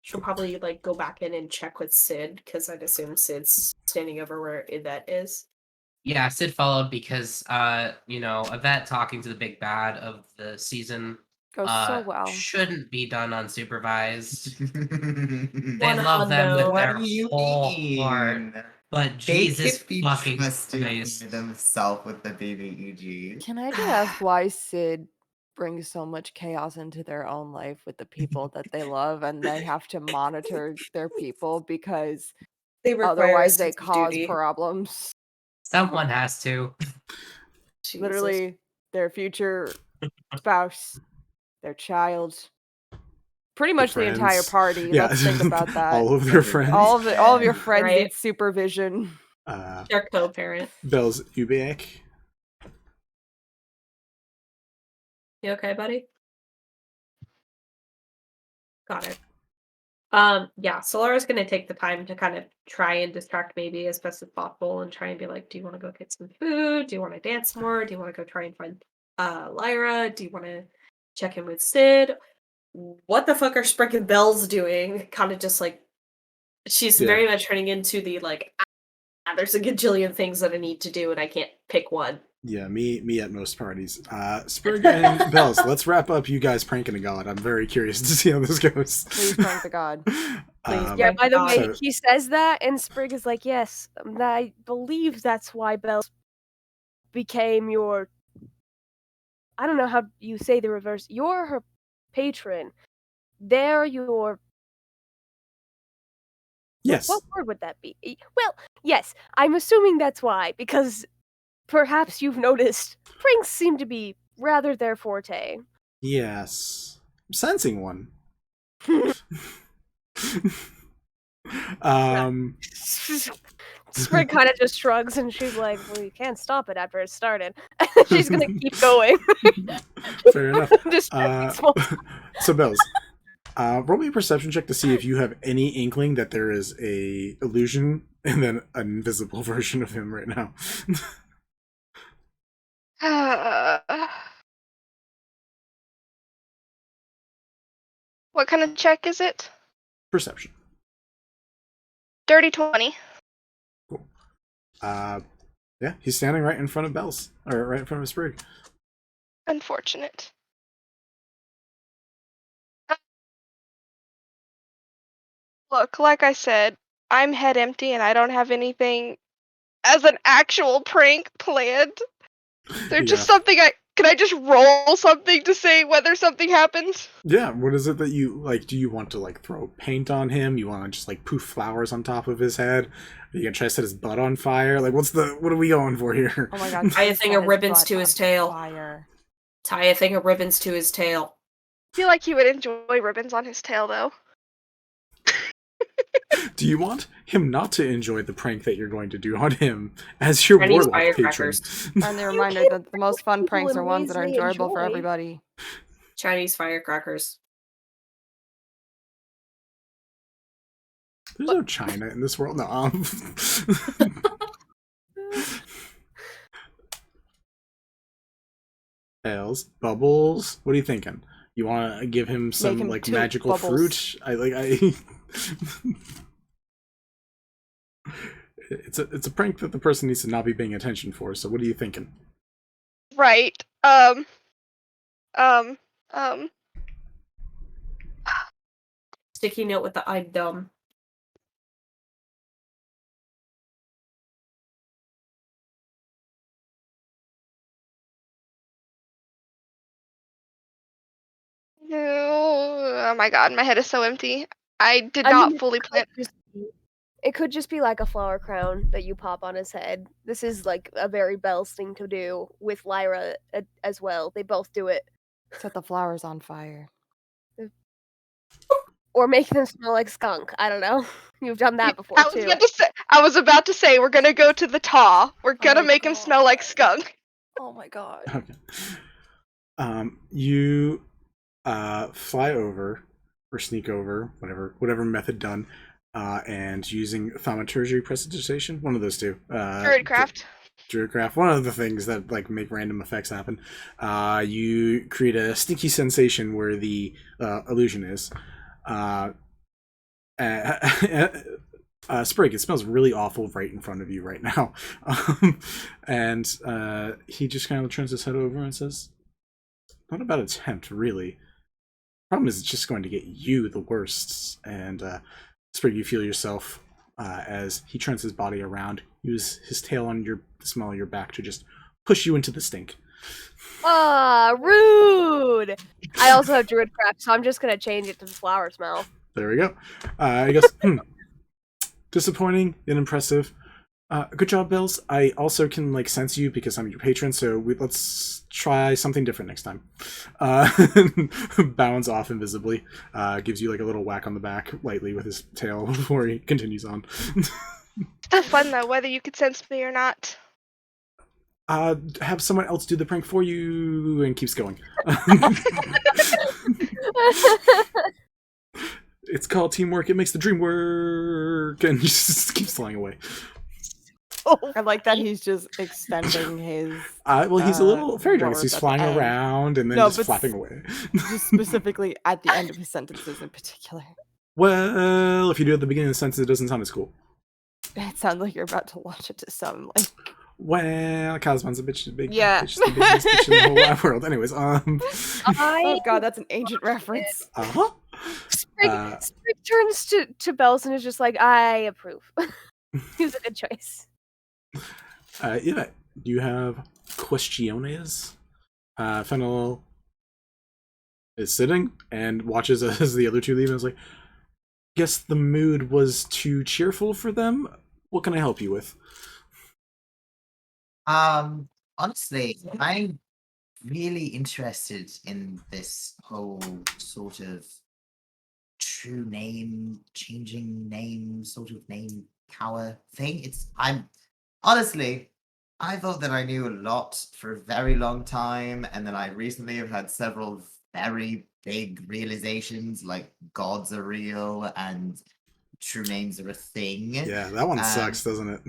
She'll probably like go back in and check with Sid, because I'd assume Sid's standing over where Yvette is. Yeah, Sid followed because Yvette talking to the big bad of the season Goes so well. shouldn't be done unsupervised. They One love them with hundo. their What do you whole mean? heart. But They Jesus could be fucking trusted Christ. with themselves with the BBEG. Can I just ask why Sid brings so much chaos into their own life with the people that they love, and they have to monitor their people because They require a otherwise they sense of cause duty. problems? Someone has to. Jesus. Literally, their future spouse, their child, pretty much the entire friends. party. Yeah, Let's think about that. all of their friends. all of your friends Right. need supervision. Their co-parent. Bells, you back? You okay, buddy? Got it. Yeah, Solara's gonna take the time to kind of try and distract maybe as best as possible and try and be like, do you want to go get some food? Do you want to dance more? Do you want to go try and find Lyra? Do you want to check in with Sid? What the fuck are Sprig and Bells doing? Kind of just like she's Yeah. very much turning into the like there's a gajillion things that I need to do and I can't pick one. Yeah, me at most parties. Sprig and Bells, let's wrap up you guys pranking a god. I'm very curious to see how this goes. Please prank the god. Please Yeah, Thank by the God. way, So- he says that, and Sprig is like, yes, I believe that's why Bells became your. I don't know how you say the reverse. You're her patron. They're your. Yes. What word would that be? Well, yes, I'm assuming that's why, because perhaps you've noticed pranks seem to be rather their forte. Yes. I'm sensing one. um Sprig kind of just shrugs and she's like, well, you can't stop it after it started. She's gonna keep going. fair enough. Just Uh, small- so Bells, roll me a perception check to see if you have any inkling that there is a illusion and then an invisible version of him right now. What kind of check is it? Perception. Dirty 20. Yeah, he's standing right in front of Bells, or right in front of Sprig. Unfortunate. Look, like I said, I'm head empty and I don't have anything as an actual prank planned. There's just Yeah. something can I just roll something to say whether something happens? Yeah, what is it that you like? Do you want to like throw paint on him? You want to just like poof flowers on top of his head? Are you gonna try to set his butt on fire? Like, what are we going for here? Oh my god. Tie a please thing set of his ribbons butt to on his tail. Fire. Tie a thing of ribbons to his tail. I feel like he would enjoy ribbons on his tail though. Do you want him not to enjoy the prank that you're going to do on him as your Chinese warlock patron? firecrackers. And the reminder that the most fun people pranks in are ones that are ways they enjoyable for enjoy. everybody. Chinese firecrackers. There's no China in this world. No. Tails, bubbles. What are you thinking? You want to give him some him like toot magical bubbles. fruit? It's a prank that the person needs to not be paying attention for. So what are you thinking? Right. Um. Sticky note with the I'm dumb. Oh my god, my head is so empty. I did I not mean, fully plan. it could just be like a flower crown that you pop on his head. This is like a very Bells thing to do with Lyra as well. They both do it. Set the flowers on fire. Or make them smell like skunk. I don't know. You've done that before too. I was about to say we're gonna go to the tar. We're gonna make him smell like skunk. Oh my god. Okay. You fly over or sneak over, whatever method done, and using thaumaturgy prestidigitation, one of those two. Druidcraft. Druidcraft, one of the things that like make random effects happen. You create a stinky sensation where the illusion is. Sprig, it smells really awful right in front of you right now. And he just kind of turns his head over and says, not a bad attempt, really. Problem is, it's just going to get you the worst. And Sprig, you feel yourself as he turns his body around, use his tail on the smell of your back to just push you into the stink. Ah, rude! I also have Druidcraft, so I'm just gonna change it to the flower smell. There we go. I guess, disappointing and impressive. Good job, Bills. I also can like sense you because I'm your patron, so let's try something different next time. Bounds off invisibly, gives you like a little whack on the back lightly with his tail before he continues on. Still fun though, whether you could sense me or not. Have someone else do the prank for you, and keeps going. It's called teamwork. It makes the dream work, and just keeps flying away. I like that he's just extending his. Well, he's a little fairy dragon, so words he's at the flying end. around and then No, just but flapping away. Just specifically at the end of his sentences in particular. Well, if you do it at the beginning of the sentence, it doesn't sound as cool. It sounds like you're about to launch into some like. Well, Cosmon's a bitch, big Yeah. bitch, the biggest bitch in the whole wide world. Anyways, Oh god, that's an ancient reference. uh-huh. Sprig turns to Bells and is just like, I approve. He was a good choice. Yvette, do you have questiones? Fennel is sitting and watches as the other two leave and is like, guess the mood was too cheerful for them? What can I help you with? Honestly, I'm really interested in this whole sort of true name, changing name, sort of name power thing. Honestly, I thought that I knew a lot for a very long time, and then I recently have had several very big realizations, like gods are real and true names are a thing. Yeah, that one sucks, doesn't it?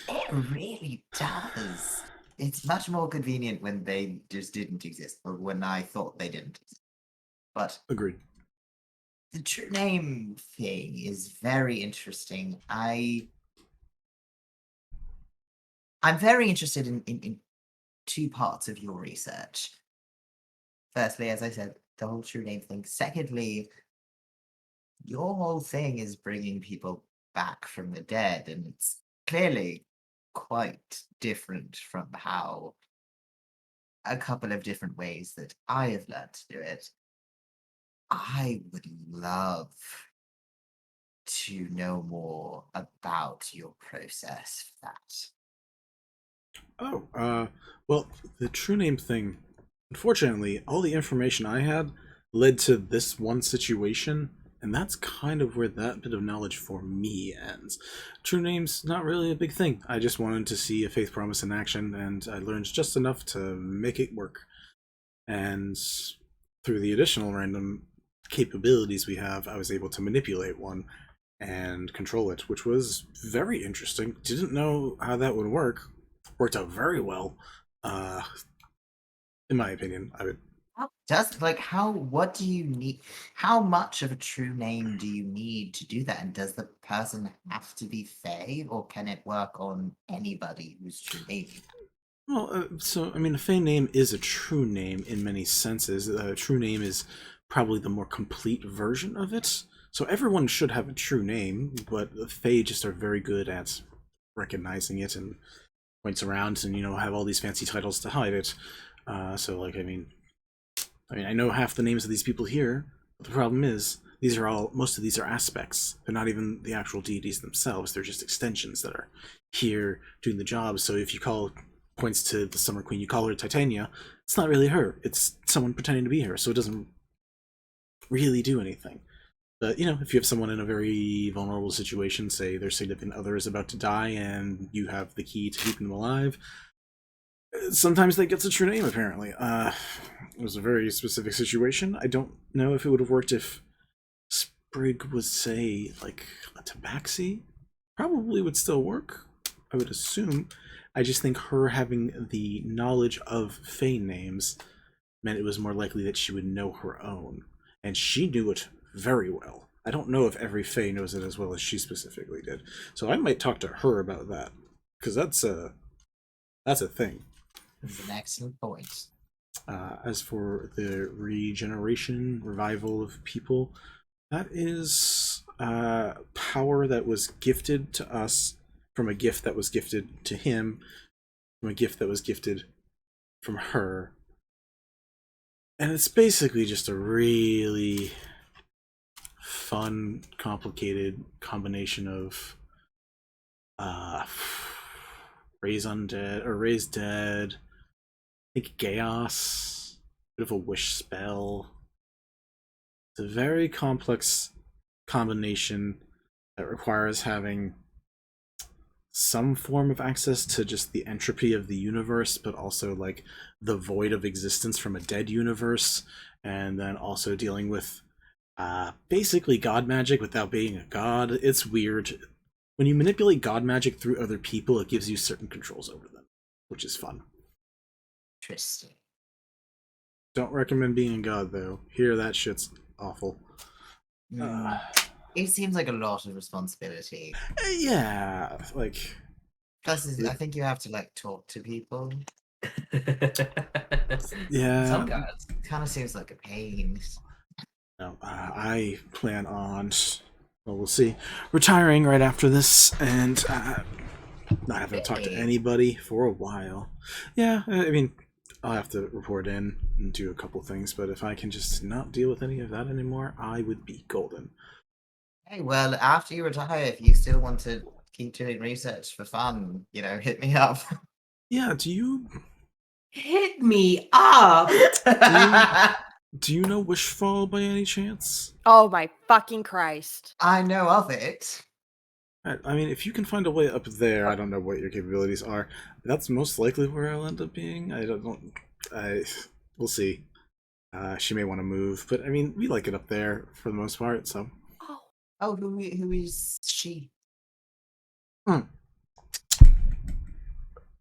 It really does. It's much more convenient when they just didn't exist, or when I thought they didn't. But Agreed. the true name thing is very interesting. I'm very interested in two parts of your research. Firstly, as I said, the whole true name thing. Secondly, your whole thing is bringing people back from the dead, and it's clearly quite different from how a couple of different ways that I have learned to do it. I would love to know more about your process for that. Oh, well, the true name thing, unfortunately, all the information I had led to this one situation, and that's kind of where that bit of knowledge for me ends. True name's not really a big thing. I just wanted to see a faith promise in action, and I learned just enough to make it work. And through the additional random capabilities we have, I was able to manipulate one and control it, which was very interesting. Didn't know how that would work. Worked out very well, in my opinion. What do you need? How much of a true name do you need to do that? And does the person have to be Fae, or can it work on anybody who's true name? Well, so, I mean, a Fey name is a true name in many senses. A true name is probably the more complete version of it. So everyone should have a true name, but the Fey just are very good at recognizing it and points around and, have all these fancy titles to hide it. So, like, I mean, I know half the names of these people here, but the problem is, most of these are aspects. They're not even the actual deities themselves, they're just extensions that are here doing the job. So if you points to the Summer Queen, you call her Titania, it's not really her, it's someone pretending to be her, so it doesn't really do anything. But, if you have someone in a very vulnerable situation, say their significant other is about to die and you have the key to keeping them alive, sometimes that gets a true name, apparently. It was a very specific situation. I don't know if it would have worked if Sprig was, say, like, a tabaxi. Probably would still work, I would assume. I just think her having the knowledge of Fey names meant it was more likely that she would know her own. And she knew it very well. I don't know if every Fey knows it as well as she specifically did. So I might talk to her about that, because that's a thing. That's an excellent point. As for the revival of people, that is power that was gifted to us from a gift that was gifted to him, from a gift that was gifted from her. And it's basically just a really fun, complicated combination of raise undead, or raise dead, I think chaos, bit of a wish spell. It's a very complex combination that requires having some form of access to just the entropy of the universe, but also like the void of existence from a dead universe, and then also dealing with basically god magic without being a god. It's weird. When you manipulate god magic through other people, it gives you certain controls over them, which is fun. Interesting. Don't recommend being a god, though. Here, that shit's awful. It seems like a lot of responsibility. Yeah, like... Plus, I think you have to, like, talk to people. Yeah. Some gods. Kind of seems like a pain. No, I plan on, well, we'll see, retiring right after this, and not having to talk to anybody for a while. Yeah, I mean, I'll have to report in and do a couple things, but if I can just not deal with any of that anymore, I would be golden. Hey, well, after you retire, if you still want to keep doing research for fun, hit me up. Yeah, do you Hit me up! do you know Wishfall by any chance? Oh my fucking Christ. I know of it. I mean, if you can find a way up there, I don't know what your capabilities are. That's most likely where I'll end up being. We'll see. She may want to move, but I mean, we like it up there for the most part, so. Oh, who is she? None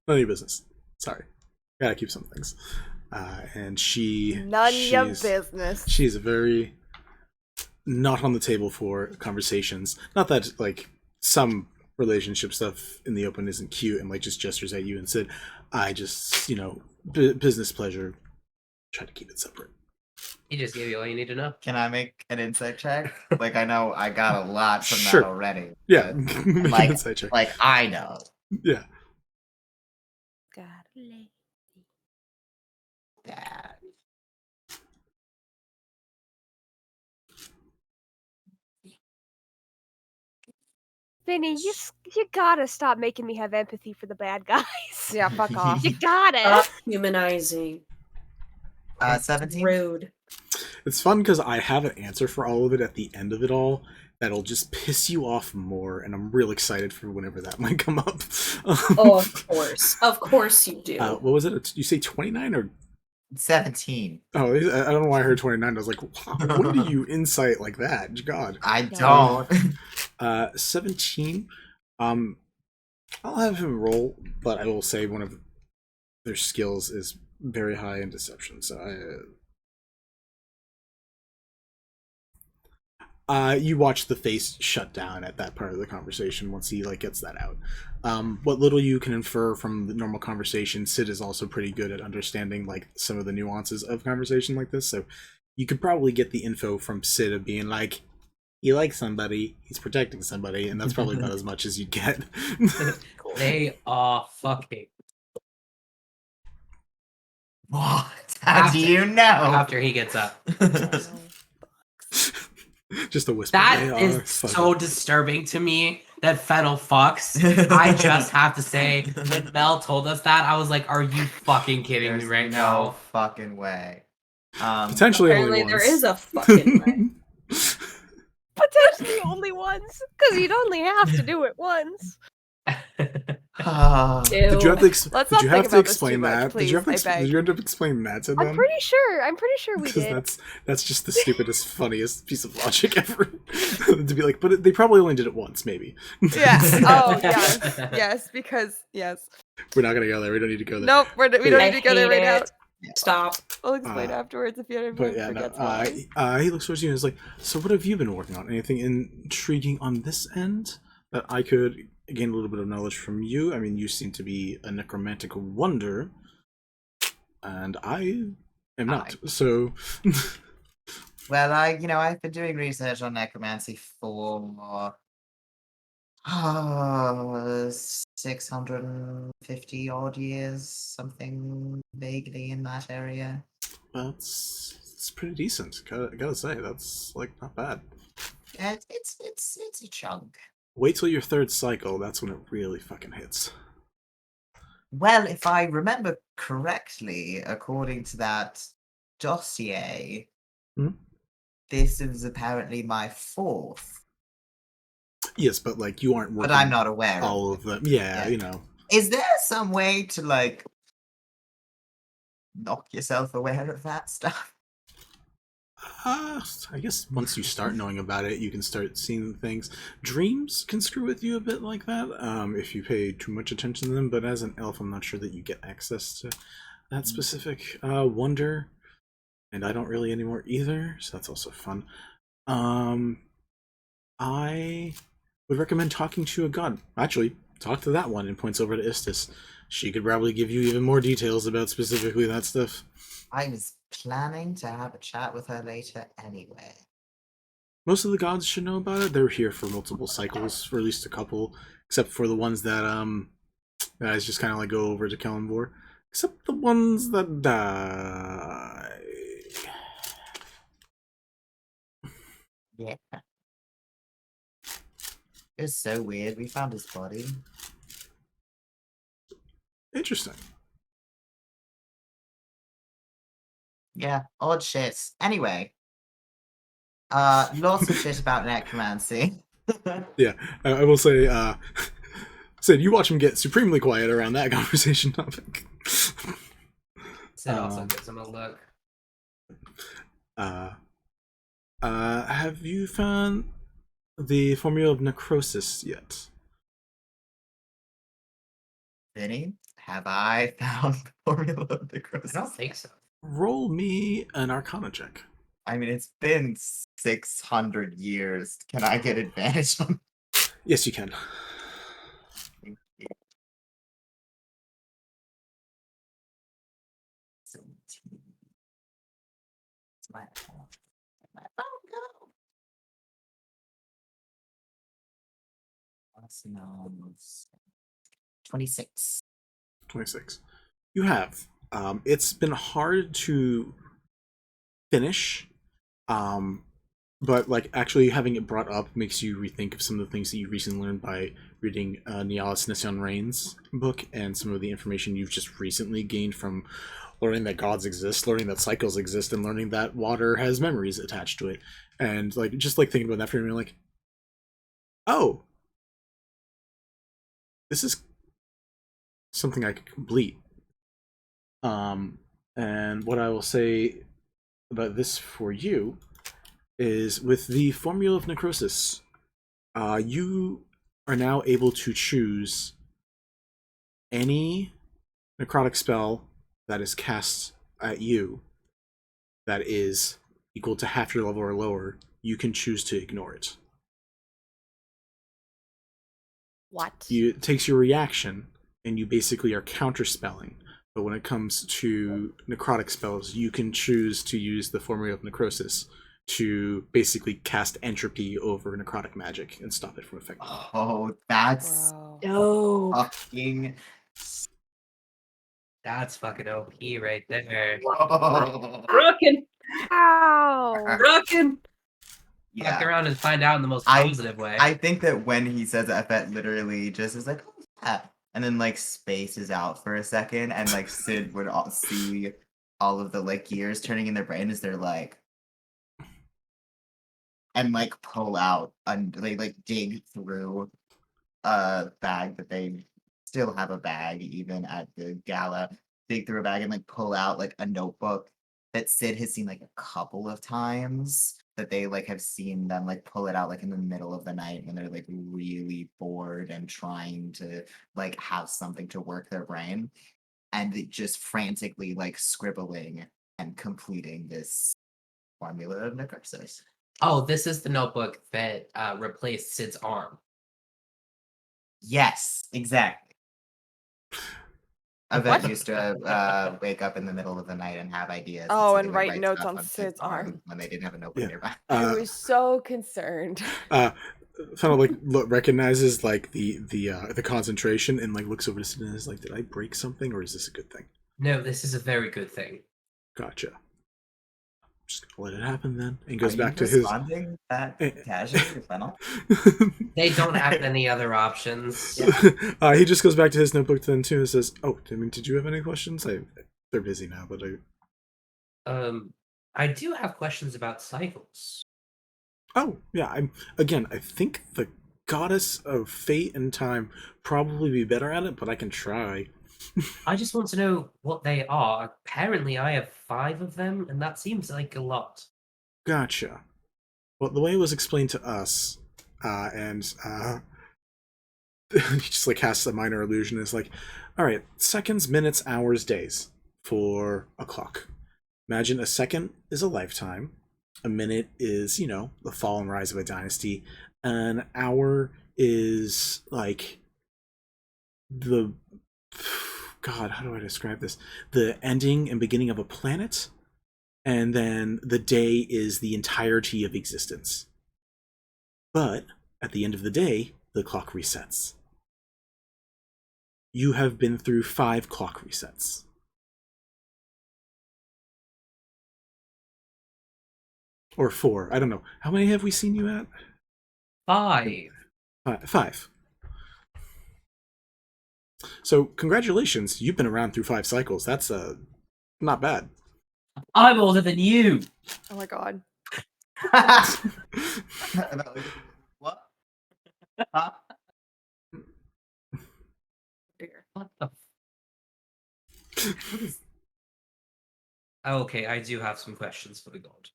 of your business. Sorry. Gotta keep some things. And None your business. She's very not on the table for conversations. Not that, like, some relationship stuff in the open isn't cute and, like, just gestures at you and said, I just, business pleasure, try to keep it separate. He just gave you all you need to know. Can I make an insight check? Like, I know I got a lot from Sure. that already. Yeah, make an insight check. Like, I know. Yeah. That. Vinny, you gotta stop making me have empathy for the bad guys. Yeah, fuck off. You gotta. Stop humanizing. 17? Rude. It's fun because I have an answer for all of it at the end of it all that'll just piss you off more, and I'm real excited for whenever that might come up. Oh, of course. Of course you do. What was it? You say 29 or 17. Oh, I don't know why I heard 29. I was like, wow, when do you insight like that? God. I don't. 17. I'll have him roll, but I will say one of their skills is very high in deception. So You watch the face shut down at that part of the conversation once he like gets that out. What little you can infer from the normal conversation, Sid is also pretty good at understanding like some of the nuances of conversation like this. So you could probably get the info from Sid of being like, he likes somebody, he's protecting somebody, and that's probably about as much as you get. They are fucking. What? How do you know? After he gets up. Just a whisper. That They is are fucking- so disturbing to me that Fennel fucks. I just have to say, when Mel told us that, I was like, are you fucking kidding There's me right no now? fucking way. Potentially Apparently only there once. is a fucking way. Potentially only once, because you'd only have to do it once. Did you have to, Let's did not you think have to about this too explain much, that? Did you have to please, I beg. did you end up explaining that to them? I'm pretty sure we Because did. that's just the stupidest, funniest piece of logic ever. To be like, but they probably only did it once, maybe. Yeah. Oh, yes. Yes, because, yes. We're not gonna go there. We don't need to go there. Nope, we don't I need to go there hate right now. it. Stop. I'll explain afterwards if you But yeah, no. forgets why. He looks towards you and is like, "So, what have you been working on? Anything intriguing on this end that I could gain a little bit of knowledge from you? I mean, you seem to be a necromantic wonder, and I am not. So, Well, I've been doing research on necromancy for 650 odd years, something vaguely in that area. it's pretty decent. Gotta say, that's like not bad. Yeah, it's a chunk. Wait till your third cycle. That's when it really fucking hits. Well, if I remember correctly, according to that dossier, Hmm? this is apparently my fourth. Yes, but like you aren't working. But I'm not aware all of of them. Yeah, Yeah. you know. Is there some way to like knock yourself aware of that stuff? I guess once you start knowing about it, you can start seeing things. Dreams can screw with you a bit like that, if you pay too much attention to them. But as an elf, I'm not sure that you get access to that specific wonder, and I don't really anymore either. So that's also fun. I would recommend talking to a god. Actually, talk to that one and points over to Istis. She could probably give you even more details about specifically that stuff. I was planning to have a chat with her later anyway. Most of the gods should know about it. They're here for multiple cycles, for at least a couple, except for the ones that guys just kind of like go over to Kelemvor. Except the ones that die. Yeah. It was so weird. We found his body. Interesting. Yeah, odd shit. Anyway. Lots of shit about necromancy. Yeah, I will say, Sid, you watch him get supremely quiet around that conversation topic. Sid also gives him a look. Have you found the formula of necrosis yet? Vinny, have I found the formula of the I necrosis? don't think so. Roll me an Arcana check. I mean, it's been 600 years. Can I get advantage on Yes, you can. it? 17. It's my phone. My phone go. What's numbers? 26. 26. You have. It's been hard to finish, but like actually having it brought up makes you rethink of some of the things that you recently learned by reading Nialis Nissan Rain's book and some of the information you've just recently gained from learning that gods exist, learning that cycles exist, and learning that water has memories attached to it. And like just like thinking about that for me, like, oh, this is something I could complete. And what I will say about this for you is with the formula of necrosis, you are now able to choose any necrotic spell that is cast at you that is equal to half your level or lower you can choose to ignore it. What? It takes your reaction, and you basically are counterspelling. But when it comes to necrotic spells, you can choose to use the formula of necrosis to basically cast entropy over necrotic magic and stop it from affecting you. Oh, that's Bro. No. fucking. That's fucking OP right there. Whoa. Rockin', Ow. rockin'. Fuck Yeah. around and find out in the most I- positive way. I think that when he says that, Yvette literally just is like, oh, yeah. And then like spaces out for a second, and like Sid would see all of the like gears turning in their brain as they're like, and like pull out and they like dig through a bag that they still have a bag even at the gala, dig through a bag and like pull out like a notebook that Sid has seen like a couple of times, that they like have seen them like pull it out like in the middle of the night when they're like really bored and trying to like have something to work their brain, and it just frantically like scribbling and completing this formula of necrosis. Oh, this is the notebook that replaced Sid's arm. Yes, exactly. Yvette used to wake up in the middle of the night and have ideas. Oh, so and they would write notes stuff on Sid's arm. when they didn't have a notebook Yeah. nearby. I was so concerned. Kind of like recognizes like the concentration and like looks over to Sid and is like, did I break something or is this a good thing? No, this is a very good thing. Gotcha. Just gonna let it happen then, and goes Are back you to his. responding that casually to Fennel? They don't have any other options. He just goes back to his notebook then too and says, "Oh, I mean, did you have any questions? They're busy now, but I do have questions about cycles. Oh yeah, I think the goddess of fate and time probably be better at it, but I can try." I just want to know what they are. Apparently, I have 5 of them, and that seems like a lot. Gotcha. Well, the way it was explained to us, and he just like casts a minor illusion. Is like, all right, seconds, minutes, hours, days for a clock. Imagine a second is a lifetime, a minute is the fall and rise of a dynasty, an hour is like the God, how do I describe this? The ending and beginning of a planet, and then the day is the entirety of existence. But at the end of the day, the clock resets. You have been through 5 clock resets. Or 4, I don't know. How many have we seen you at? 5. 5. So, congratulations, you've been around through 5 cycles. That's not bad. I'm older than you. Oh my god. What? Huh? Dear. What the? Okay, I do have some questions for the god.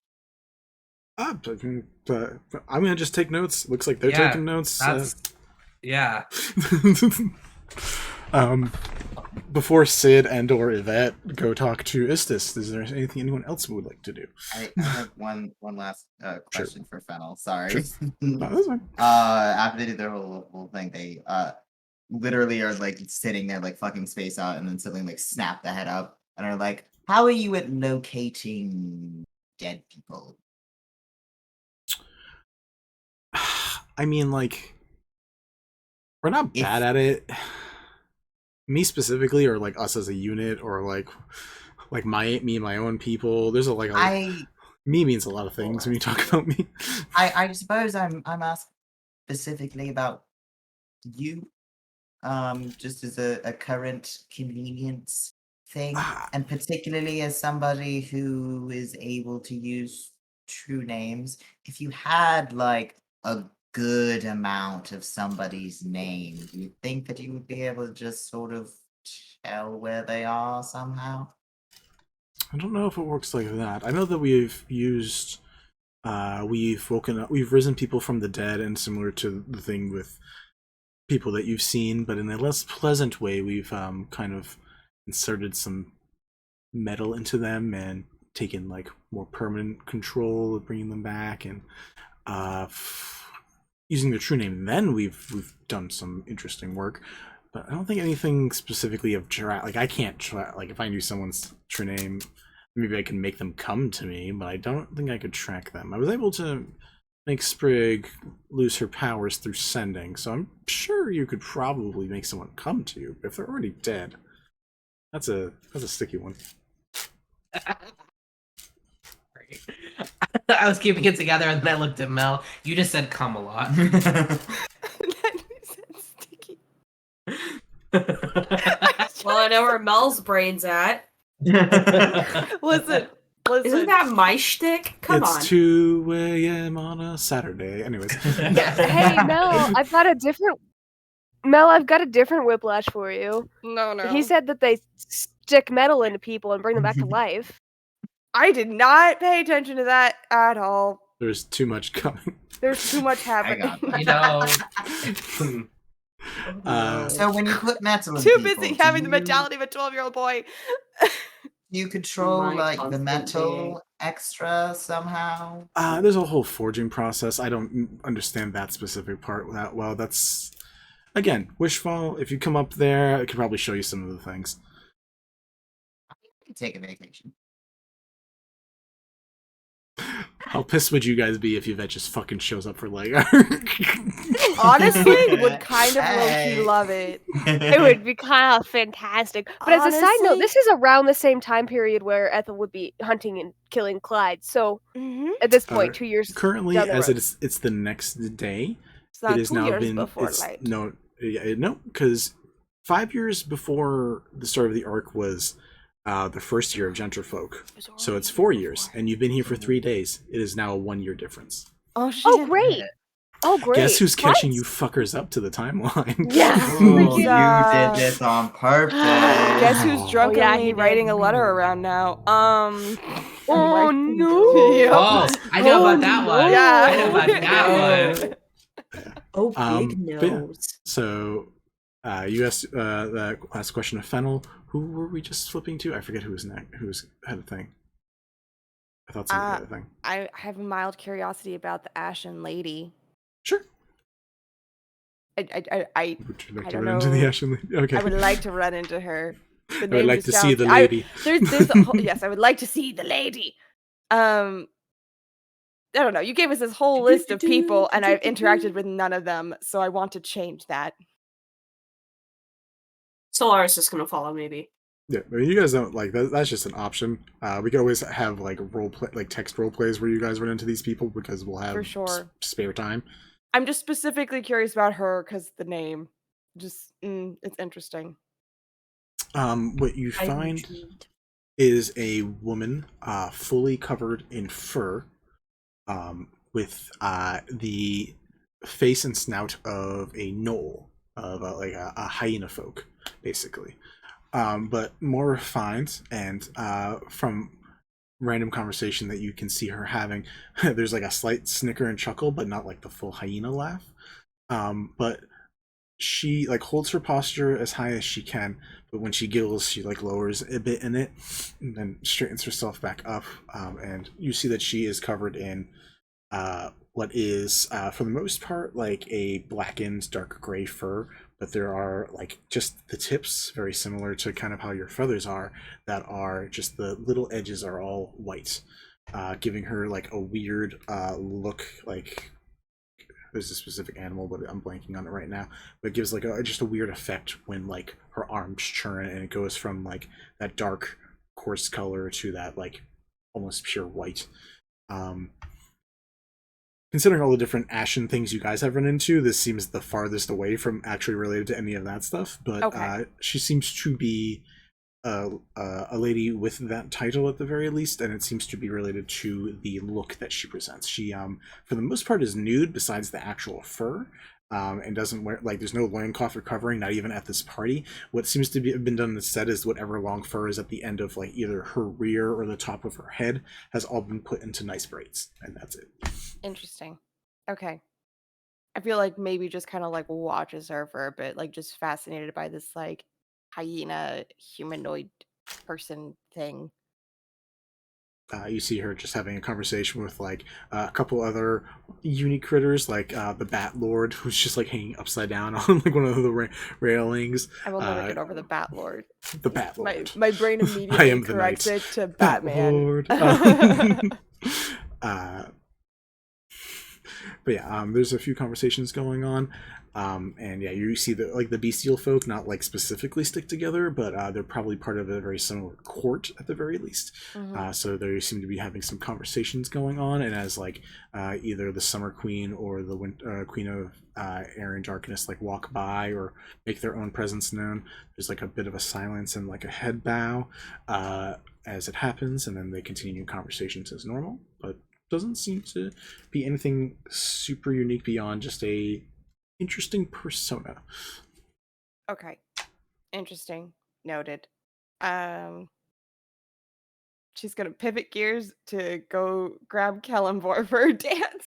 I'm gonna just take notes. Looks like they're Yeah, taking notes. Yeah. Before Sid and or Yvette go talk to Istis, is there anything anyone else would like to do? I have one last question for Fennel. Sorry. Sure. No, that's fine. After they did their whole thing, they literally are like sitting there like fucking space out, and then suddenly like snap the head up and are like, "How are you at locating dead people?" I mean, like, we're not bad at it. Me specifically, or like us as a unit, or like me and my own people. There's me means a lot of things when you talk about me. I suppose I'm asked specifically about you, just as a current convenience thing, and particularly as somebody who is able to use true names. If you had like a good amount of somebody's name, do you think that you would be able to just sort of tell where they are somehow? I don't know if it works like that. I know that we've used, we've risen people from the dead, and similar to the thing with people that you've seen, but in a less pleasant way, we've kind of inserted some metal into them and taken like more permanent control of bringing them back, and using their true name. Then we've done some interesting work, but I don't think anything specifically of like I can't like if I knew someone's true name, maybe I can make them come to me, but I don't think I could track them. I was able to make Sprig lose her powers through sending, so I'm sure you could probably make someone come to you. But if they're already dead, that's a sticky one. I was keeping it together, and then I looked at Mel. You just said "come" a lot. Sticky. Well, I know where Mel's brain's at. Listen. Isn't that my shtick? Come on. It's 2 a.m. on a Saturday. Anyways. Hey, Mel, I've got a different whiplash for you. No. He said that they stick metal into people and bring them back to life. I did not pay attention to that at all. There's too much coming. There's too much happening. You know. So when you put metal in Too people, busy do having the you- mentality of a 12-year-old boy. You control My like the constant metal being. extra somehow. There's a whole forging process. I don't understand that specific part that well. That's again Wishfall. If you come up there, I could probably show you some of the things. You can take a vacation. How pissed would you guys be if Yvette just fucking shows up for like? Honestly, would kind of low-key Hey. love it. It would be kind of fantastic. But as a side note, Honestly- this is around the same time period where Ethel would be hunting and killing Clyde. So Mm-hmm. at this point, 2 years Currently, down the as road. it's the next day. It's not It has 2 now years been before it's, light. no, because 5 years before the start of the arc was the first year of Gentlefolk. So it's 4 years, and you've been here for 3 days. It is now a 1 year difference. Oh shit! Oh, great. Oh, great. Guess who's catching What? you fuckers up to the timeline? Yeah. Ooh, Freaking- you did this on purpose. Guess who's Oh. drunkenly Oh, yeah, he did. writing a letter around now? Oh, anyway. no. Yep. Oh, I know about that one. Yeah. I know about that one. Oh, big but yeah. nose. So, you asked the last question of Fennel. Who were we just flipping to? I forget who was next. Who had a thing? I thought somebody had a thing. I have a mild curiosity about the Ashen Lady. Sure. I Would you like I to don't run into the know. Ashen Lady? Okay. I would like to run into her. The I would name like just to see sounds- the lady. There's a whole, yes, I would like to see the lady. I don't know. You gave us this whole list of people, and I've interacted with none of them, so I want to change that. Solaris is gonna follow, maybe. Yeah, I mean, you guys don't like that. That's just an option. We could always have like role play, like text role plays where you guys run into these people because we'll have For sure. spare time. I'm just specifically curious about her because the name, just it's interesting. What you I'm find intrigued. is a woman, fully covered in fur, with the face and snout of a gnoll, of like a hyena folk, basically. But more refined, and from random conversation that you can see her having, there's like a slight snicker and chuckle, but not like the full hyena laugh. But she like holds her posture as high as she can, but when she giggles, she like lowers a bit in it, and then straightens herself back up. And you see that she is covered in what is, for the most part, like a blackened dark gray fur, but there are like just the tips, very similar to kind of how your feathers are, that are just the little edges are all white, giving her like a weird look. Like there's a specific animal, but I'm blanking on it right now. But it gives like just a weird effect when like her arms churn, and it goes from like that dark coarse color to that like almost pure white. Considering all the different ashen things you guys have run into, this seems the farthest away from actually related to any of that stuff. But Okay. she seems to be a lady with that title at the very least, and it seems to be related to the look that she presents. She, for the most part, is nude besides the actual fur, and doesn't wear, like, there's no loincloth or covering, not even at this party. What seems to have been done instead is whatever long fur is at the end of, like, either her rear or the top of her head has all been put into nice braids, and that's it. Interesting. Okay. I feel like maybe just kind of like watches her for a bit, like just fascinated by this like hyena humanoid person thing. You see her just having a conversation with like a couple other unique critters, like the Bat Lord, who's just like hanging upside down on like one of the railings. I will never get over the Bat Lord. The Bat Lord. My brain I immediately am the corrects knight. it to Bat Batman. Lord. But yeah, there's a few conversations going on, and yeah, you see the bestial folk not like specifically stick together, but they're probably part of a very similar court at the very least. So they seem to be having some conversations going on, and as like either the Summer Queen or the Queen of Air and Darkness like walk by or make their own presence known, there's like a bit of a silence and like a head bow as it happens, and then they continue conversations as normal, but doesn't seem to be anything super unique beyond just a interesting persona. Okay. Interesting. Noted. She's gonna pivot gears to go grab Kelemvor for a dance.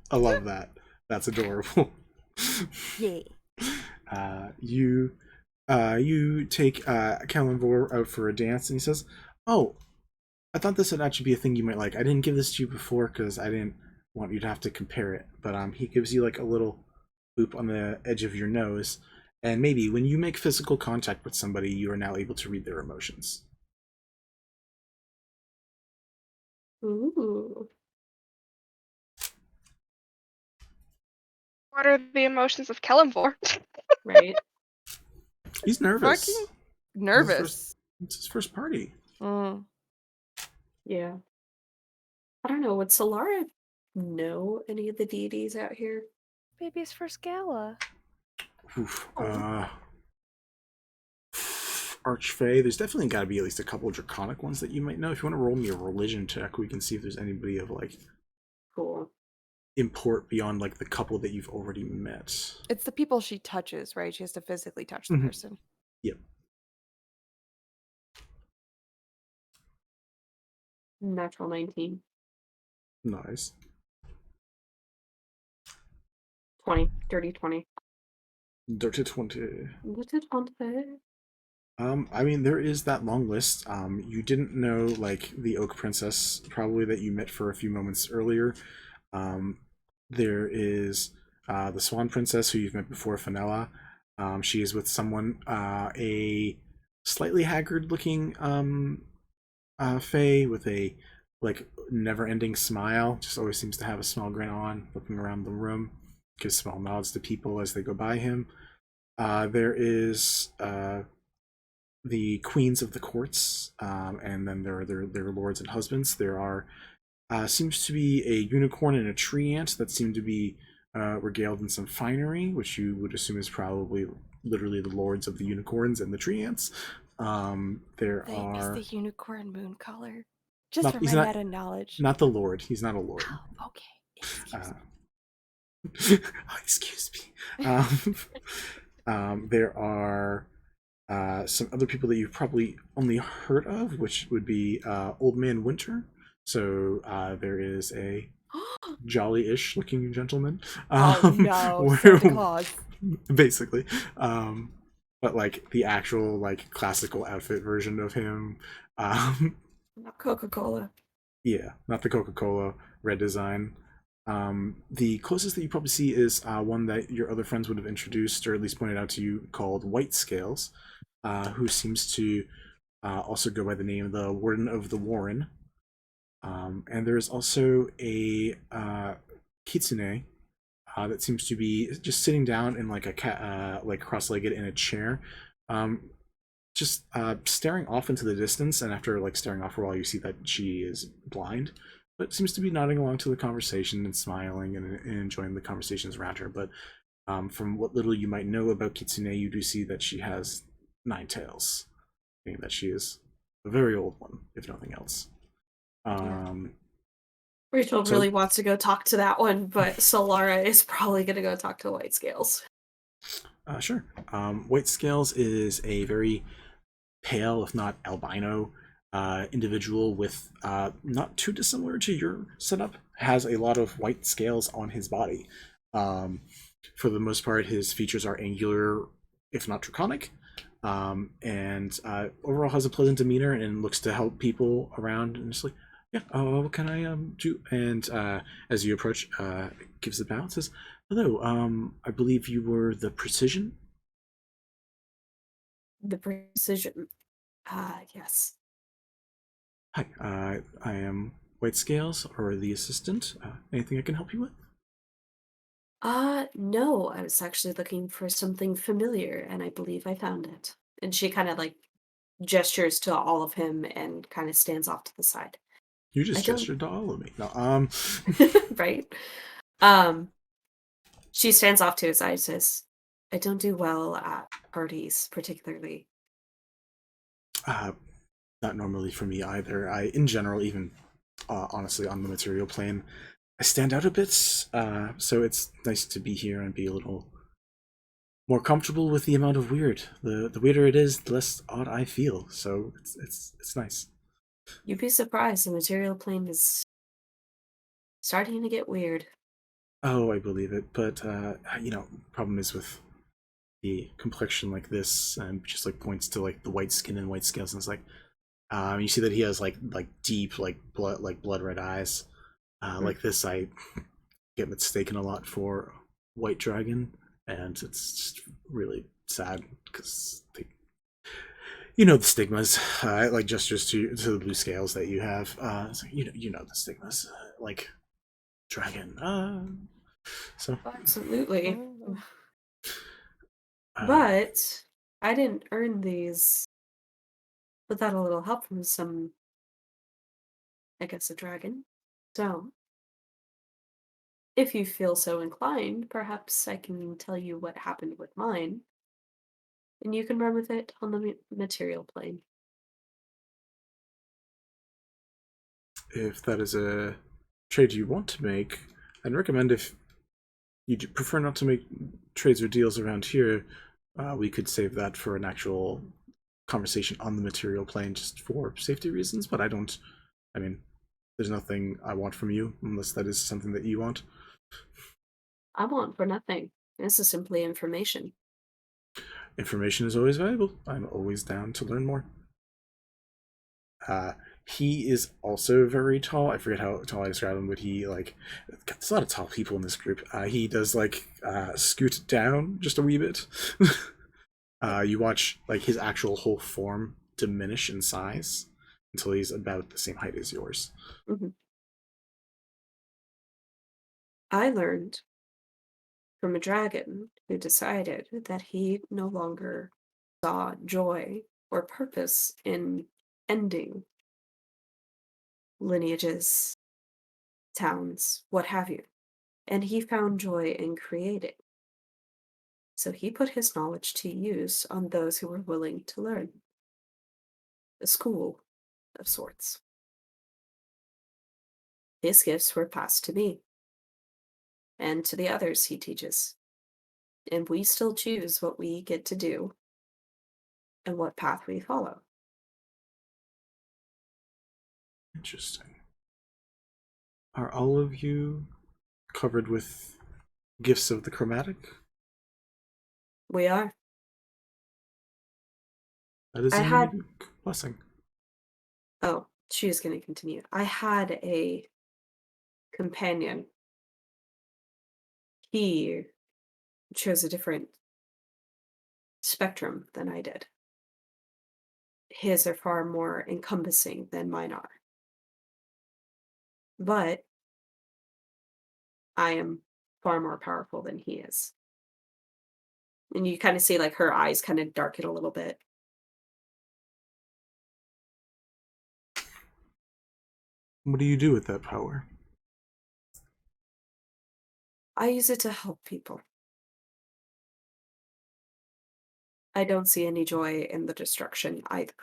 I love that. That's adorable. Yeah. You take Kelemvor out for a dance, and he says, "Oh, I thought this would actually be a thing you might like. I didn't give this to you before because I didn't want you to have to compare it. But he gives you like a little boop on the edge of your nose, and maybe when you make physical contact with somebody, you are now able to read their emotions." Ooh. What are the emotions of Kelemvor? Right. He's nervous. Fucking nervous. It's his first party. Yeah. I don't know. Would Solara know any of the deities out here? Baby's first gala. Oof. Archfey. There's definitely got to be at least a couple of draconic ones that you might know. If you want to roll me a religion check, we can see if there's anybody of like Cool. import beyond like the couple that you've already met. It's the people she touches, right? She has to physically touch the Mhm. person. Yep. Natural 19. Nice. 20. Dirty 20. Dirty 20. Dirty 20. I mean, there is that long list. You didn't know like the Oak Princess probably that you met for a few moments earlier. There is the Swan Princess who you've met before, Fenella. She is with someone, a slightly haggard-looking fae with a like never-ending smile. Just always seems to have a small grin on, looking around the room, gives small nods to people as they go by him. There is the queens of the courts, and then there are their lords and husbands. There are seems to be a unicorn and a tree ant that seem to be regaled in some finery, which you would assume is probably literally the lords of the unicorns and the tree ants. There are Is the unicorn moon color? Just Not- for he's my not- meta knowledge. not the lord. He's not a lord. Oh, okay. Excuse me. Oh, excuse me. There are some other people that you've probably only heard of, which would be Old Man Winter. So there is a jolly-ish looking gentleman. Oh no, where- Santa Claus. basically. But like the actual like classical outfit version of him. Not Coca-Cola. Yeah, not the Coca-Cola red design. The closest that you probably see is one that your other friends would have introduced, or at least pointed out to you, called White Scales, who seems to also go by the name of the Warden of the Warren. And there's also a kitsune that seems to be just sitting down in like a cat, like cross-legged in a chair, just staring off into the distance. And after like staring off for a while, you see that she is blind, but seems to be nodding along to the conversation and smiling and enjoying the conversations around her. But from what little you might know about Kitsune, you do see that she has 9 tails, meaning that she is a very old one, if nothing else. Rachel So- really wants to go talk to that one, but Solara is probably going to go talk to White Scales. Sure. White Scales is a very pale, if not albino, individual with not too dissimilar to your setup. Has a lot of white scales on his body. For the most part, his features are angular, if not draconic. and overall has a pleasant demeanor and looks to help people around. And just like, yeah, what can I do? And as you approach, gives a bow and says, "Hello, I believe you were the Precision." The Precision. Yes. Hi, I am White Scales, or the assistant. Anything I can help you with? No, I was actually looking for something familiar, and I believe I found it. And she kind of like gestures to all of him and kind of stands off to the side. You I just don't- gestured to all of me. No, Right? She stands off to his side and says, I don't do well at parties, particularly. Not normally for me either. In general, even honestly, on the material plane, I stand out a bit. So it's nice to be here and be a little more comfortable with the amount of weird. The weirder it is, the less odd I feel. So it's nice. You'd be surprised, the material plane is starting to get weird. Oh, I believe it. But problem is with the complexion like this, and just like points to like the white skin and white scales, and it's like, you see that he has like deep blood red eyes. Like this, I get mistaken a lot for white dragon, and it's just really sad because they, the stigmas. Like gestures to the blue scales that you have. It's like, you know the stigmas, like dragon. So Absolutely. uh, But I didn't earn these without a little help from some, I guess, a dragon. So, if you feel so inclined, perhaps I can tell you what happened with mine, and you can run with it on the material plane. if that is a trade you want to make, I'd recommend, if you prefer not to make trades or deals around here, we could save that for an actual conversation on the material plane, just for safety reasons. But I mean, there's nothing I want from you unless that is something that you want. I want for nothing. This is simply information. Information is always valuable. I'm always down to learn more. He is also very tall. I forget how tall I describe him, but he there's a lot of tall people in this group. He does scoot down just a wee bit. You watch his actual whole form diminish in size until he's about the same height as yours. Mm-hmm. I learned from a dragon who decided that he no longer saw joy or purpose in ending lineages, towns, what have you. And he found joy in creating. So he put his knowledge to use on those who were willing to learn. A school of sorts. His gifts were passed to me and to the others he teaches. And we still choose what we get to do and what path we follow. Interesting. Are all of you covered with gifts of the chromatic? We are. That is I a had- unique blessing. Oh, she is going to continue. I had a companion. He chose a different spectrum than I did. His are far more encompassing than mine are. But I am far more powerful than he is. And you kind of see her eyes kind of darken a little bit. What do you do with that power? I use it to help people. I don't see any joy in the destruction either.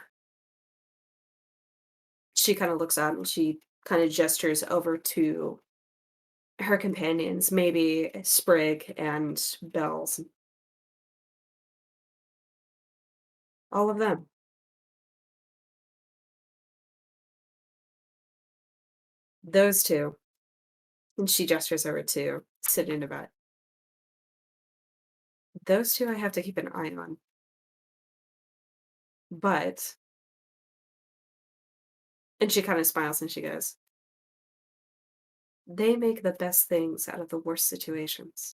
She kind of looks out and she kind of gestures over to her companions, maybe Sprig and Bells. All of them. Those two. And she gestures over to Sid and Yvette. Those two I have to keep an eye on. But, and she kind of smiles and she goes, they make the best things out of the worst situations.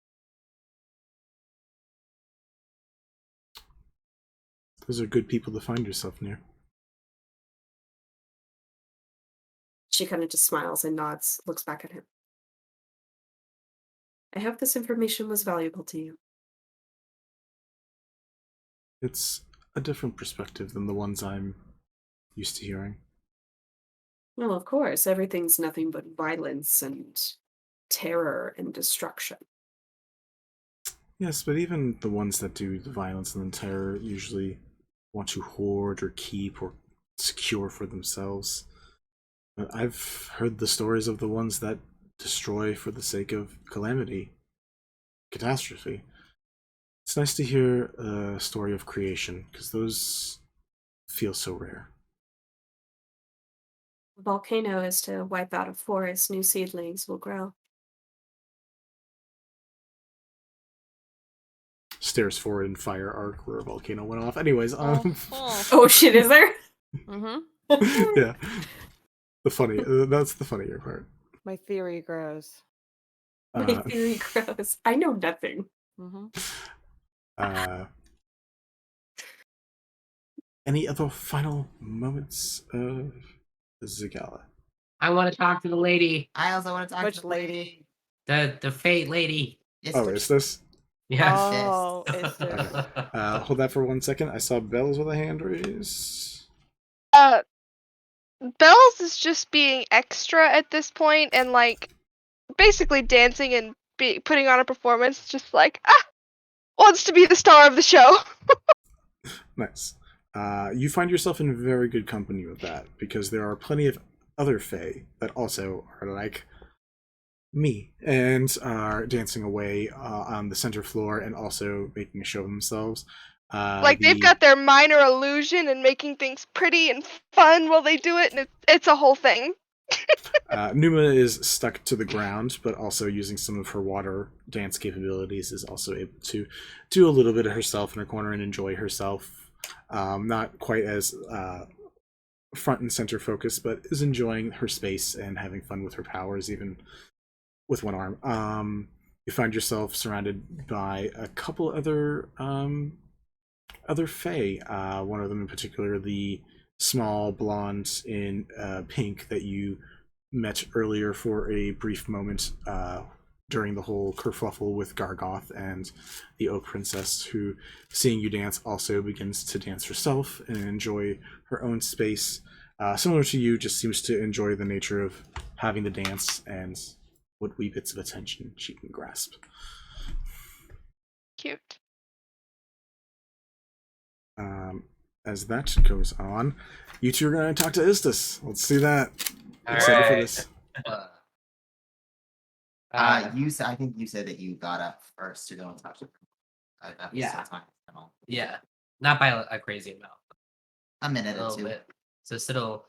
Those are good people to find yourself near. She kind of just smiles and nods, looks back at him. I hope this information was valuable to you. It's a different perspective than the ones I'm used to hearing. Well, of course, everything's nothing but violence and terror and destruction. Yes, but even the ones that do the violence and the terror usually want to hoard or keep or secure for themselves. But I've heard the stories of the ones that destroy for the sake of calamity, catastrophe. It's nice to hear a story of creation, because those feel so rare. A volcano is to wipe out a forest, new seedlings will grow. Stares forward in fire arc where a volcano went off. Anyways, Oh shit, is there? Mm-hmm. yeah. That's the funnier part. My theory grows. My theory grows. I know nothing. Mm-hmm. Any other final moments of Zagala? I want to talk to the lady, I also want to talk Which to the lady? the fate lady. Yes, Oh, which- is this? Yes. Oh, is this? Okay. Hold that for 1 second. I saw Bells with a hand raise. Bells is just being extra at this point and like basically dancing and putting on a performance, just like wants to be the star of the show. Nice. You find yourself in very good company with that, because there are plenty of other Fae that also are like me and are dancing away on the center floor and also making a show of themselves. Like they've got their minor illusion and making things pretty and fun while they do it, and it's a whole thing. Numa is stuck to the ground, but also using some of her water dance capabilities is also able to do a little bit of herself in her corner and enjoy herself. Not quite as front and center focused, but is enjoying her space and having fun with her powers, even with one arm. You find yourself surrounded by a couple other Fae. One of them in particular, the small blonde in pink that you met earlier for a brief moment during the whole kerfuffle with Gargoth and the Oak Princess, who, seeing you dance, also begins to dance herself and enjoy her own space. Similar to you, just seems to enjoy the nature of having the dance and what wee bits of attention she can grasp. Cute. As that goes on, you two are going to talk to Istis. Let's see that. All Excited for right. this. I think you said that you got up first to go and talk to her. Yeah. Time. Yeah, not by a crazy amount, A minute a or little two. bit. So Siddle,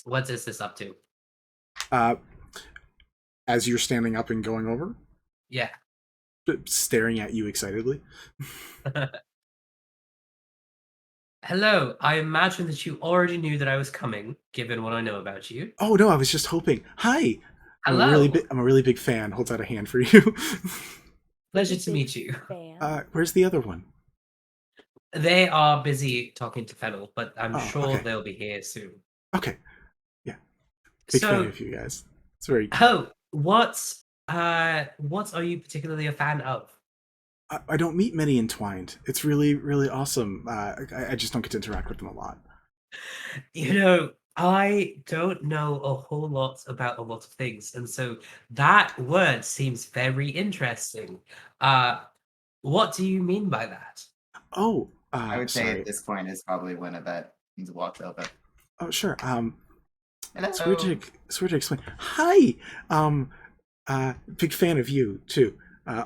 what's this up to? As you're standing up and going over, Yeah. staring at you excitedly. Hello, I imagine that you already knew that I was coming, given what I know about you. Oh no, I was just hoping. Hi. Hello. I'm a really big fan. Holds out a hand for you. Pleasure to meet you. Where's the other one? They are busy talking to Fennel, but I'm Oh, sure okay. they'll be here soon. Okay. Yeah. Big fan of you guys. It's very what are you particularly a fan of? I don't meet many entwined. It's really, really awesome. I just don't get to interact with them a lot. You know, I don't know a whole lot about a lot of things, and so that word seems very interesting. What do you mean by that? Oh, I would say sorry. at this point is probably when Yvette walks over. Oh, sure. Hello. It's weird to explain. Hi. Big fan of you too.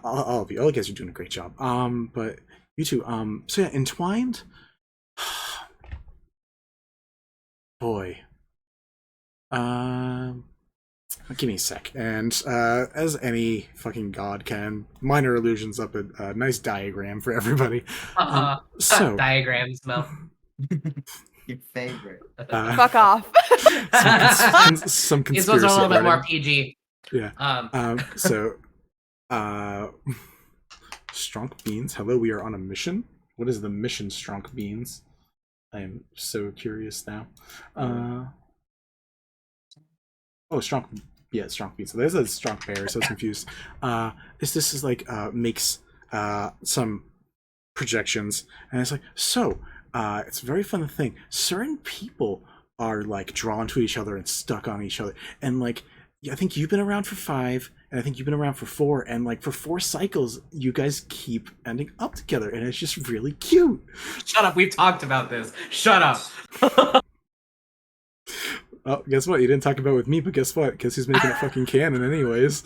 All of you. All you guys are doing a great job. But you two. So yeah, entwined. Boy. Give me a sec. And as any fucking god can, minor illusions up a nice diagram for everybody. So Diagrams, Mel. Your favorite. Fuck off. some These conspiracy ones are a little bit more writing. PG. Yeah. So, Strunk Beans. Hello, we are on a mission. What is the mission, Strunk Beans? I am so curious now. Strunk. Yeah, Strunk Beans. So there's a Strunk Bear, so I was confused. This is like makes some projections, and it's like, so it's a very fun thing. Certain people are like drawn to each other and stuck on each other, and like I think you've been around for 5, and I think you've been around for 4, and like for 4 cycles you guys keep ending up together, and it's just really cute. Shut up, we've talked about this. Shut up. Oh, guess what? You didn't talk about it with me, but guess what? Guess who's making it fucking canon anyways?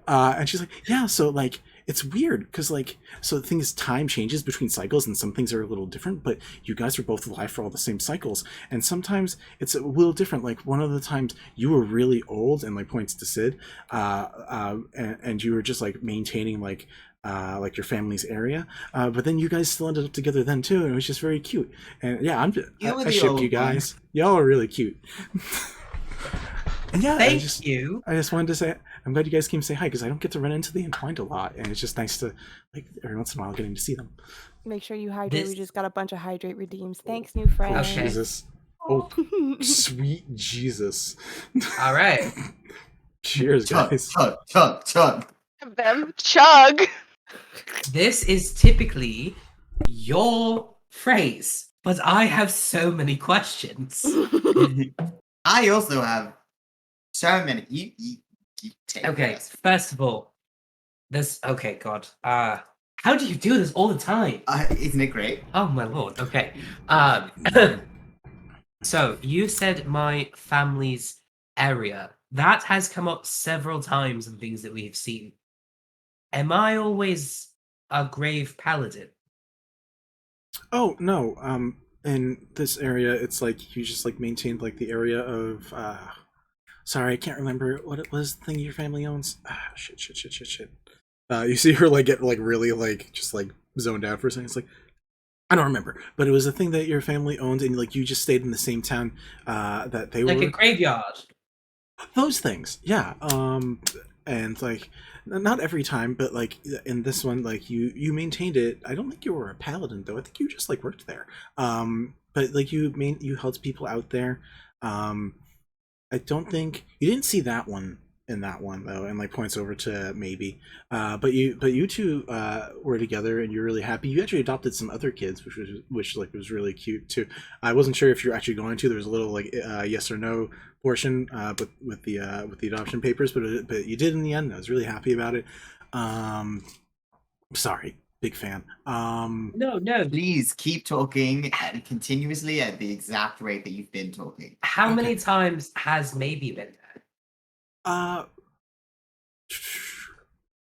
And she's like, yeah, so like it's weird because like, so the thing is, time changes between cycles and some things are a little different, but you guys are both alive for all the same cycles, and sometimes it's a little different. Like one of the times you were really old, and like points to Sid, and you were just like maintaining like your family's area, but then you guys still ended up together then too, and it was just very cute. And yeah, I shipped you guys. Y'all are really cute. And yeah, I just wanted to say I'm glad you guys came to say hi, because I don't get to run into the Entwined a lot, and it's just nice to like every once in a while getting to see them. Make sure you hydrate. We just got a bunch of hydrate redeems. Thanks, new friend. Oh, Jesus. Oh, sweet Jesus. All right. Cheers, guys. Chug. Them chug. This is typically your phrase, but I have so many questions. I also have so many. You take Okay, this. first of all, okay, God. How do you do this all the time? Isn't it great? Oh my lord. Okay. So you said my family's area. That has come up several times in things that we've seen. Am I always a grave paladin? Oh no. In this area, it's like you just like maintained like the area of. Sorry, I can't remember what it was. The thing your family owns. Shit. You see her like get like really like just like zoned out for a second. It's like I don't remember, but it was a thing that your family owned, and like you just stayed in the same town that they were. Like a graveyard. Those things, yeah. And like not every time, but like in this one, like you maintained it. I don't think you were a paladin though. I think you just like worked there. But like you helped people out there. I don't think you didn't see that one in that one though, and like points over to maybe. But you two were together, and you're really happy. You actually adopted some other kids, which like was really cute too. I wasn't sure if you're actually going to. There was a little like yes or no portion, but with the adoption papers, but you did in the end. I was really happy about it. Sorry, big fan. No. Please keep talking and continuously at the exact rate that you've been talking. How many times has maybe been there?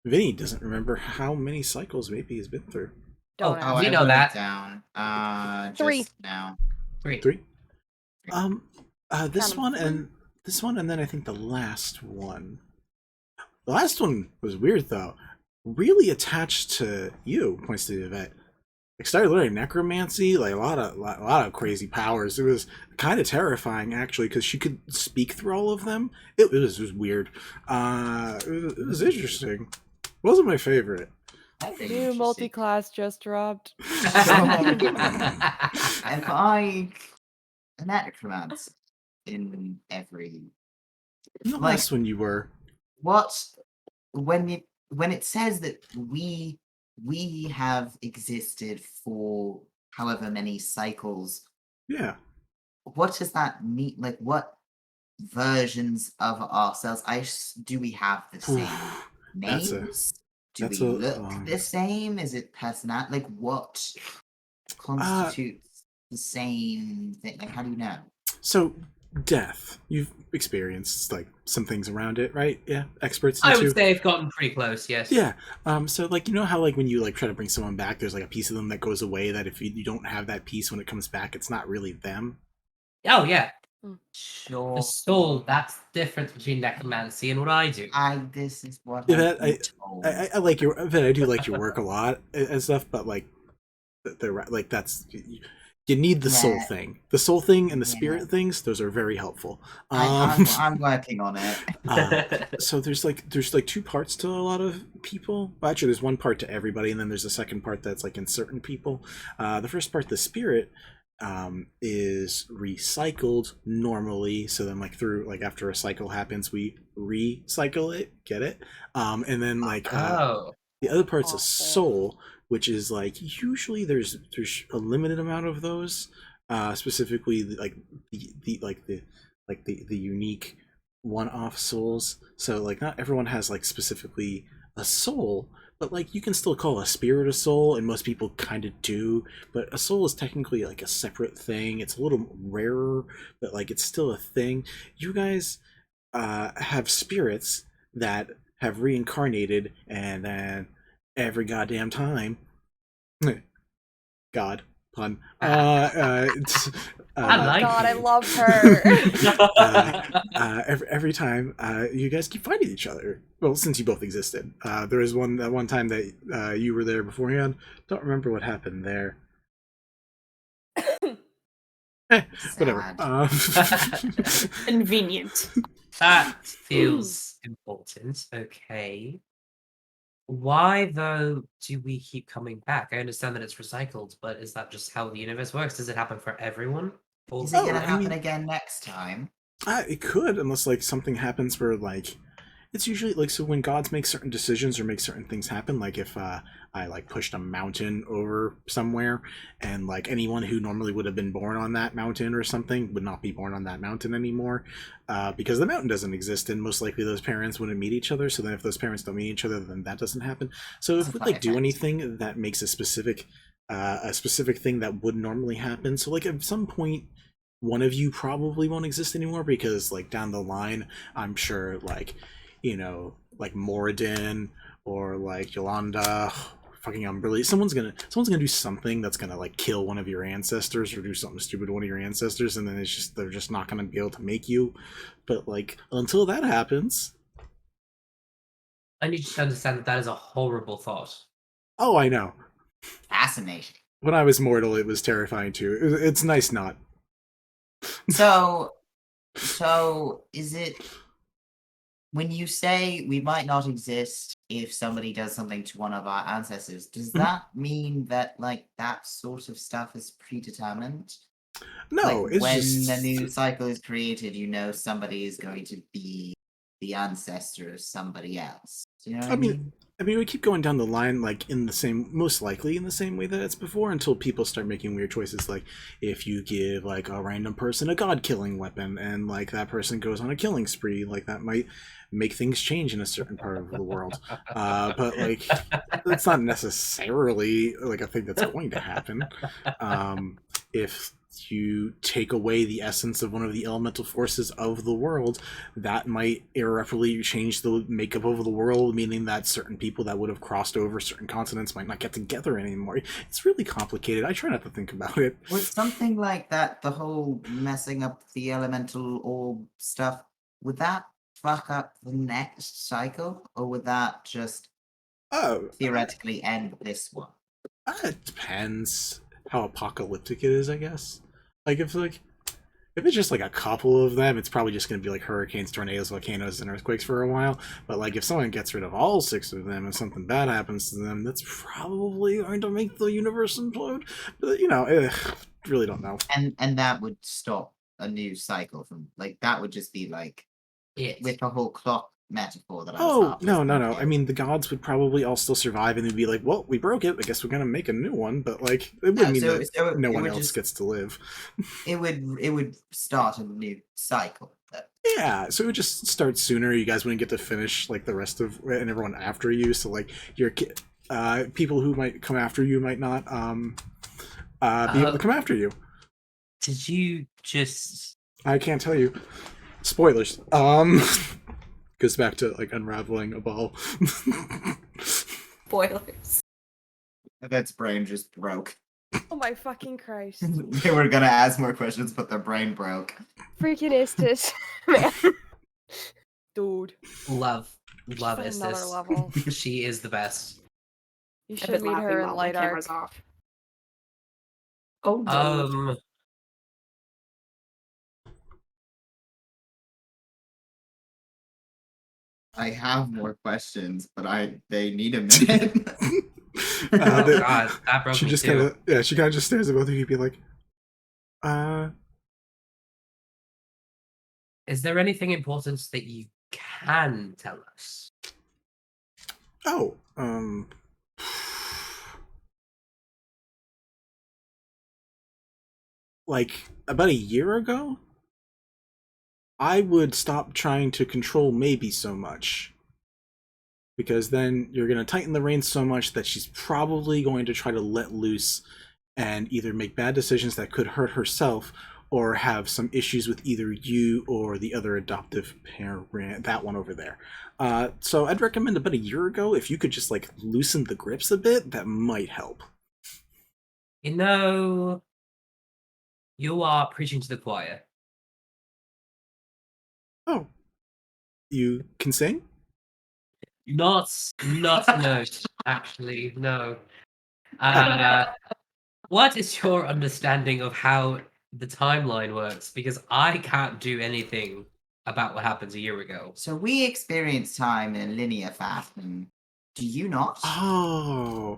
Vinny doesn't remember how many cycles maybe he's been through. Don't Oh, ask. we I know wrote that. it down. 3. Just now. 3. 3. This Count 'em. one, and then I think the last one. The last one was weird though. Really attached to you, points to Yvette. Like started learning necromancy, like a lot of crazy powers. It was kind of terrifying actually, because she could speak through all of them. It was weird. It was interesting. Wasn't my favorite. New multi-class just dropped. Am I a necromancer in every? The last one you were. What when it says that we have existed for however many cycles? Yeah. What does that mean? Like, what versions of ourselves? Do we have the same names? Do we look the same? Is it personality? Like, what constitutes the same thing? Like, how do you know? So, death. You've experienced like some things around it, right? Yeah, experts. I would say I've gotten pretty close. Yes. Yeah. So like you know how like when you like try to bring someone back, there's like a piece of them that goes away. That if you don't have that piece when it comes back, it's not really them. Oh yeah. Sure. The soul. That's the difference between necromancy and what I do. This is what Yvette, I like your Yvette, I do like your work a lot and stuff, but like they're like that's You need the soul Yeah. thing. The soul thing and the Yeah. spirit things, those are very helpful. I'm working on it. So there's two parts to a lot of people. Well, actually, there's one part to everybody, and then there's a second part that's like in certain people. The first part, the spirit, is recycled normally. So then, like after a cycle happens, we recycle it. Get it? And then the other part's a soul, which is like usually there's a limited amount of those. Specifically, like the unique one-off souls. So like not everyone has like specifically a soul, but like you can still call a spirit a soul, and most people kind of do. But a soul is technically like a separate thing. It's a little rarer, but like it's still a thing. You guys have spirits that have reincarnated, and then every goddamn time, God pun. I like God, I you. love her. Every time you guys keep finding each other. Well, since you both existed, there was one time that you were there beforehand. Don't remember what happened there. Whatever. Convenient. That feels important. Okay. Why, though, do we keep coming back? I understand that it's recycled, but is that just how the universe works? Does it happen for everyone? Is it gonna happen again next time? It could, unless like something happens where like it's usually like, so when gods make certain decisions or make certain things happen, like if I like pushed a mountain over somewhere, and like anyone who normally would have been born on that mountain or something would not be born on that mountain anymore, because the mountain doesn't exist, and most likely those parents wouldn't meet each other. So then if those parents don't meet each other, then that doesn't happen. So if we like do anything that makes a specific thing that would normally happen, so like at some point one of you probably won't exist anymore, because like down the line I'm sure like, you know, like Moradin or like Yolanda, fucking Umberly, someone's gonna do something that's gonna like kill one of your ancestors or do something stupid to one of your ancestors, and then they're just not gonna be able to make you. But like until that happens, I need you to understand that is a horrible thought. oh, I know. Fascinating. When I was mortal, it was terrifying too. It's nice not. So is it, when you say we might not exist if somebody does something to one of our ancestors, does that mean that like that sort of stuff is predetermined? No, like, it's when just a new cycle is created, you know somebody is going to be the ancestor of somebody else. Do you know what I mean? I mean, we keep going down the line, like in the same, most likely in the same way that it's before, until people start making weird choices. Like if you give like a random person a god-killing weapon, and like that person goes on a killing spree, like that might make things change in a certain part of the world. But like, that's not necessarily like a thing that's going to happen. If you take away the essence of one of the elemental forces of the world, that might irreparably change the makeup of the world, meaning that certain people that would have crossed over certain continents might not get together anymore. It's really complicated. I try not to think about it. Would something like that, the whole messing up the elemental orb stuff, would that fuck up the next cycle, or would that just theoretically end this one? It depends how apocalyptic it is, I guess. Like if it's just like a couple of them, it's probably just going to be like hurricanes, tornadoes, volcanoes, and earthquakes for a while. But like if someone gets rid of all 6 of them and something bad happens to them, that's probably going to make the universe implode. But you know, really don't know. And that would stop a new cycle from, like, that would just be like with the whole clock metaphor that I was no. I mean, the gods would probably all still survive, and they'd be like, well, we broke it, I guess we're gonna make a new one. But like, it wouldn't mean that no one else gets to live. It would start a new cycle. Yeah, so it would just start sooner. You guys wouldn't get to finish like the rest of and everyone after you. So like your people who might come after you might not be able to come after you. Did you just? I can't tell you. Spoilers. Goes back to like unraveling a ball. Spoilers. Yvette's brain just broke. Oh my fucking Christ. They were gonna ask more questions, but their brain broke. Freaking Istis, man. Dude. Love Another Istis. level. She is the best. You I've should been meet laughing her in while the Light Arc. camera's off. Oh no. I have more questions, but they need a minute. Oh god, that broke She me just too. she kind of just stares at both of you, be like, Is there anything important that you can tell us? oh, like about a year ago, I would stop trying to control maybe so much. Because then you're going to tighten the reins so much that she's probably going to try to let loose and either make bad decisions that could hurt herself or have some issues with either you or the other adoptive parent, that one over there. So I'd recommend about a year ago, if you could just like loosen the grips a bit, that might help. You know, you are preaching to the choir. Oh, you can sing? Not no, actually, no. What is your understanding of how the timeline works? Because I can't do anything about what happened a year ago. So we experience time in a linear fashion. Do you not? Oh,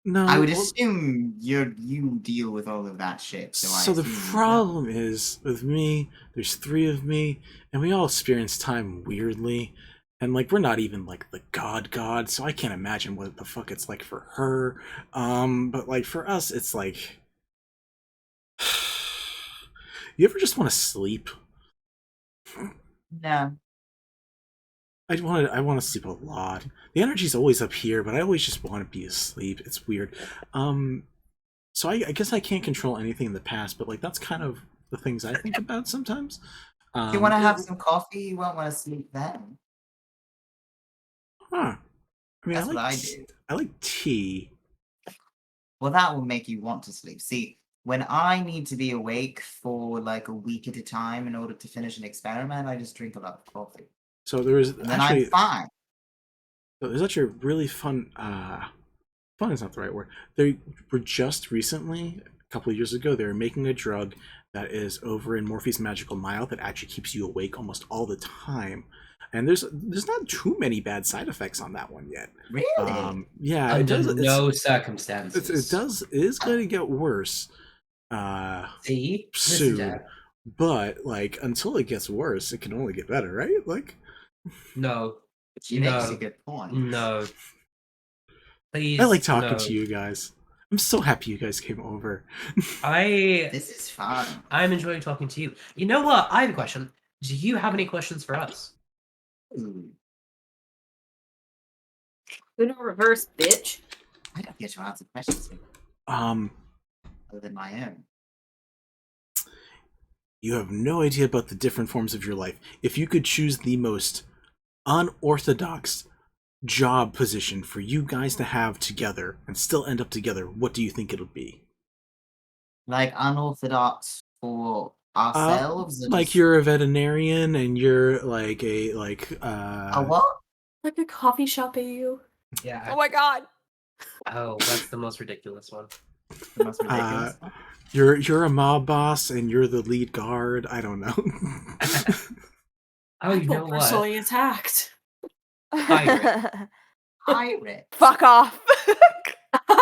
no. I would assume you deal with all of that shit. So the assume you problem is, with me, there's 3 of me, and we all experience time weirdly. And, like, we're not even, like, the god, so I can't imagine what the fuck it's like for her. But, like, for us, it's like... You ever just want to sleep? No. I want to sleep a lot. The energy's always up here, but I always just want to be asleep. It's weird. So I guess I can't control anything in the past, but, like, that's kind of the things I think about sometimes. Do you want to have some coffee? You won't want to sleep then. Huh. I mean, That's what I do. I like tea. Well, that will make you want to sleep. See, when I need to be awake for like a week at a time in order to finish an experiment, I just drink a lot of coffee. So there was And then actually I'm fine. there's actually a really fun fun is not the right word. They were just recently, a couple of years ago, they were making a drug that is over in Morphe's Magical Mile that actually keeps you awake almost all the time. And there's not too many bad side effects on that one yet. Really? Yeah, Under no circumstances. It is going to get worse. See? Soon. But like until it gets worse, it can only get better, right? Like no. She makes a good point. No. Please. I like talking to you guys. I'm so happy you guys came over. This is fun. I'm enjoying talking to you. You know what? I have a question. Do you have any questions for us? Uno reverse, bitch. I don't get to answer questions. Other than my own. You have no idea about the different forms of your life. If you could choose the most unorthodox job position for you guys to have together and still end up together, what do you think it'll be? Like unorthodox for ourselves? Like you're a veterinarian and you're like a what? Like a coffee shop AU? Yeah. Oh my god. Oh, that's the most ridiculous one. The most ridiculous one? You're a mob boss and you're the lead guard. I don't know. Oh, you know what? Personally attacked. Pirate. Pirate. Fuck off.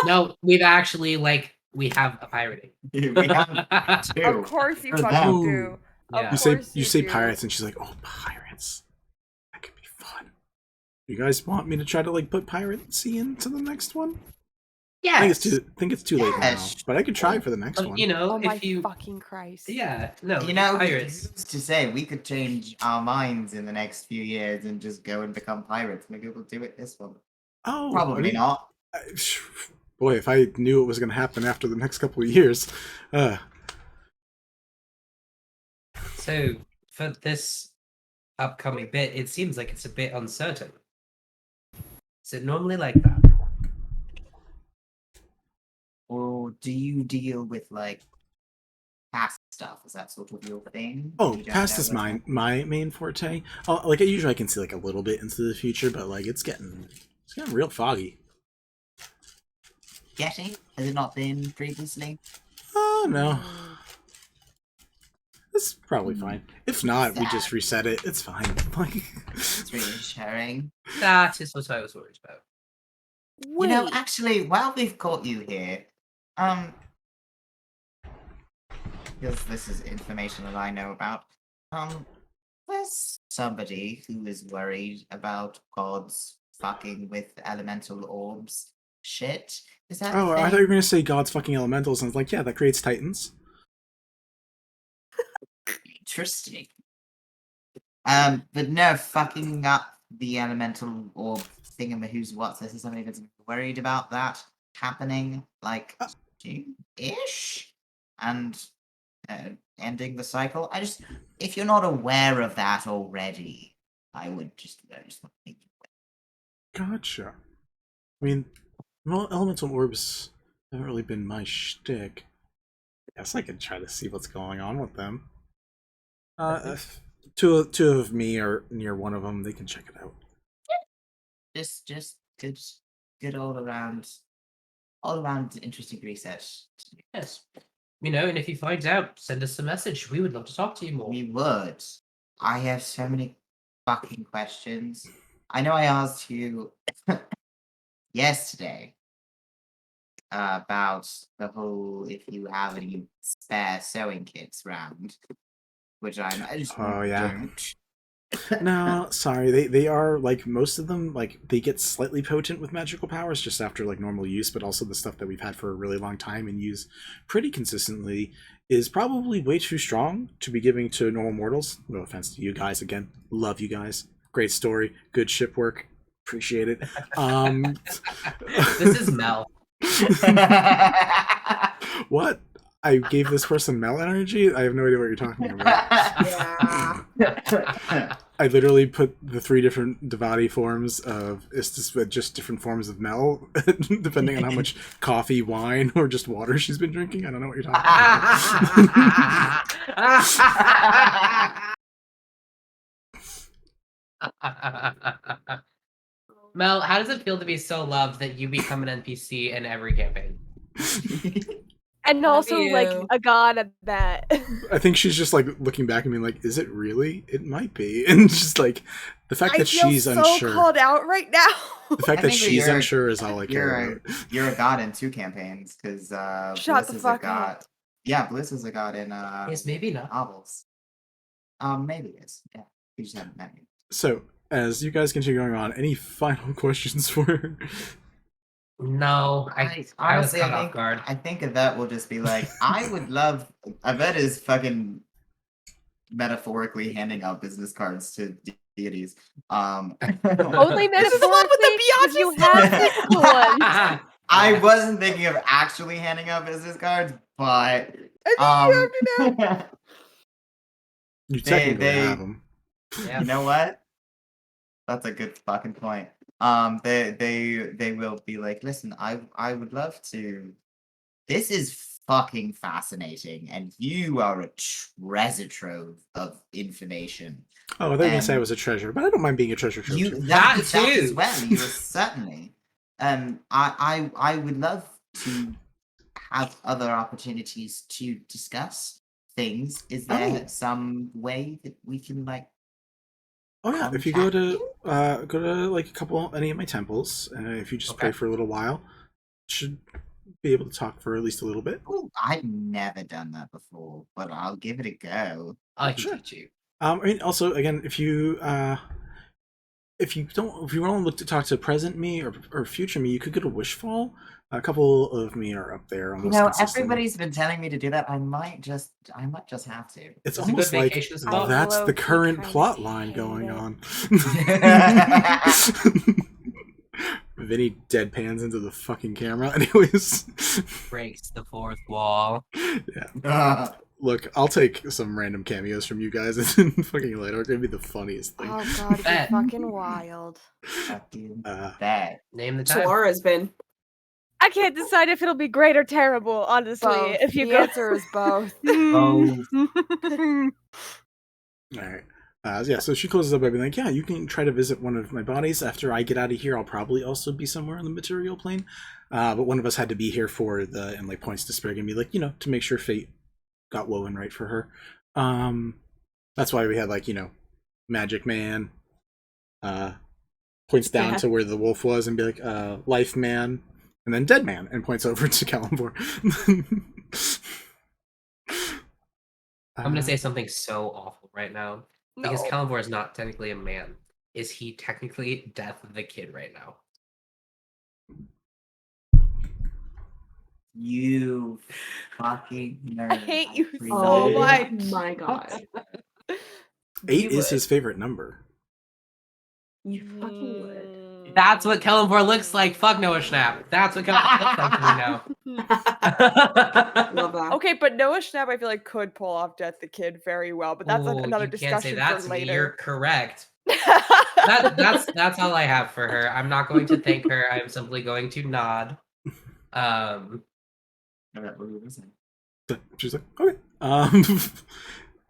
No, we've actually we have a pirate. We have two. Of course you For fucking them. do. Yeah. You say do. pirates and she's like, oh, pirates. That could be fun. You guys want me to try to like put piracy into the next one? Yeah. I think it's too late now, Yes. but I could try for the next one. You know, Oh my if you fucking Christ. Yeah, no, You know, pirates. who's to say we could change our minds in the next few years and just go and become pirates. Maybe we'll do it this one. Oh, Probably not. Boy, if I knew it was going to happen after the next couple of years. So, for this upcoming bit, it seems like it's a bit uncertain. Is it normally like that? Or do you deal with like past stuff? Is that sort of your thing? Oh, You don't past know is what's my main forte. Like usually I can see like a little bit into the future, but like it's getting real foggy. getting? Has it not been previously? Oh no. It's probably fine. If not, we just reset it. It's fine. Like, It's reassuring. That is what I was worried about. Wait. You know, actually, while we've got you here, because this is information that I know about, there's somebody who is worried about gods fucking with elemental orbs. Shit. Is that oh, a I thing? thought you were gonna say God's fucking elementals, and it's like, yeah, that creates titans. Interesting. But no, fucking up the elemental orb thingamahoo's what's this is somebody that's worried about that happening, like, ish, and ending the cycle. If you're not aware of that already, I just want to make you Gotcha. I mean, well, elemental orbs haven't really been my shtick. I guess I could try to see what's going on with them. If two of me are near one of them, they can check it out. just good all around interesting research. Yes. You know, and if you find out, send us a message. We would love to talk to you more. We would. I have so many fucking questions. I know I asked you yesterday about the whole if you have any spare sewing kits round, which I just Oh, yeah. don't. No, sorry. They are, like, most of them, like, they get slightly potent with magical powers just after, like, normal use, but also the stuff that we've had for a really long time and use pretty consistently is probably way too strong to be giving to normal mortals. No offense to you guys again. Love you guys. Great story. Good ship work. Appreciate it. This is Mel. What? I gave this person Mel energy? I have no idea what you're talking about. Yeah. I literally put the 3 different Devati forms of Istis with just different forms of Mel, depending on how much coffee, wine, or just water she's been drinking. I don't know what you're talking about. Mel, how does it feel to be so loved that you become an NPC in every campaign? And Love also, like, you. a god at that. I think she's just like looking back at me like, is it really? It might be. And just like the fact I that feel she's so unsure. called out right now. The fact I that think she's you're- unsure is all I care about. You're a god in 2 campaigns, because Shut Bliss the is fuck a god. up. Yeah, Bliss is a god in Yes, maybe not. novels. Maybe it is. Yeah, we just haven't met you. So, as you guys continue going on, any final questions for her? No, I was honestly, caught off guard. I think Yvette will just be like, I would love. Yvette is fucking metaphorically handing out business cards to deities. Only This is the one with the metaphorically, 'cause you Beyonce have physical ones. I wasn't thinking of actually handing out business cards, but You technically they- have them. Yeah. you know what? That's a good fucking point. They will be like, listen, I would love to. This is fucking fascinating, and you are a treasure trove of information. Oh, I thought you were going to say I was a treasure, but I don't mind being a treasure trove. You too. that That as too. well. You are certainly. I would love to have other opportunities to discuss things. Is there Oh. some way that we can like? Oh yeah, if you go to like any of my temples, and if you just Okay. pray for a little while, should be able to talk for at least a little bit. Ooh, I've never done that before, but I'll give it a go. I can Sure. teach you. I mean, also again, if you want to look to talk to present me or future me, you could go to Wishfall. A couple of me are up there. You Almost know, consistently. everybody's been telling me to do that. I might just have to. It's It's a almost good like vacation spot. that's the Low-key current kinda plot line hate going it. on. Vinny deadpans into the fucking camera. Anyways, Breaks the fourth wall. look, I'll take some random cameos from you guys and fucking later. It's gonna be the funniest thing. Oh god, it'd Bet. be fucking wild. Fuck you. Uh, Bad. Name the time. Solara's been. I can't decide if it'll be great or terrible, honestly. Both. If you The go. answer is both. Oh. all right. So she closes up by being like, yeah, you can try to visit one of my bodies. After I get out of here, I'll probably also be somewhere on the material plane. But one of us had to be here for the, and like points to Sprig and be like, to make sure fate got woven right for her. That's why we had like, Magic Man, points down to where the wolf was and be like, Life Man, and then Dead Man, and points over to Kelemvor. I'm gonna say something so awful right now. Because No. Kelemvor is not technically a man. Is he technically Death the Kid right now? You fucking nerd. I hate you really so do. much. My God. 8 You is would. his favorite number. You fucking would. That's what Kelemvor looks like. Fuck Noah Schnapp. That's what Kelemvor looks like to me now. Love that. Okay, but Noah Schnapp, I feel like could pull off Death the Kid very well, but that's Ooh, another you can't say discussion that for to me. You're later. correct. That's all I have for her. I'm not going to thank her. I'm simply going to nod. She's like, okay.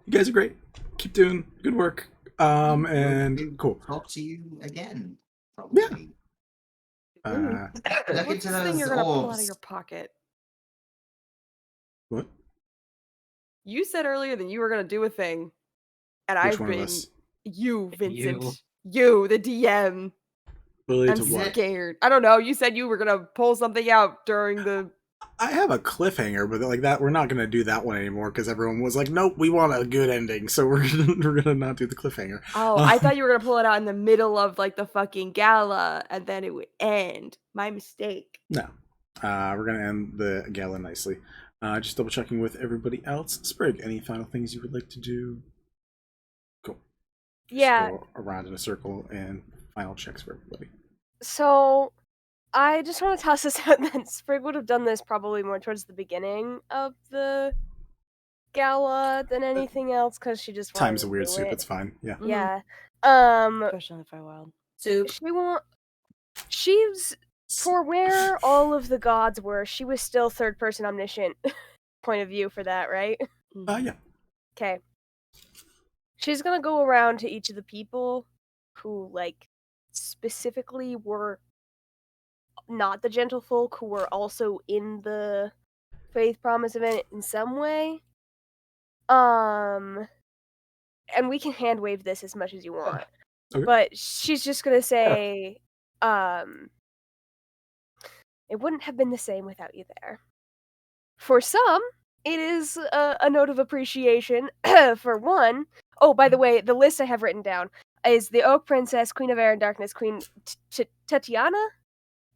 You guys are great. Keep doing good work. And cool. Talk to you again. Yeah. Probably. What's Look into this thing those you're gonna pull out of orbs. your pocket? What? You said earlier that you were gonna do a thing, and Which I've one of been us? you, Vincent. You. You, the DM. Related I'm to what? scared. I don't know. You said you were gonna pull something out during the. I have a cliffhanger, but like that, we're not gonna do that one anymore because everyone was like, "Nope, we want a good ending," so we're gonna not do the cliffhanger. Oh, I thought you were gonna pull it out in the middle of like the fucking gala, and then it would end. My mistake. No, we're gonna end the gala nicely. Just double checking with everybody else. Sprig, any final things you would like to do? Cool. Just Yeah. go around in a circle and final checks for everybody. So I just want to toss this out that Sprig would have done this probably more towards the beginning of the gala than anything else because she just wanted Time's a to weird do soup. it. It's fine. Yeah. Yeah. Especially in the Feywild. Soup. She's for where all of the gods were, she was still third person omniscient point of view for that, right? Yeah. Okay. She's gonna go around to each of the people who, like, specifically were not the gentlefolk, who were also in the Faith Promise event in some way. And we can hand wave this as much as you want. Okay. But she's just gonna say, it wouldn't have been the same without you there. For some, it is a note of appreciation. For one, oh, by the way, the list I have written down is the Oak Princess, Queen of Air and Darkness, Queen Tatiana,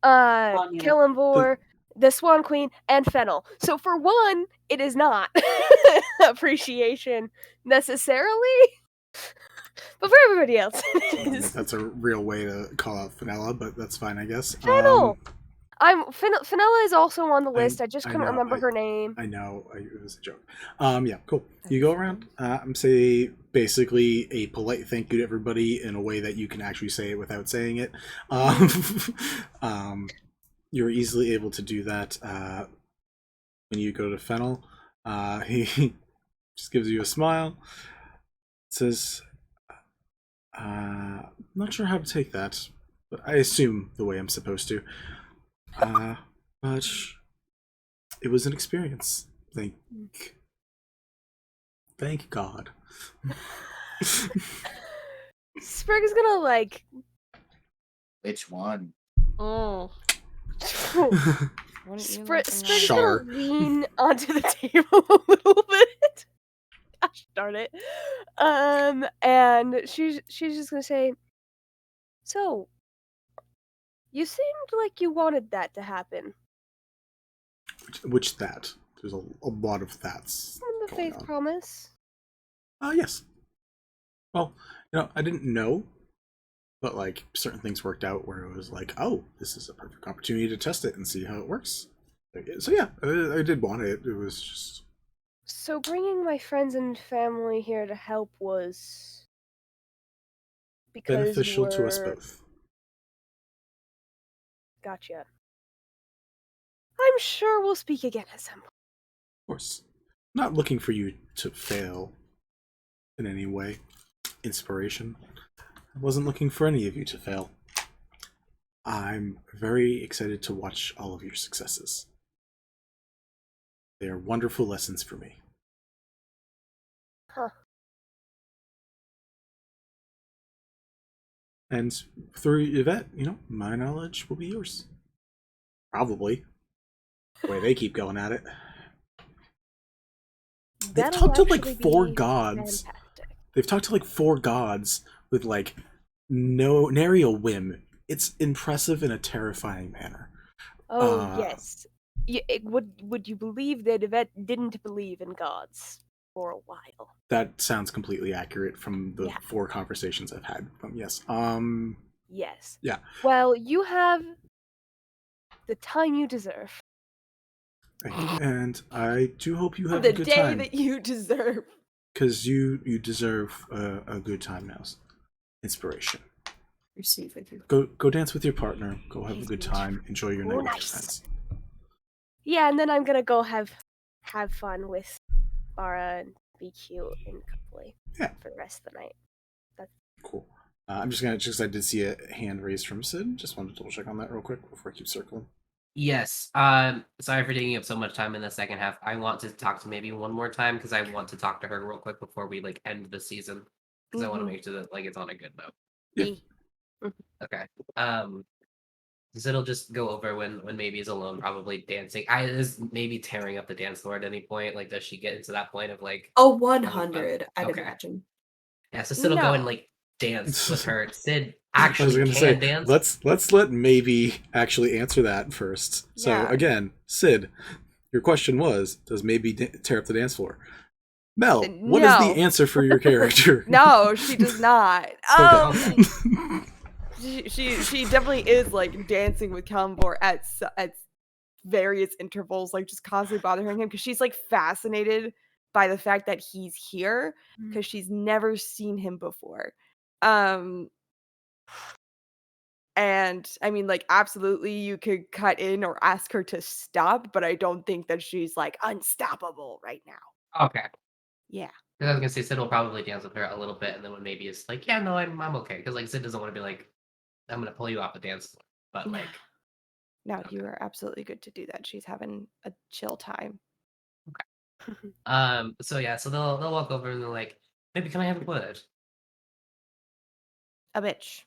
Kelemvor, the Swan Queen, and Fennel. So for one, it is not appreciation necessarily, but for everybody else, I it don't think is. that's a real way to call out Fenella, but that's fine, I guess. Fennel! Fenella is also on the list. I just couldn't know, remember her name. I know, it was a joke. Yeah, cool. You go around, say basically a polite thank you to everybody in a way that you can actually say it without saying it. You're easily able to do that when you go to Fennel. He just gives you a smile, says, not sure how to take that, but I assume the way I'm supposed to. But it was an experience. Thank God. Sprig is gonna, like... Which one? Oh. Sprig's Char. gonna lean onto the table a little bit. Gosh darn it. And she's just gonna say, so, you seemed like you wanted that to happen. Which that? There's a lot of that's From the going Faith on. Promise. Yes. Well, I didn't know, but like certain things worked out where it was like, oh, this is a perfect opportunity to test it and see how it works. So yeah, I did want it. It was just So bringing my friends and family here to help was because beneficial to us you were... both. Gotcha. I'm sure we'll speak again at some point. Of course. Not looking for you to fail in any way. inspiration. I wasn't looking for any of you to fail. I'm very excited to watch all of your successes. They are wonderful lessons for me. Huh. And through Yvette, my knowledge will be yours. Probably. The way they keep going at it. They've That'll talked to like actually 4 be gods. fantastic. They've talked to like 4 gods with like nary a whim. It's impressive in a terrifying manner. Oh yes. Would you believe that Yvette didn't believe in gods for a while? That sounds completely accurate from the Yeah. 4 conversations I've had. Yes. Yes. Yeah. Well, you have the time you deserve. And I do hope you have The a good day time. that you deserve. Because you deserve a good time now. Inspiration. Receive with you. Go dance with your partner. Go have a good time. Enjoy your night with your Nice. friends. Yeah, and then I'm gonna go have fun with Bara and be cute and cuddly Yeah. for the rest of the night. Cool. I'm just gonna, just I did see a hand raised from Sid. Just wanted to double check on that real quick before I keep circling. Yes. Sorry for taking up so much time in the second half. I want to talk to maybe one more time because I want to talk to her real quick before we like end the season. Because I want to make sure that like it's on a good note. Yeah. Okay. So it'll just go over when maybe is alone, probably dancing. I is maybe tearing up the dance floor at any point. Like, does she get into that point of like? Oh, 100, I'd Okay. imagine. Yeah. So Sid'll go and No. like dance with her. Sid I was actually gonna can say, dance. let's let maybe actually answer that first. So Yeah. again, Sid, your question was, does maybe tear up the dance floor? Mel, what is No. the answer for your character? No, she does not. Okay. She definitely is like dancing with Kelemvor at various intervals, like just constantly bothering him because she's like fascinated by the fact that he's here because she's never seen him before. And I mean, like, absolutely, you could cut in or ask her to stop, but I don't think that she's like unstoppable right now. Okay. Yeah. Because I was gonna say Sid will probably dance with her a little bit, and then when maybe it's like, yeah, no, I'm okay. Because like Sid doesn't want to be like, I'm gonna pull you off the dance floor, but like, No, Okay. you are absolutely good to do that. She's having a chill time. so yeah, so they'll walk over and they're like, maybe can I have a word? A bitch.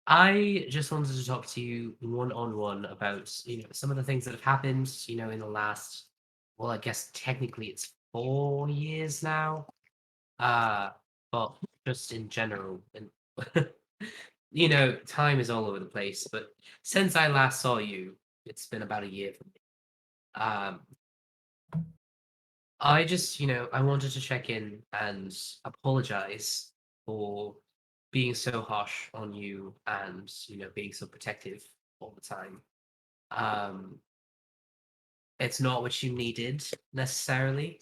I just wanted to talk to you one-on-one about, some of the things that have happened, in the last, well, I guess technically it's 4 years now. But just in general, and time is all over the place. But since I last saw you, it's been about a year for me. Um, I just, I wanted to check in and apologize for being so harsh on you and, being so protective all the time. It's not what you needed necessarily.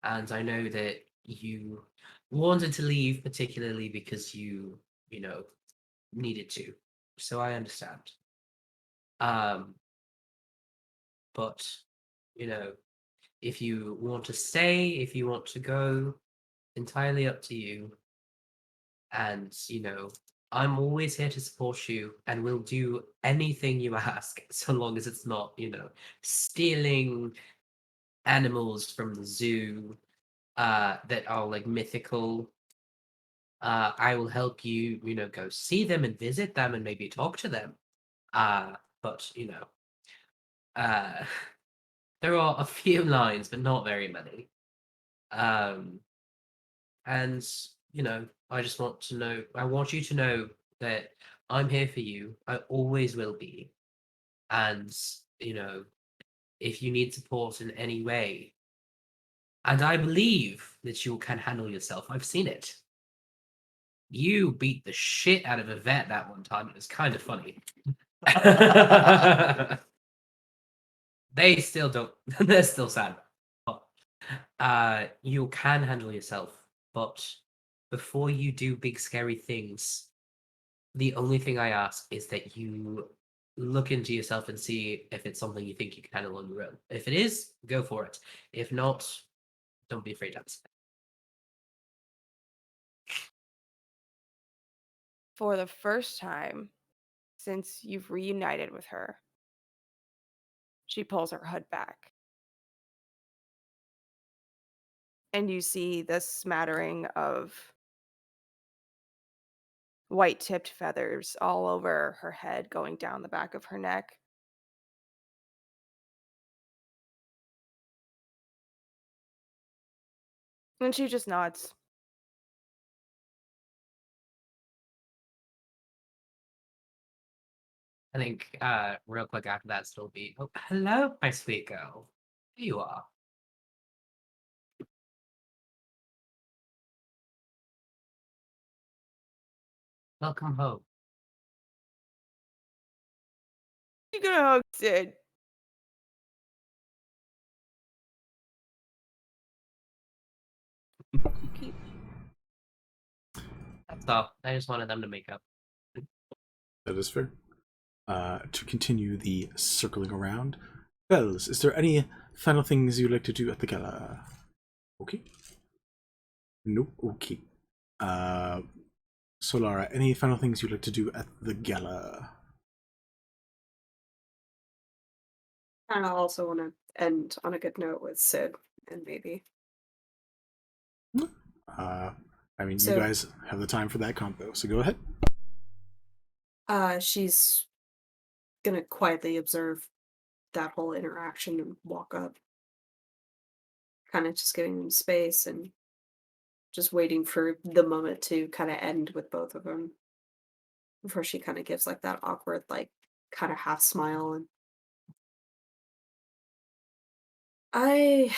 And I know that you wanted to leave, particularly because you needed to. So I understand. But, if you want to stay, if you want to go, entirely up to you. And, I'm always here to support you and will do anything you ask, so long as it's not, stealing animals from the zoo that are like mythical. I will help you, go see them and visit them and maybe talk to them. But uh, there are a few lines, but not very many. And I just want to know. I want you to know that I'm here for you. I always will be. And if you need support in any way, and I believe that you can handle yourself. I've seen it. You beat the shit out of Yvette that one time. It was kind of funny. They still don't. They're still sad. But, you can handle yourself. But before you do big scary things, the only thing I ask is that you look into yourself and see if it's something you think you can handle on your own. If it is, go for it. If not, don't be afraid to ask. For the first time since you've reunited with her, she pulls her hood back. And you see this smattering of white tipped feathers all over her head going down the back of her neck. And she just nods. I think real quick after that still be, oh, hello, my sweet girl. Here you are. Welcome home. You're gonna hug Sid. Keep- That's all. I just wanted them to make up. That is fair. To continue the circling around, Bells, is there any final things you'd like to do at the gala? Okay. Nope. Okay. Solara, any final things you'd like to do at the gala? I also want to end on a good note with Sid and Baby. I mean, So- you guys have the time for that combo, so go ahead. She's gonna quietly observe that whole interaction and walk up. Kind of just giving them space and just waiting for the moment to kind of end with both of them. Before she kind of gives like that awkward, like kind of half smile and I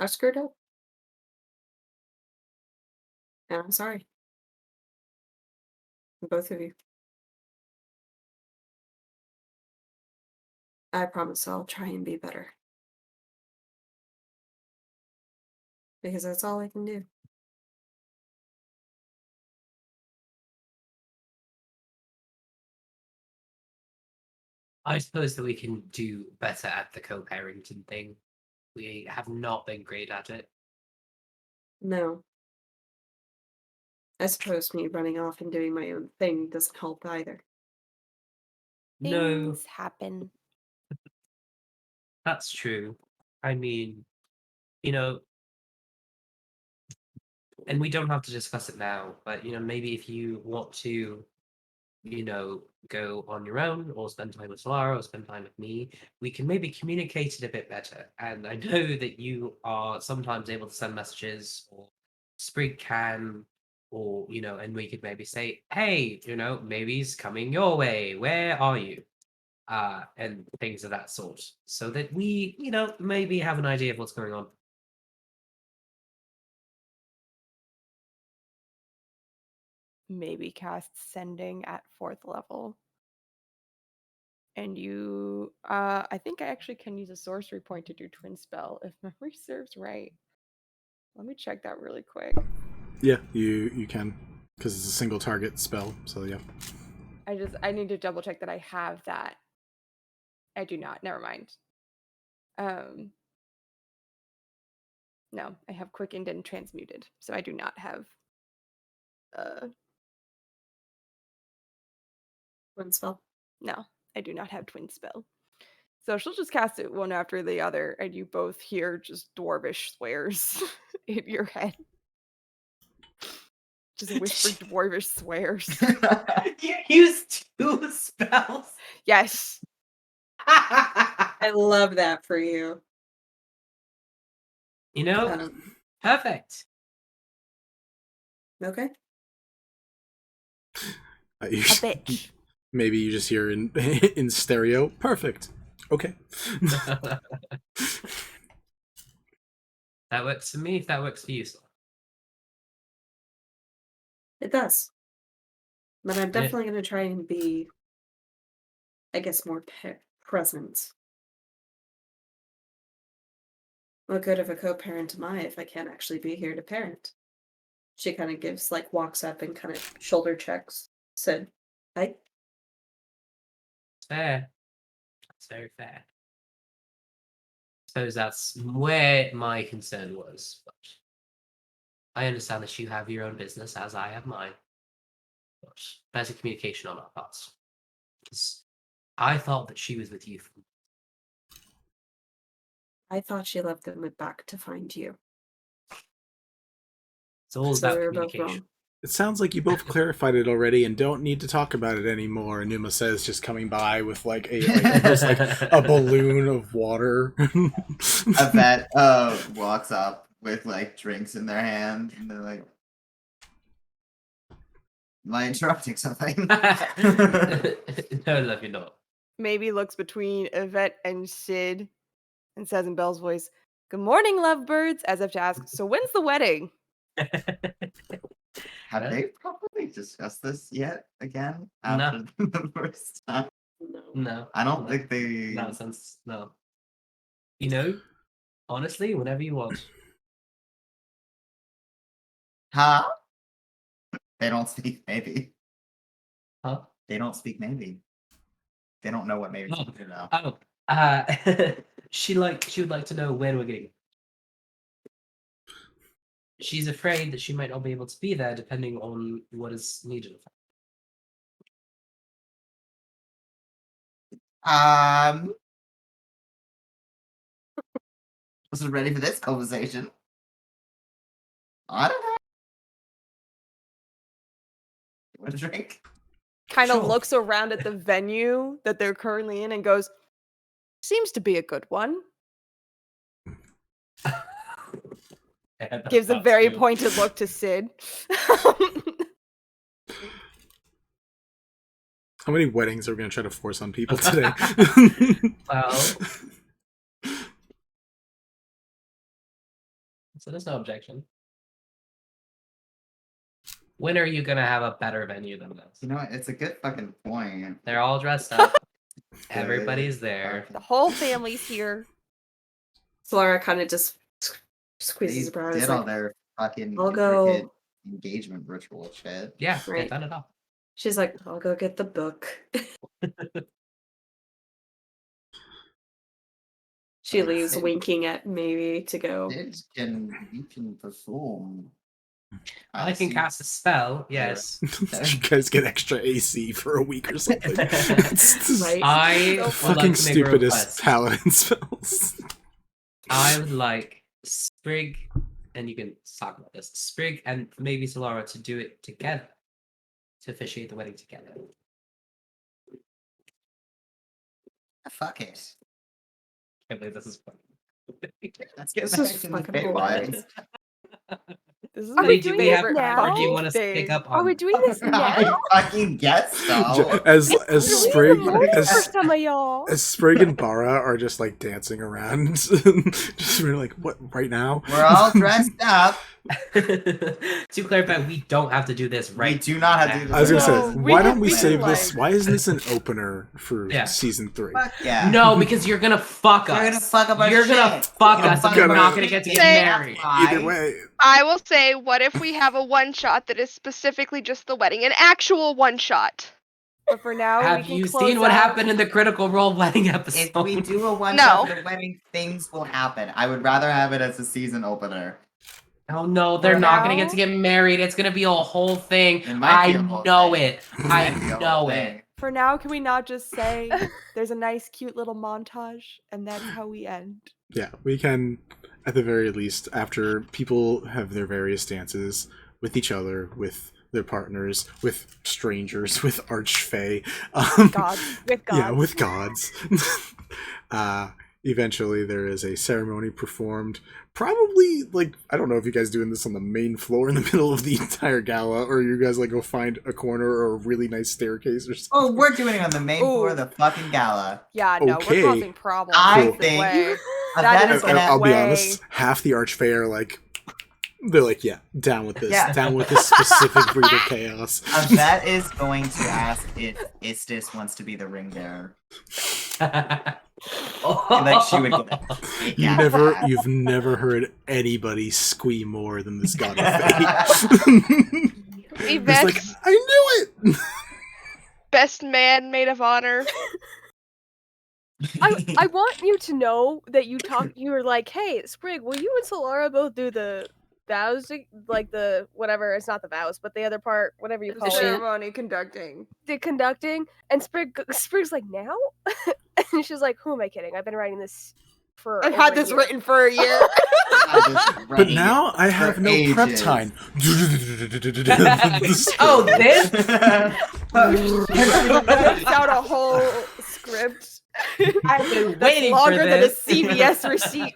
screwed up. And I'm sorry. Both of you. I promise I'll try and be better. Because that's all I can do. I suppose that we can do better at the co-parenting thing. We have not been great at it. No. I suppose me running off and doing my own thing doesn't help either. No, Things happen. that's true. I mean, you know, and we don't have to discuss it now, but maybe if you want to, go on your own or spend time with Solara or spend time with me, we can maybe communicate it a bit better. And I know that you are sometimes able to send messages, or Sprig can, or and we could maybe say, hey, maybe he's coming your way. Where are you? And things of that sort, so that we, maybe have an idea of what's going on. Maybe cast sending at 4th level. And you, I think I actually can use a sorcery point to do twin spell if memory serves right. Let me check that really quick. Yeah, you can, because it's a single target spell, so yeah. I need to double check that I have that. I do not. Never mind. No, I have quickened and transmuted, so I do not have Twin spell. no, I do not have twin spell. So she'll just cast it one after the other, and you both hear just dwarvish swears in your head. Just whispered dwarvish swears. You used 2 spells. Yes. I love that for you. Perfect. Okay. A bitch. Maybe you just hear in in stereo. Perfect. Okay. That works for me. If that works for you, It does. But I'm definitely going to try and be, I guess, more present. What good of a co-parent am I if I can't actually be here to parent? She kind of gives, like, walks up and kind of shoulder checks. Said, hi. it's fair. That's very fair. I suppose that's where my concern was. But I understand that you have your own business, as I have mine. But better communication on our parts. 'Cause I thought that she was with you. I thought she left them back to find you. It's all So about we were both communication. wrong. It sounds like you both clarified it already and don't need to talk about it anymore. Numa says, just coming by with like almost like a balloon of water. Yvette walks up with like drinks in their hand, and they're like, "Am I interrupting something?" No, love, you're not. Maybe looks between Yvette and Sid and says in Belle's voice, "Good morning, lovebirds," as if to ask, "So when's the wedding?" Have they probably discussed this yet again after the first time? No. I don't no. think they. Nonsense. No. You know, honestly, whenever you want. Huh? They don't speak maybe. Huh? They don't speak maybe. They don't know what maybe Oh. to know. Oh. She would like to know when we're getting. She's afraid that she might not be able to be there depending on what is needed of her. Wasn't ready for this conversation. I don't know. You want a drink? Kind of Sure. looks around at the venue that they're currently in and goes, "Seems to be a good one." Gives a very pointed look to Sid. How many weddings are we going to try to force on people today? Well, so there's no objection. When are you gonna have a better venue than this? You know what? It's a good fucking point. They're all dressed up. Everybody's there. The whole family's here. Solara kind of just They squeezes her brow. did It's all like, their fucking I'll intricate go. engagement ritual shit. Yeah, Right. they've done it all. She's like, I'll go get the book. She Like, leaves, Sid- winking at maybe to go. You can perform. I can see. cast a spell. Yes. You guys get extra AC for a week or something. It's Right. I So would fucking like to make a stupidest request. paladin spells. I would like Sprig, and you can talk about this. Sprig and maybe Solara to do it together, to officiate the wedding together. Fuck it. I believe this is funny. Let's get This back is to the fucking bit hilarious. This is Are my we do doing we this have, now? or do you want to thing. pick up Are on? we doing this now? I fucking guess so. As It's Sprig really the mood for as some of y'all. Sprig and Bara are just like dancing around, just really like, what right now? We're all dressed up. To clarify, we don't have to do this right. We do not have to do this. I was gonna No, say, we why can don't we be save this? like- Why isn't this an opener for Yeah. season 3? Fuck yeah. No, because you're gonna fuck us. You're gonna fuck up our You're gonna shit. fuck You're us, and gonna we're not gonna get to get say- married. Either way, I will say, what if we have a one shot that is specifically just the wedding? An actual one shot. But for now, we Have can you close seen what out- happened in the Critical Role wedding episode? If we do a one No. shot for the wedding, things will happen. I would rather have it as a season opener. Oh no, they're For not gonna now? get to get married. It's gonna be a whole thing. It might be I a whole know thing. it. I Might be a whole know thing. it. For now, can we not just say there's a nice, cute little montage, and that's how we end? yeah, we can, at the very least, after people have their various dances with each other, with their partners, with strangers, with archfey, God, With God. yeah, with gods. Eventually, there is a ceremony performed. Probably, like, I don't know if you guys doing this on the main floor in the middle of the entire gala, or you guys like go find a corner or a really nice staircase or something. Oh, we're doing it on the main floor of the fucking gala. Yeah, no, Okay. we're causing problems. I either think- way. That That is is gonna. I'll be way. honest, half the archfey are like, they're like, yeah, down with this, Yeah. down with this specific breed of chaos. Yvette is going to ask if Istis wants to be the ring bearer. Like she would get it. Yeah. You've never heard anybody squee more than this god of fate. It's Yvette's like, I knew it! best man, maid of honor. I want you to know that you were like, hey, Sprig, will you and Solara both do the vows, like the whatever. It's not the vows, but the other part, whatever you The call it, ceremony conducting. the conducting. And Sprig's like, now, and she's like, who am I kidding? I've been writing this for. I've over had a this year." written for a year. But now I have for no prep ages. time. Oh, this? Rips out a whole script. I've been That's waiting for longer than a this. CVS receipt.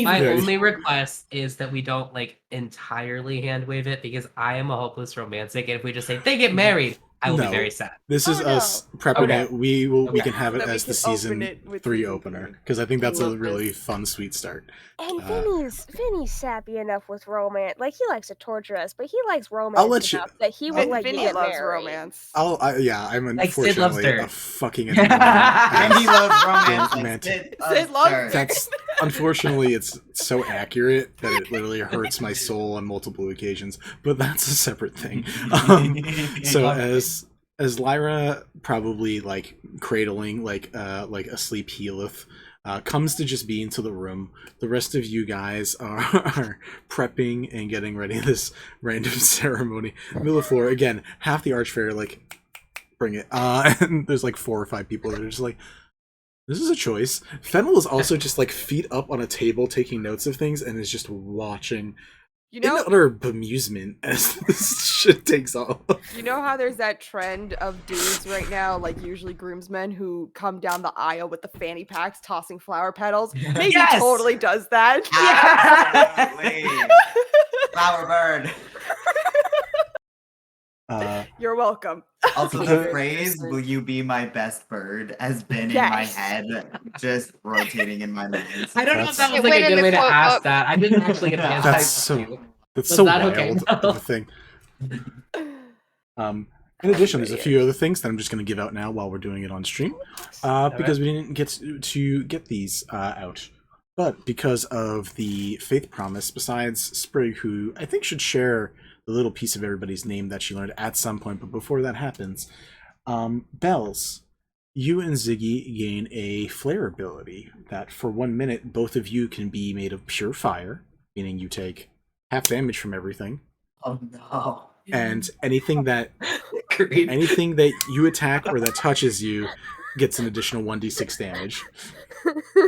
My Yeah. only request is that we don't like entirely hand wave it because I am a hopeless romantic, and if we just say they get married, I will No. be very sad. This is Oh, us prepping Okay. it. We Okay. can have it That we as the can open season it with 3 the opener opener. because I think that's a Love really this. fun, sweet start. And Uh, Vinny's sappy enough with romance. Like he likes to torture us, but he likes romance let you- enough that he will And let Vinny you get loves married. romance. I'm Like Sid loves unfortunately dirt. a fucking And he loves romance. romantic. Sid loves dirt. That's unfortunately it's so accurate that it literally hurts my soul on multiple occasions. But that's a separate thing. So as Lyra probably like cradling like asleep healeth comes to just be into the room, the rest of you guys are prepping and getting ready this random ceremony. Millefleur, again, half the Archfairy like bring it. And there's like 4 or 5 people that are just like, this is a choice. Fennel is also just like feet up on a table taking notes of things and is just watching You in know, utter bemusement as this shit takes off. you know how there's that trend of dudes right now, like usually groomsmen, who come down the aisle with the fanny packs tossing flower petals? Maybe Yes! totally does that. Absolutely. Flower bird. You're welcome. Also, the phrase "Will you be my best bird" has been in my Yes. head, just rotating in my mind. I don't know if that That's- was It like went a in good the way to quote ask book. that. I didn't actually get a chance to That's type so you. that's Was so that wild okay? of a thing. In addition, there's a few other things that I'm just going to give out now while we're doing it on stream, because we didn't get to get these out. But because of the faith promise, besides Sprig, who I think should share the little piece of everybody's name that she learned at some point, but before that happens, Bells, you and Ziggy gain a flare ability that for 1 minute, both of you can be made of pure fire, meaning you take half damage from everything, Oh no! and anything that Agreed. you attack or that touches you gets an additional 1d6 damage.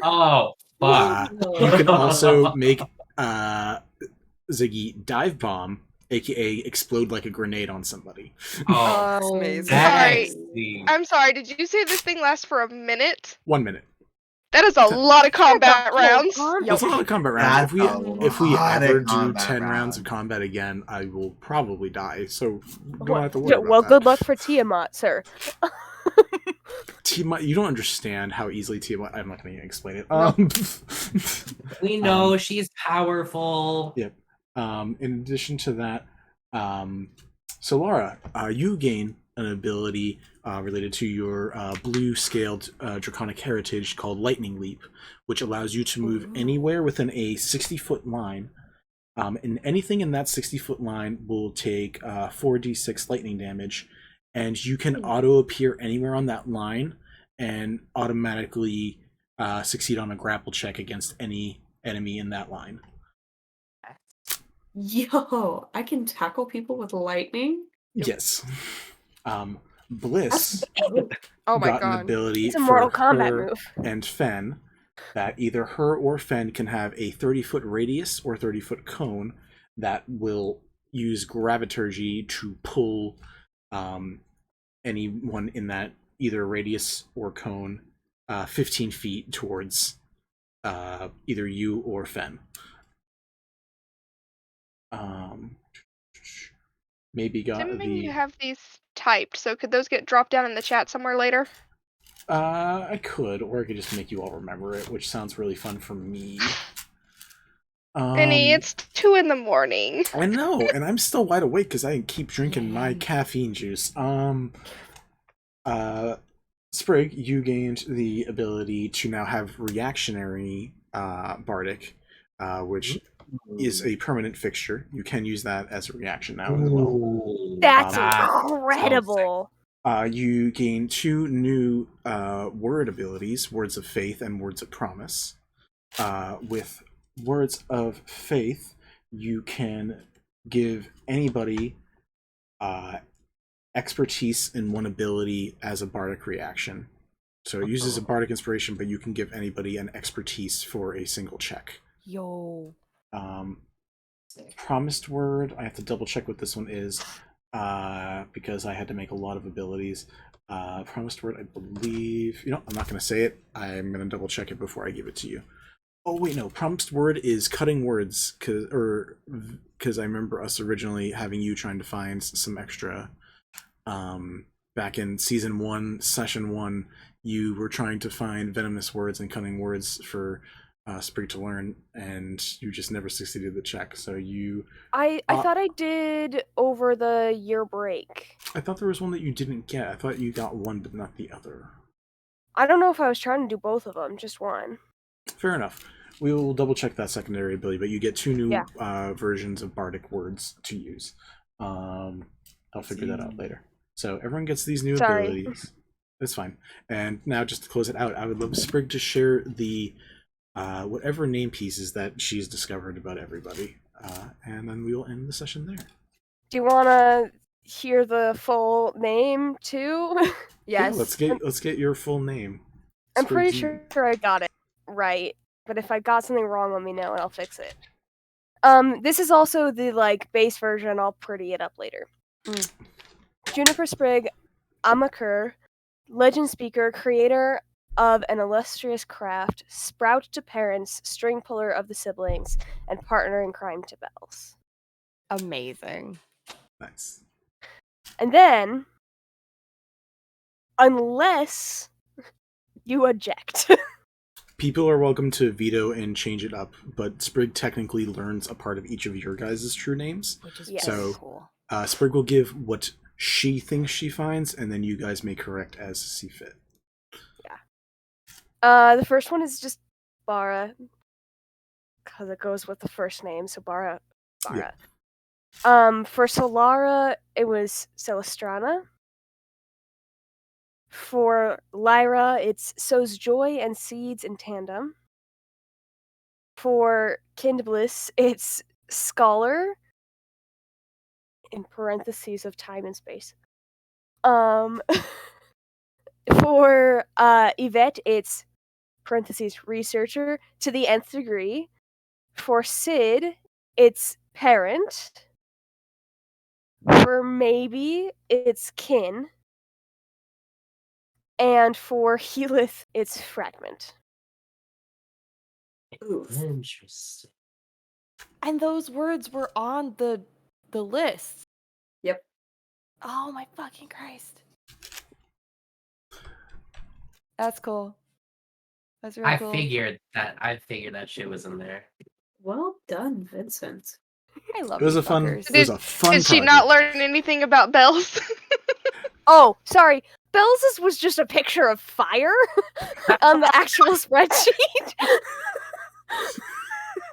Oh, fuck. You can also make Ziggy dive bomb, aka explode like a grenade on somebody. Oh, That's amazing. Sorry. sexy. I'm sorry, did you say this thing lasts for a minute? 1 minute. That is a lot of combat Whole rounds. combat. That's a lot of combat rounds. That's If we lot of ever do combat 10 rounds of rounds. combat again, I will probably die. So don't Well, have to worry yeah, about well, that. good luck for Tiamat, sir. Tiamat, you don't understand how easily Tiamat. I'm not going to explain it. We know she's powerful. Yep. In addition to that, so Laura, you gain an ability related to your blue-scaled draconic heritage called Lightning Leap, which allows you to move anywhere within a 60-foot line, and anything in that 60-foot line will take 4d6 lightning damage, and you can auto-appear anywhere on that line and automatically succeed on a grapple check against any enemy in that line. Yo, I can tackle people with lightning? Yes. Bliss Oh my got an god. ability It's a Mortal for Kombat her move. and Fen that either her or Fen can have a 30-foot radius or 30-foot cone that will use graviturgy to pull anyone in that either radius or cone 15 feet towards either you or Fen. Maybe got Assuming the you have these typed, so could those get dropped down in the chat somewhere later? I could, or I could just make you all remember it, which sounds really fun for me. Vinny, it's 2 in the morning. I know, and I'm still wide awake because I keep drinking my caffeine juice. Sprig, you gained the ability to now have reactionary bardic, which is a permanent fixture. You can use that as a reaction now as well. Ooh, That's that incredible. You gain 2 new word abilities, Words of Faith and Words of Promise. With Words of Faith, you can give anybody expertise in one ability as a bardic reaction. So it uses a bardic inspiration, but you can give anybody an expertise for a single check. Yo. Promised word, I have to double check what this one is, because I had to make a lot of abilities. Promised word, I believe... I'm not going to say it. I'm going to double check it before I give it to you. Oh, wait, no. Promised word is cutting words, because I remember us originally having you trying to find some extra... back in Season 1, Session 1, you were trying to find venomous words and cutting words for Sprig to learn, and you just never succeeded the check. So you... I thought I did over the year break. I thought there was one that you didn't get. I thought you got one, but not the other. I don't know if I was trying to do both of them, just one. Fair enough. We will double check that secondary ability, but you get 2 new versions of bardic words to use. I'll figure that out later. So everyone gets these new abilities. That's fine. And now, just to close it out, I would love Sprig to share the whatever name pieces that she's discovered about everybody, and then we will end the session there. Do you want to hear the full name too? Yes. Yeah, let's get your full name. I'm Sprig, pretty sure I got it right, but if I got something wrong, let me know and I'll fix it. This is also the base version. I'll pretty it up later. Juniper Sprig, Amakur, legend speaker, creator of an illustrious craft, sprout to parents, string puller of the siblings, and partner in crime to Bells. Amazing. Nice. And then, unless you object. People are welcome to veto and change it up, but Sprig technically learns a part of each of your guys' true names. Which is so cool. Sprig will give what she thinks she finds, and then you guys may correct as see fit. Yeah. The first one is just Bara, because it goes with the first name, so Bara. Yeah. For Solara, it was Celestrana. For Lyra, it's sows joy and seeds in tandem. For Kindbliss, it's scholar, in parentheses of time and space. For Yvette, it's parentheses researcher to the nth degree. For Sid, it's parent. For maybe, it's kin. And for Helith, it's fragment. Oof. Interesting. And those words were on the list. Yep. Oh my fucking Christ. That's cool. That's really cool. I figured that shit was in there. Well done, Vincent. I love It was these a fun. fuckers. It was a fun. Did she not learn anything about bells? Oh, sorry. Bell's was just a picture of fire on the actual spreadsheet.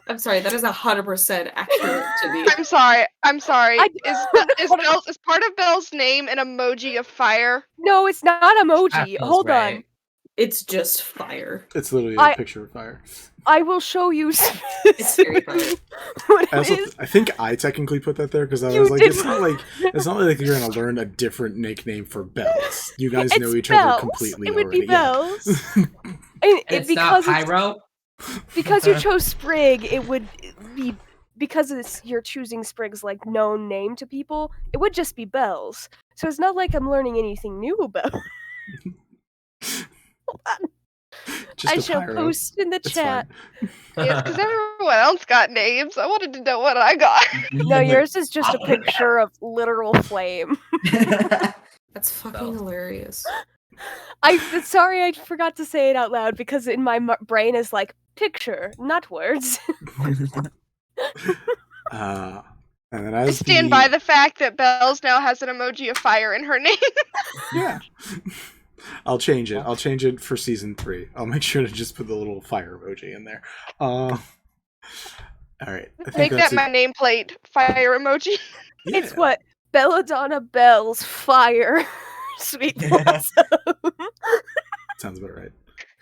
I'm sorry, that is 100% accurate to me. I'm sorry. Is part of Bell's name an emoji of fire? No, it's not emoji. That feels Hold right. on. It's just fire. It's literally a picture of fire. I will show you. It's very funny. What it is. I think I technically put that there because I You was like, did. it's not like you're gonna learn a different nickname for Bells. You guys know It's each Bells. other completely It would already. be Bells. It's not pyro. Because you chose Sprig, it would be because you're choosing Sprig's known name to people. It would just be Bells. So it's not like I'm learning anything new about. Hold on. Just I a shall pyro. post in the It's chat. Yeah, because everyone else got names. I wanted to know what I got. No, yours is just a picture of literal flame. That's fucking hilarious. Sorry, I forgot to say it out loud because in my brain is picture, not words. And then I as stand by the fact that Bells now has an emoji of fire in her name. Yeah. I'll change it. I'll change it for season 3. I'll make sure to just put the little fire emoji in there. All right. I think Make that's that my nameplate. Fire emoji. Yeah. It's what? Belladonna Bells Fire Sweetblossom. Sounds about right.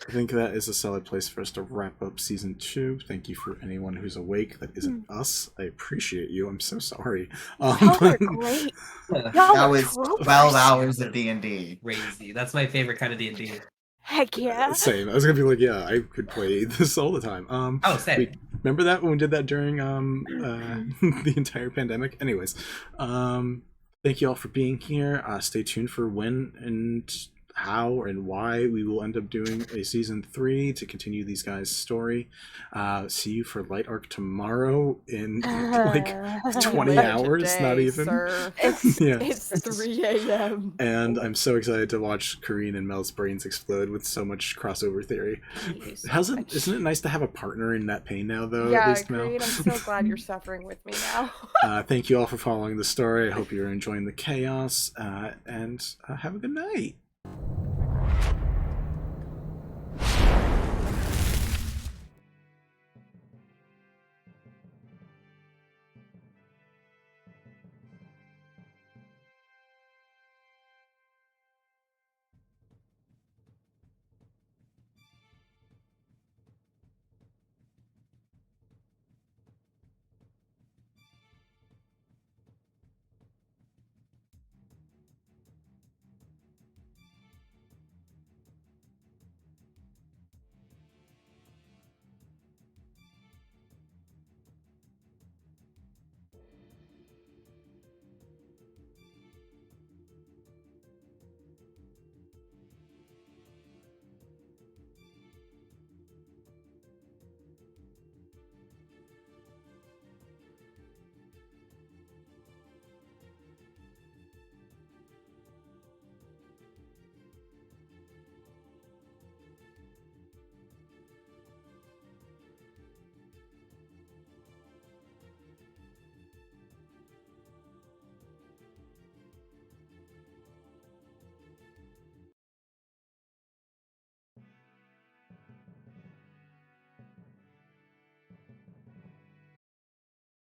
I think that is a solid place for us to wrap up season 2. Thank you for anyone who's awake that isn't us. I appreciate you. I'm so sorry. Y'all are great. Y'all That are was troopers. 12 hours of D&D. Crazy. That's my favorite kind of D&D. Heck yeah. Same. I was gonna be like, yeah, I could play this all the time. Oh, same. Remember that when we did that during the entire pandemic? Anyways, thank you all for being here. Stay tuned for when and how and why we will end up doing a season 3 to continue these guys' story. See you for Light Arc tomorrow in like 20 Later hours, today, not even. sir. Yeah. It's 3 a.m. And I'm so excited to watch Kareen and Mel's brains explode with so much crossover theory. Isn't it nice to have a partner in that pain now, though? Yeah, at least, Mel? agreed. I'm so glad you're suffering with me now. Thank you all for following the story. I hope you're enjoying the chaos, and have a good night.